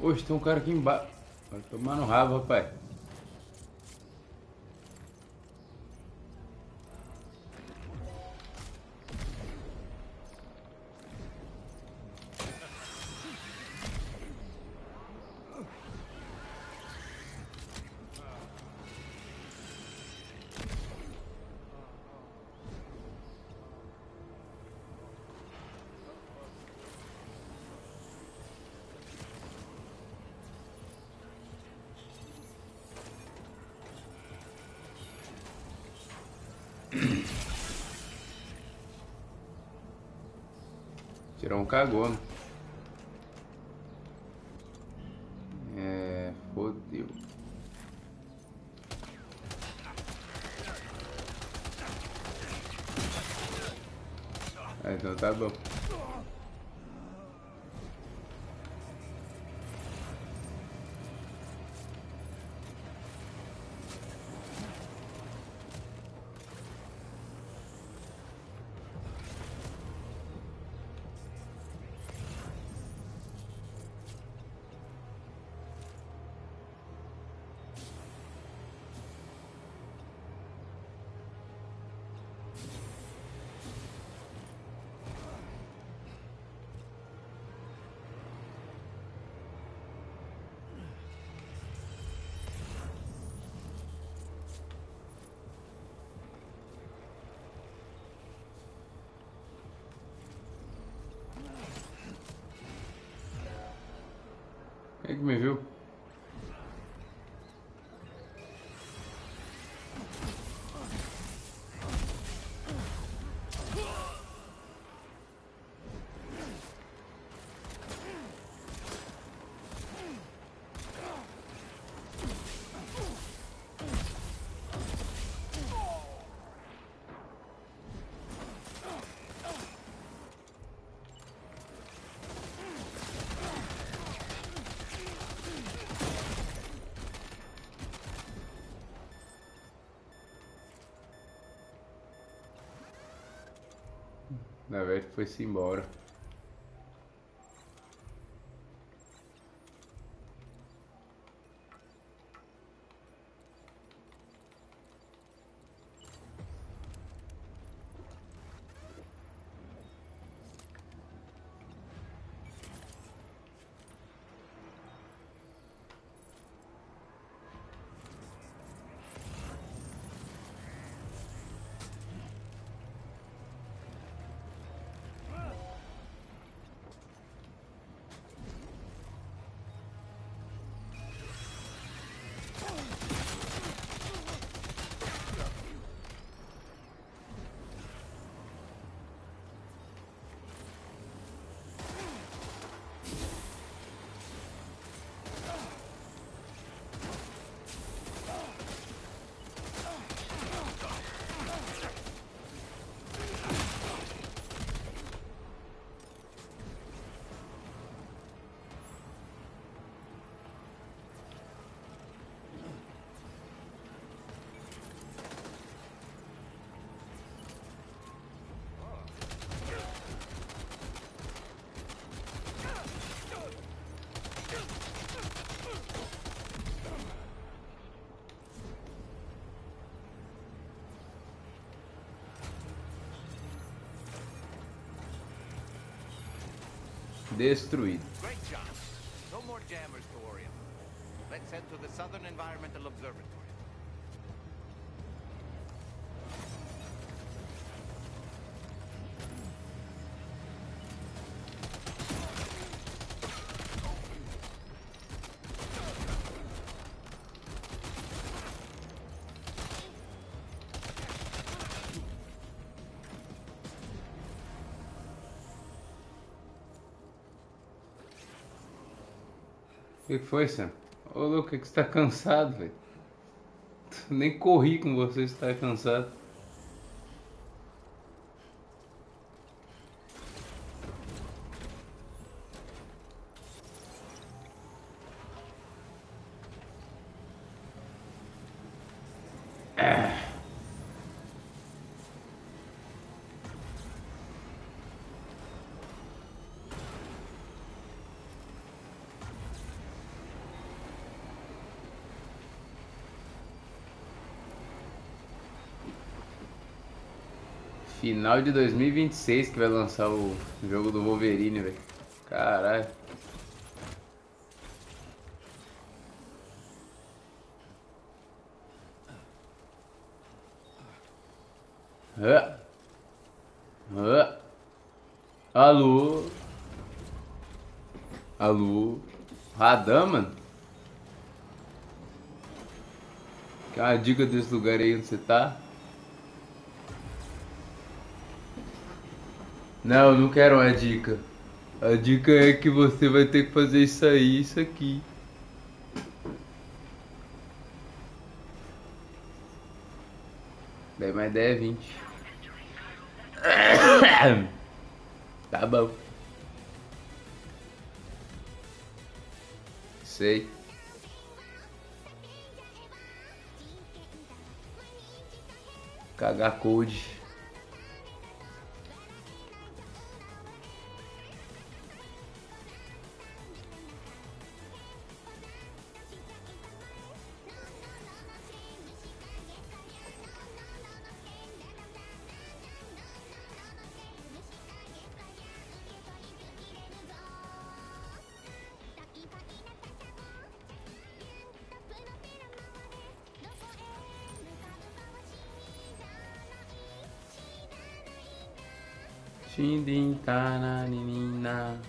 Oxe, tem um cara aqui embaixo. Vai tomar no rabo, rapaz. Tirou um cagou. É, fodeu. Ah, então tá bom. Quem que me viu? Na verdade foi-se embora. Destruído. Great job. No more jammers to worry about. Let's head to the Southern Environmental Observatory. O que foi, Sam? Ô louco, é que você tá cansado, velho. Nem corri com você, você tá cansado. Final de 2026 que vai lançar o jogo do Wolverine, velho. Caralho. Alô? Alô? Radam, mano? Quer uma dica desse lugar aí onde você tá? Não, não quero uma dica. A dica é que você vai ter que fazer isso aí, isso aqui. Daí mais 10, 20. Tá bom. Sei. Cagar code. Xindim, tananina.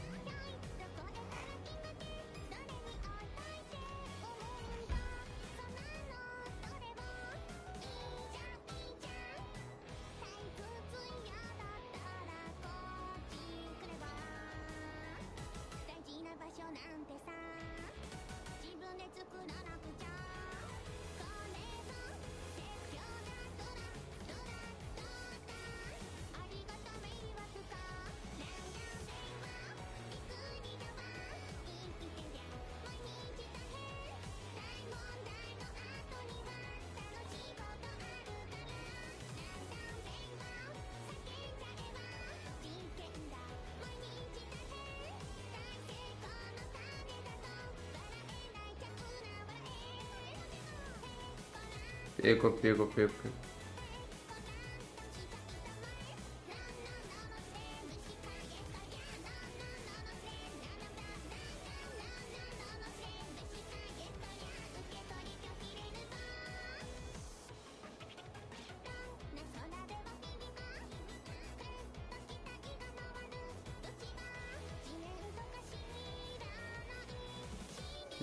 Pego, pego, pego, pego.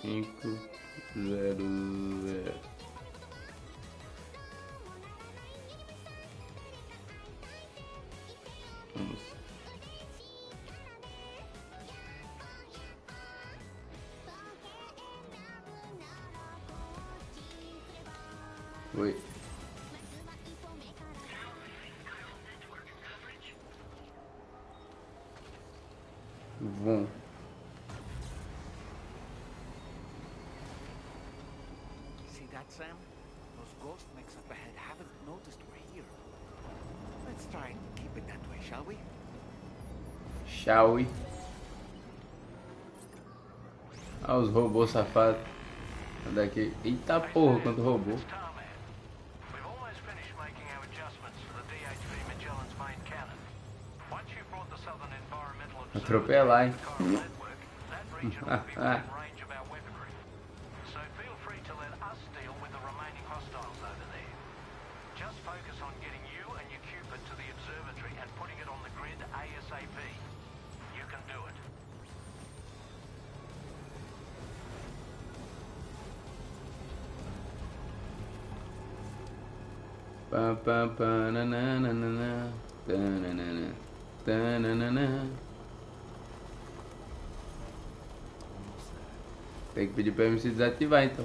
Cinco, zero, zero. Vamos. Oi. Vum. See that, Sam? Those ghost mechs up ahead haven't noticed we're here. Let's try and keep it that way, shall we? Shall we? Ah, os robôs safados. Daqui. Eita porra, quanto robô. We've almost finished making our adjustments for the DHV Magellan's main cannon. Once you've brought the Southern Environmental Atropelar, hein? Network, that region will be within range of our weaponry. So feel free to let us deal with the remaining hostiles over there. Just focus on getting you and your Cupid to the observatory and putting it on the grid ASAP. You can do it. Pam, pam, pam, nananana, tananana, tananana. Tem que pedir pra MC desativar então.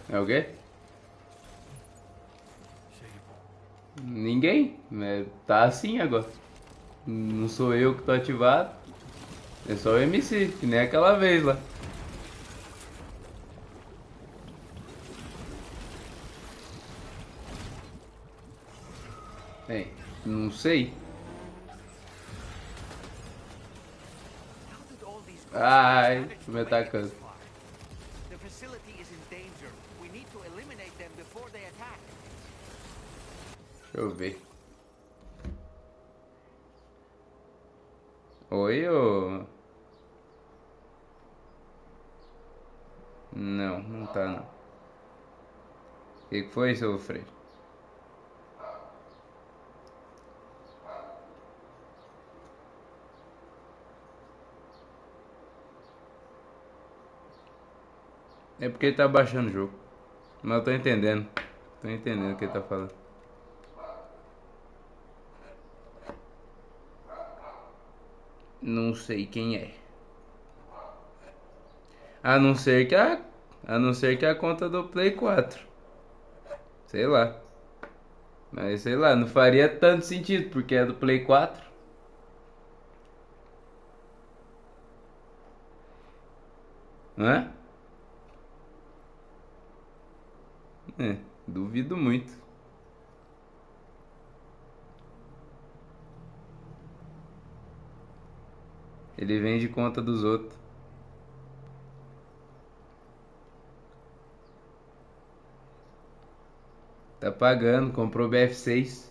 É o quê? Ninguém? Tá assim agora. Não sou eu que tô ativado. É só o MC, que nem aquela vez lá. É, não sei. Ai, tô me atacando. The facility is in danger. We need to eliminate them before they attack. Deixa eu ver. Oi, ô. Não, não tá não. O que foi, seu Freire? É porque ele tá baixando o jogo. Mas eu tô entendendo. Tô entendendo o que ele tá falando. Não sei quem é. A não ser que a conta do Play 4. Sei lá. Mas sei lá, não faria tanto sentido porque é do Play 4. Hã? É, duvido muito. Ele vende conta dos outros. Tá pagando, comprou BF6.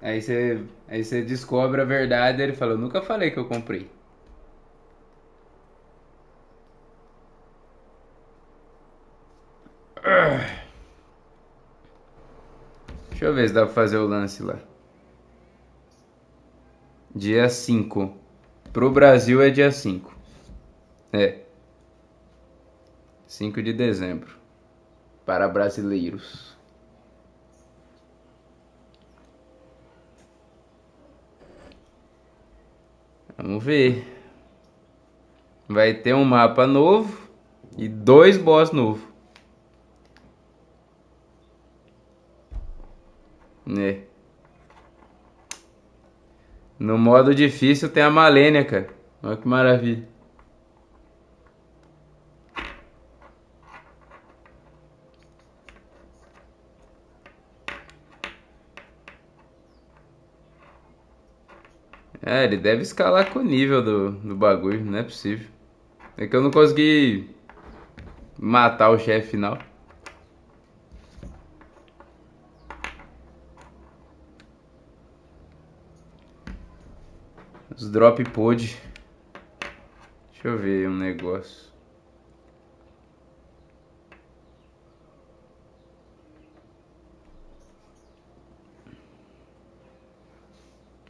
Aí você descobre a verdade, ele fala, eu nunca falei que eu comprei. Deixa eu ver se dá pra fazer o lance lá. Dia 5. Pro Brasil é dia 5. É. 5 de dezembro. Para brasileiros. Vamos ver. Vai ter um mapa novo e 2 boss novos. É. No modo difícil tem a Malênia, cara. Olha que maravilha. É, ele deve escalar com o nível do bagulho, não é possível. É que eu não consegui matar o chefe final. Os drop pod. Deixa eu ver um negócio.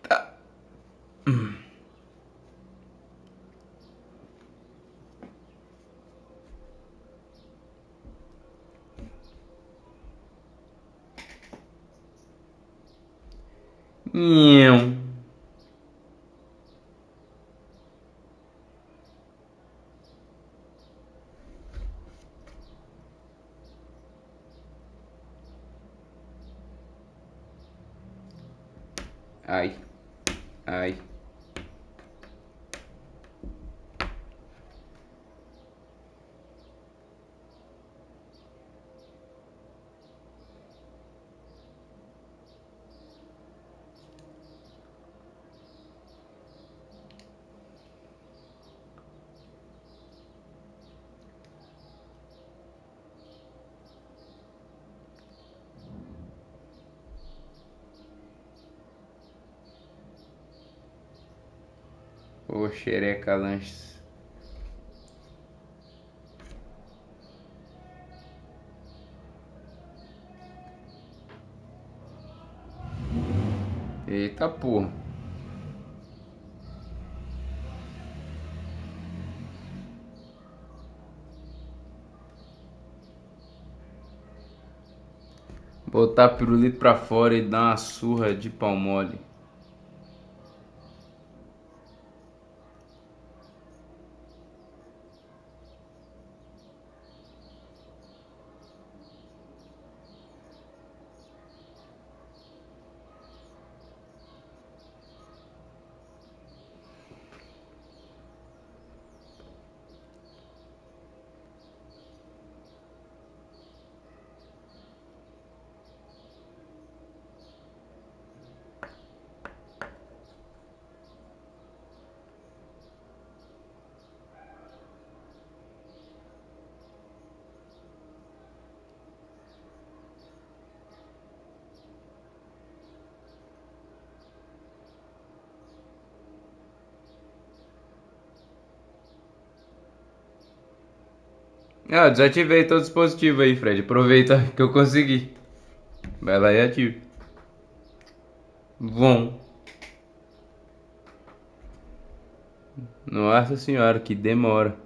Tá. Nham. Ai. Ai. Ô, xereca lanches. Eita porra. Botar pirulito pra fora e dar uma surra de pau mole. Ah, desativei todo o dispositivo aí, Fred. Aproveita que eu consegui. Vai lá e ativa. Bom. Nossa senhora, que demora.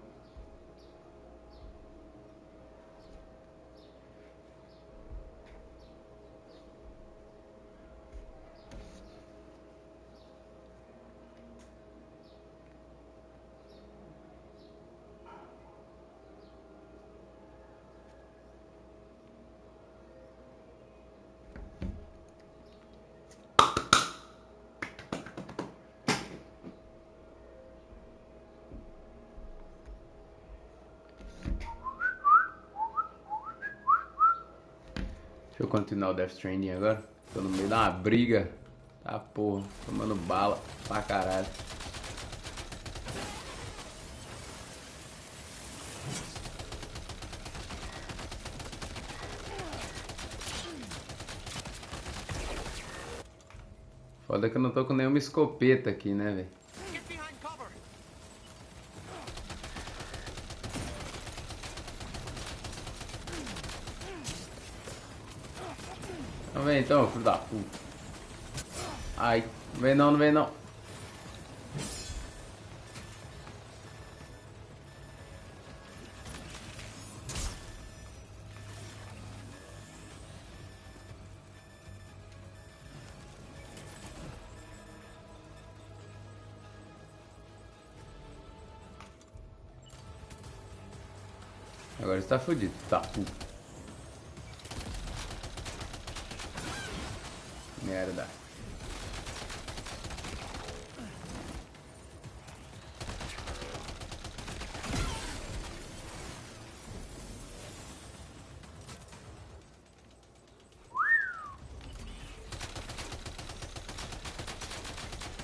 Deixa eu continuar o Death Stranding agora. Tô no meio de uma briga. Tá porra, tomando bala pra caralho. Foda que eu não tô com nenhuma escopeta aqui, né, velho? Não vem então, filho da puta. Ai, não vem não, não vem não. Agora está fudido, tá puta. Merda.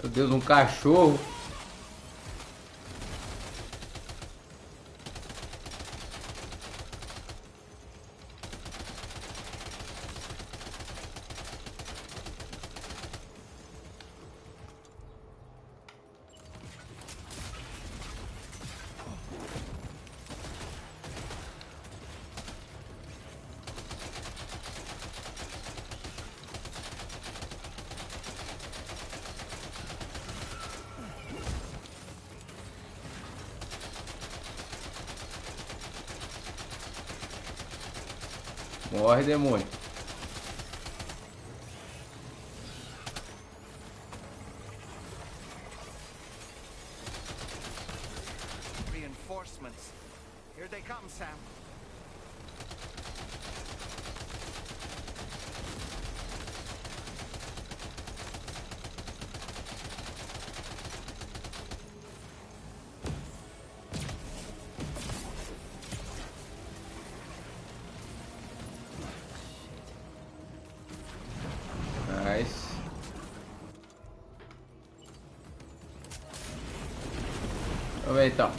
Meu Deus, um cachorro. Morre, demônio. Reinforcements. Here they come, Sam. Nice. Vamos ver então.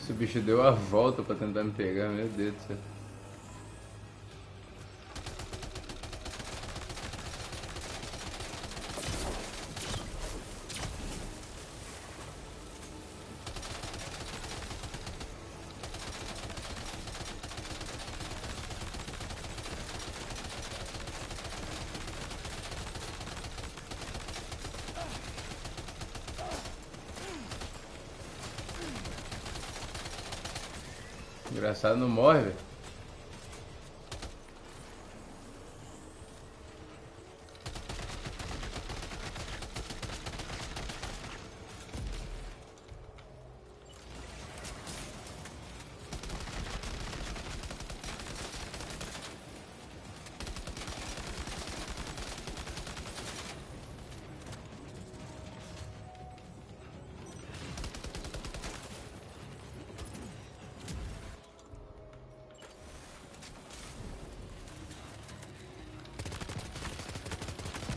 Esse bicho deu a volta pra tentar me pegar, meu Deus do céu. Engraçado, não morre, velho.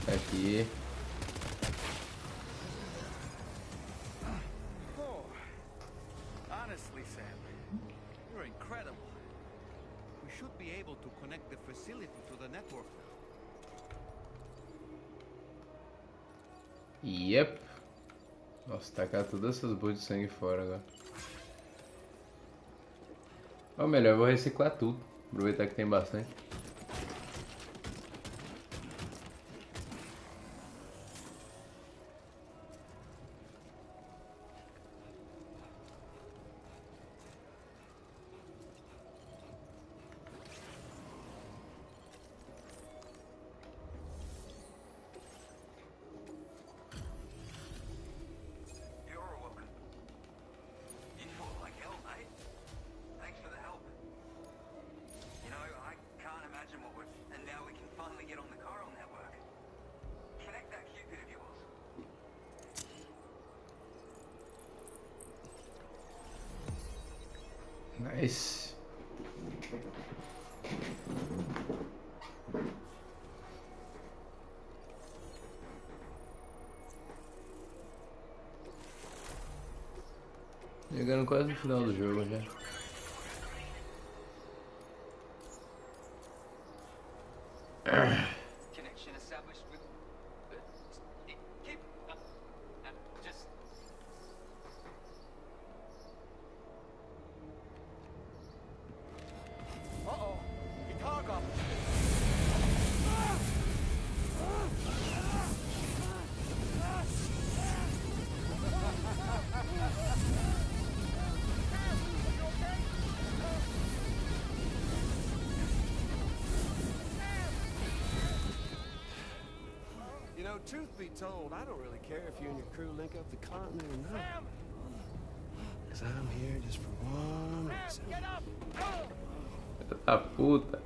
Aqui. Oh, honestly, Sam, you're incredible. We should be able to connect the facility to the network now. Yep. Nossa, tacar todas essas bolhas de sangue fora agora. Ou melhor, eu vou reciclar tudo. Aproveitar que tem bastante. Nice. Chegando quase no final do jogo já. Connection established with... keep... truth be told, I don't really care if you and your crew link up the continent or not. Because I'm here just for one reason. Filha da puta.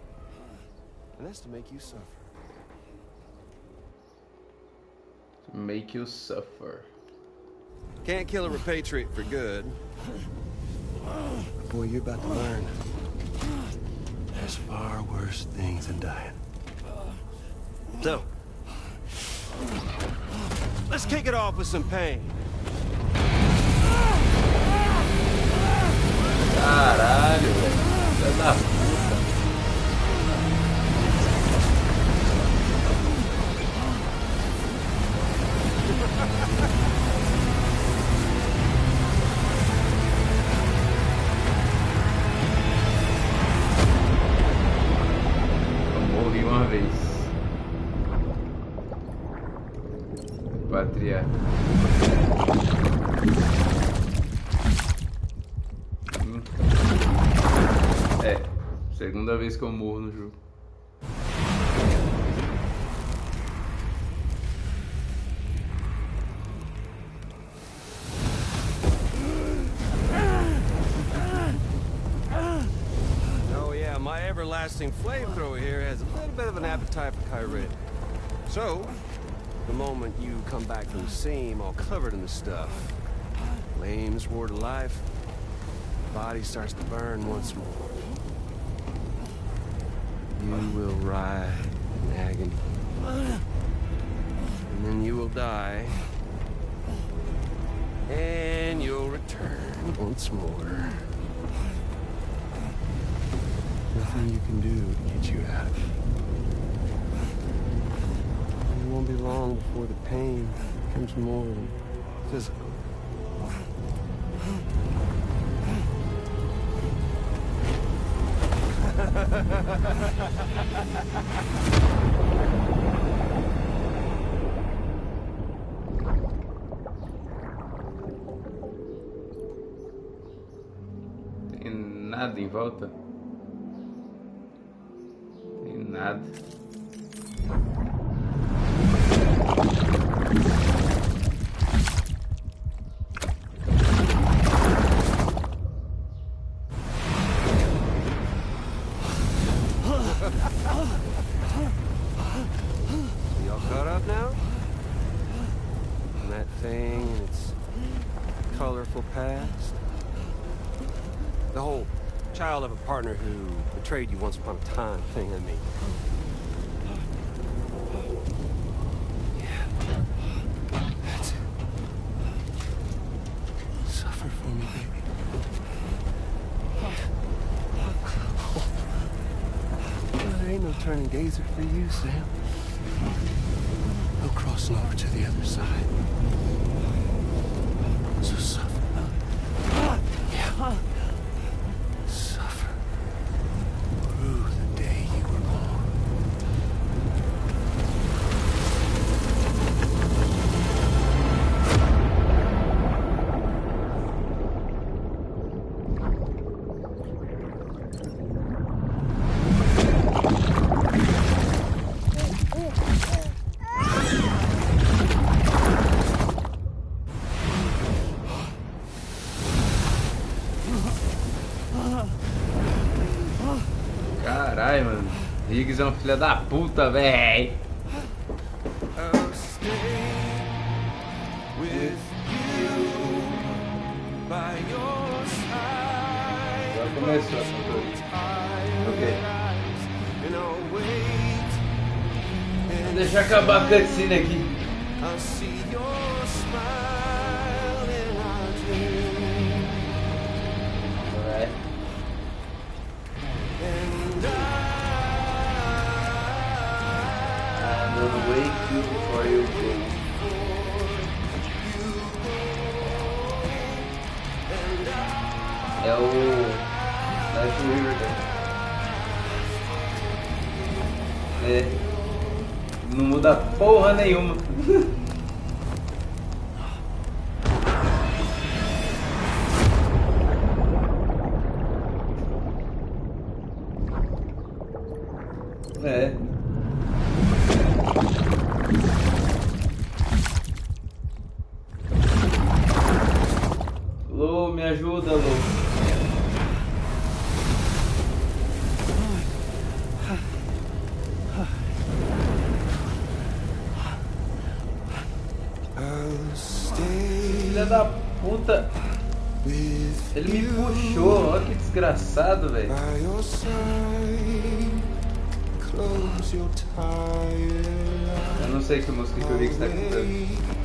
And that's to make you suffer. To make you suffer. Can't kill a repatriate for good. But boy, you're about to learn. There's far worse things than dying. So, let's kick it off with some pain. Caralho, velho. Filha da puta. Eu morri uma vez. Pátria. É, segunda vez que eu morro no jogo. Oh yeah, my everlasting flamethrower here has a little bit of an appetite for Kyrie. So, the moment you come back from the seam all covered in the stuff, flames roar to life, the body starts to burn once more. You will writhe in agony. And then you will die. And you'll return once more. Nothing you can do to get you out of it. It won't be long before the pain becomes more physical. Tem nada em volta? Tem nada. Y'all caught up now? And that thing and its colorful past? The whole child of a partner who betrayed you once upon a time thing, I mean. Yeah. That's it. Suffer for me, baby. There ain't no turning gazer for you, Sam. No crossing over to the other side. So suffer. Yeah. Suffer. Through the day you were born. Caralho, mano. Riggs é um filho da puta, véi. Já começou. Ok. Deixa eu acabar a cutscene aqui. Alright. I will wake you before you go. É o Life River. É. Não muda porra nenhuma. É. Filha da puta. Ele me puxou, olha que desgraçado, velho. Eu não sei que música que o Rick está cantando.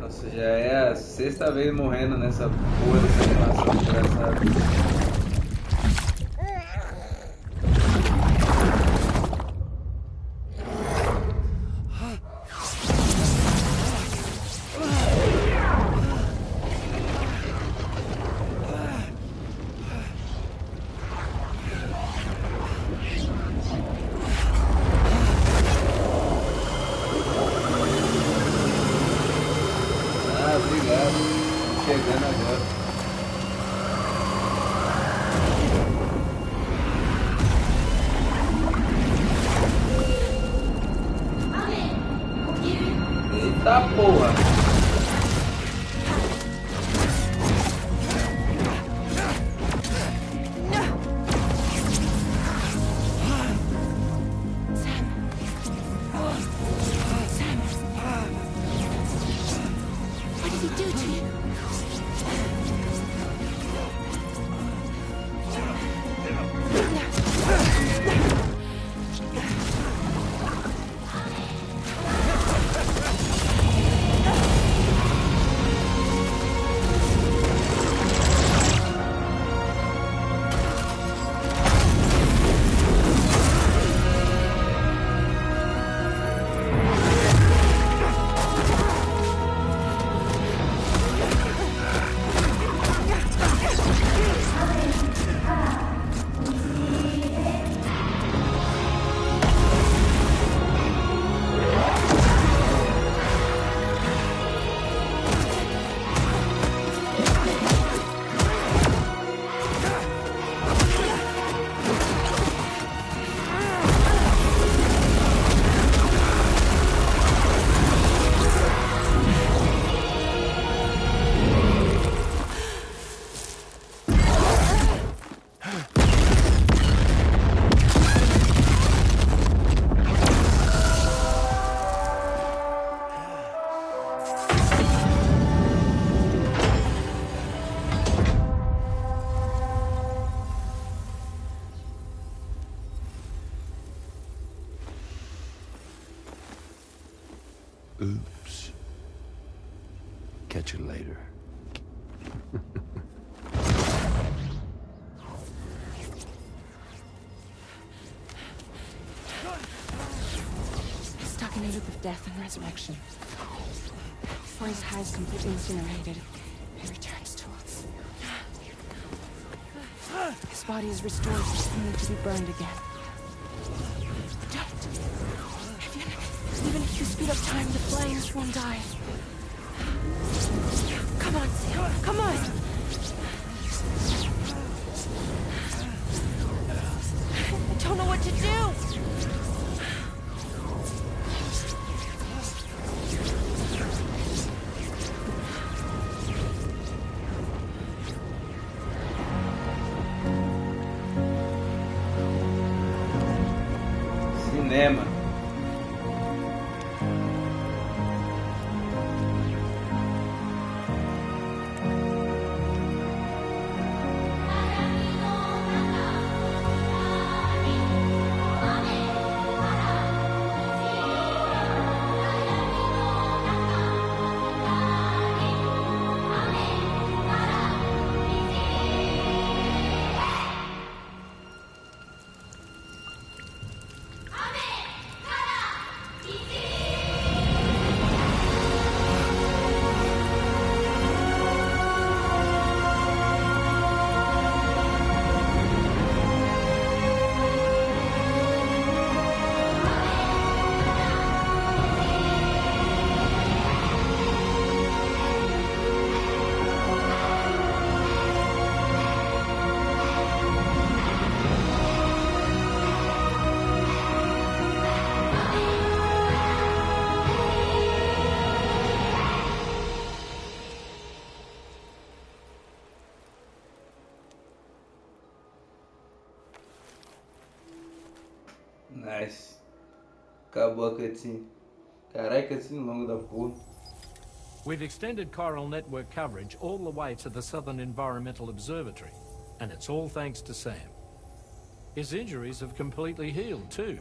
Nossa, já é a sexta vez morrendo nessa porra dessa animação desgraçada. Obrigado. Chegando agora. Eita porra! What did he do to you? Oops. Catch you later. He's stuck in a loop of death and resurrection. Before his high is completely incinerated, he returns to us. His body is restored, only to be burned again. Don't! Even if you speed up time, the flames won't die. Come on, Sam. Come on! I don't know what to do! Cinema. Nice. Acabou a cutscene. Caralho, cutscene longa da porra. We've extended chiral network coverage all the way to the Southern Environmental Observatory, and it's all thanks to Sam. His injuries have completely healed too.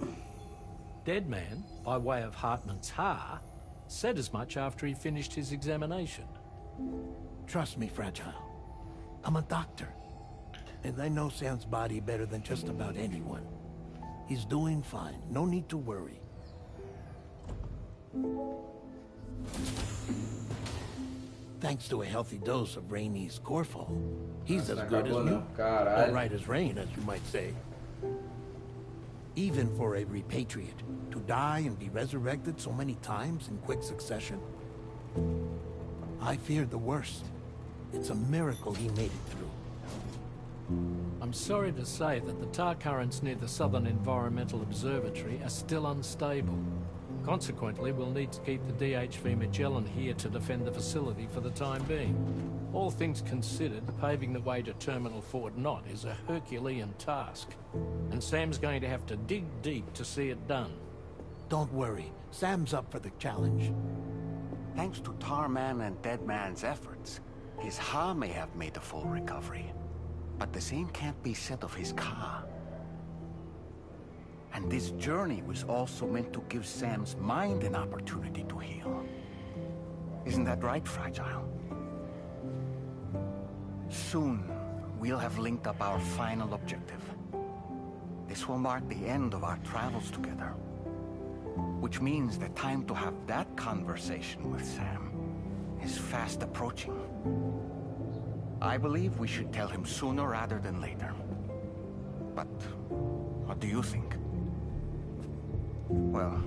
Deadman, by way of Hartman's Ha, said as much after he finished his examination. Trust me, Fragile. I'm a doctor. And I know Sam's body better than just about anyone. He's doing fine. No need to worry. Thanks to a healthy dose of Rainey's Corfol, he's as good as new. All right as rain, as you might say. Even for a repatriate, to die and be resurrected so many times in quick succession. I feared the worst. It's a miracle he made it through. I'm sorry to say that the tar currents near the Southern Environmental Observatory are still unstable. Consequently, we'll need to keep the DHV Magellan here to defend the facility for the time being. All things considered, paving the way to Terminal Fort Knott is a Herculean task. And Sam's going to have to dig deep to see it done. Don't worry. Sam's up for the challenge. Thanks to Tarman and Deadman's efforts, his Ha may have made a full recovery. But the same can't be said of his Ka. And this journey was also meant to give Sam's mind an opportunity to heal. Isn't that right, Fragile? Soon, we'll have linked up our final objective. This will mark the end of our travels together. Which means the time to have that conversation with Sam is fast approaching. I believe we should tell him sooner rather than later. But what do you think? Well,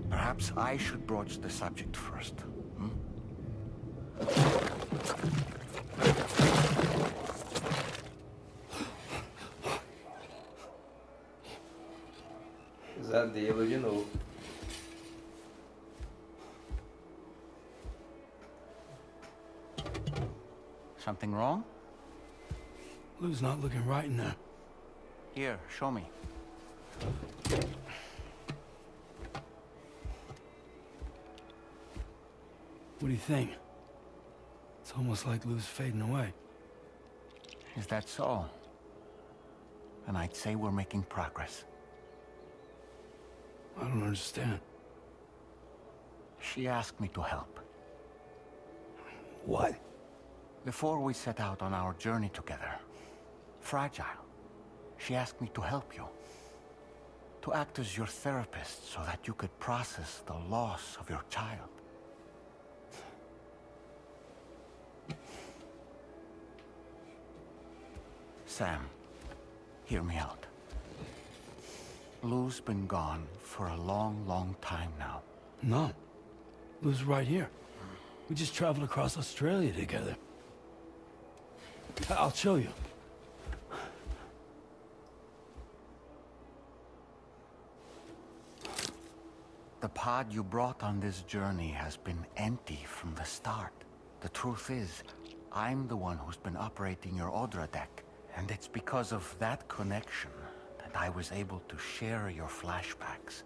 perhaps I should broach the subject first. Pesadelo de novo. Something wrong? Lou's not looking right in there. Here, show me. What do you think? It's almost like Lou's fading away. Is that so? And I'd say we're making progress. I don't understand. She asked me to help. What? Before we set out on our journey together, Fragile, she asked me to help you. To act as your therapist so that you could process the loss of your child. Sam, hear me out. Lou's been gone for a long, long time now. No. Lou's right here. We just traveled across Australia together. I'll show you. The pod you brought on this journey has been empty from the start. The truth is, I'm the one who's been operating your Odra deck. And it's because of that connection that I was able to share your flashbacks.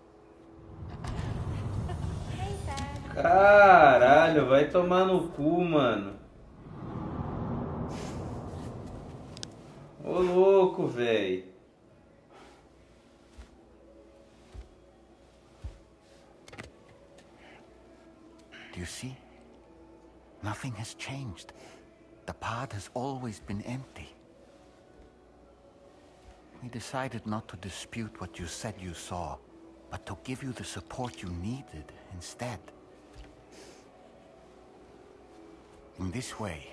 Caralho, vai tomar no cu, mano. Ô louco, véi. Do you see? Nothing has changed. The pod has always been empty. We decided not to dispute what you said you saw, but to give you the support you needed instead. In this way,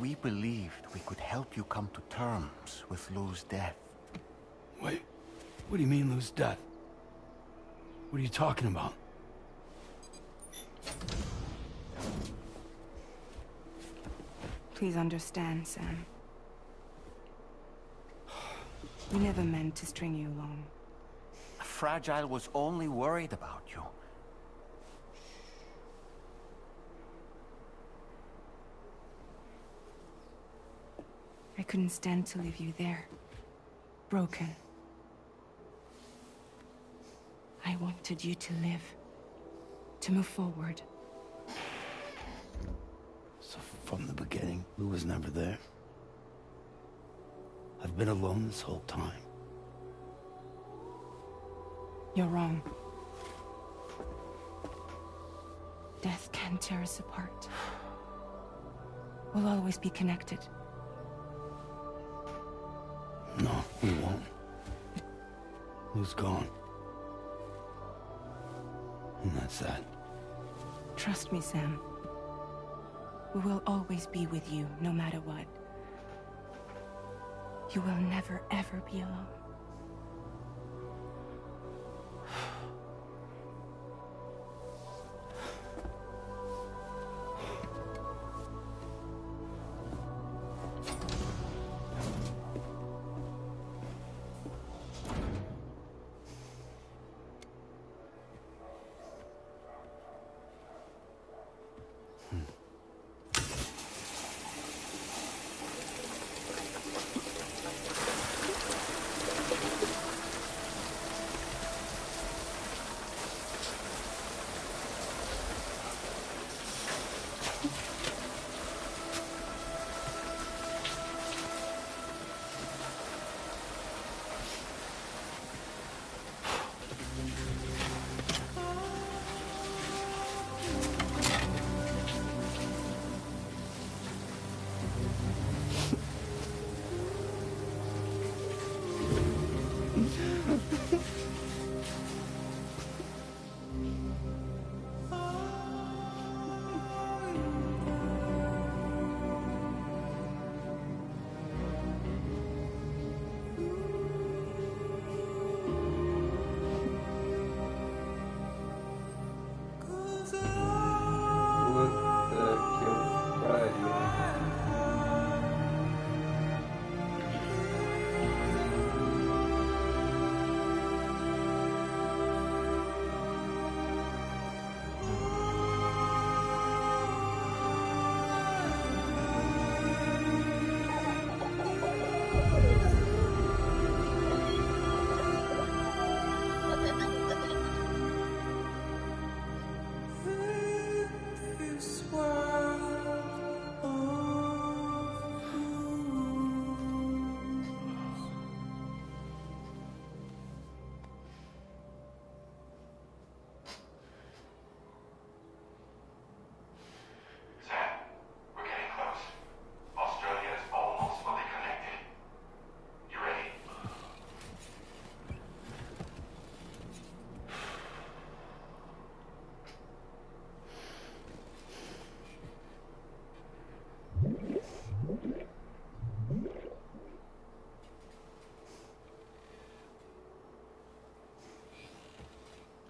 we believed we could help you come to terms with Lou's death. Wait, what do you mean Lou's death? What are you talking about? Please understand, Sam. We never meant to string you along. Fragile was only worried about you. I couldn't stand to leave you there. Broken. I wanted you to live. To move forward. So from the beginning, Lou was never there. I've been alone this whole time. You're wrong. Death can tear us apart. We'll always be connected. No, we won't. Lou's gone. And that's that. Trust me, Sam. We will always be with you, no matter what. You will never, ever be alone.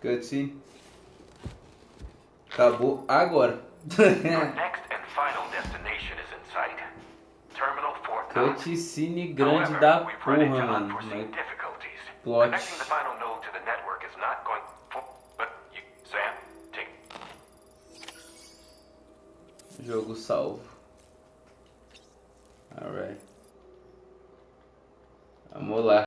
Cutscene. Acabou agora. Your next and final destination is in sight. Terminal Fort Knox. Cutscene grande da porra, mano. Plot. Connecting the final node to the network is not going. But you, Sam, take. Jogo salvo. Alright. Vamos lá.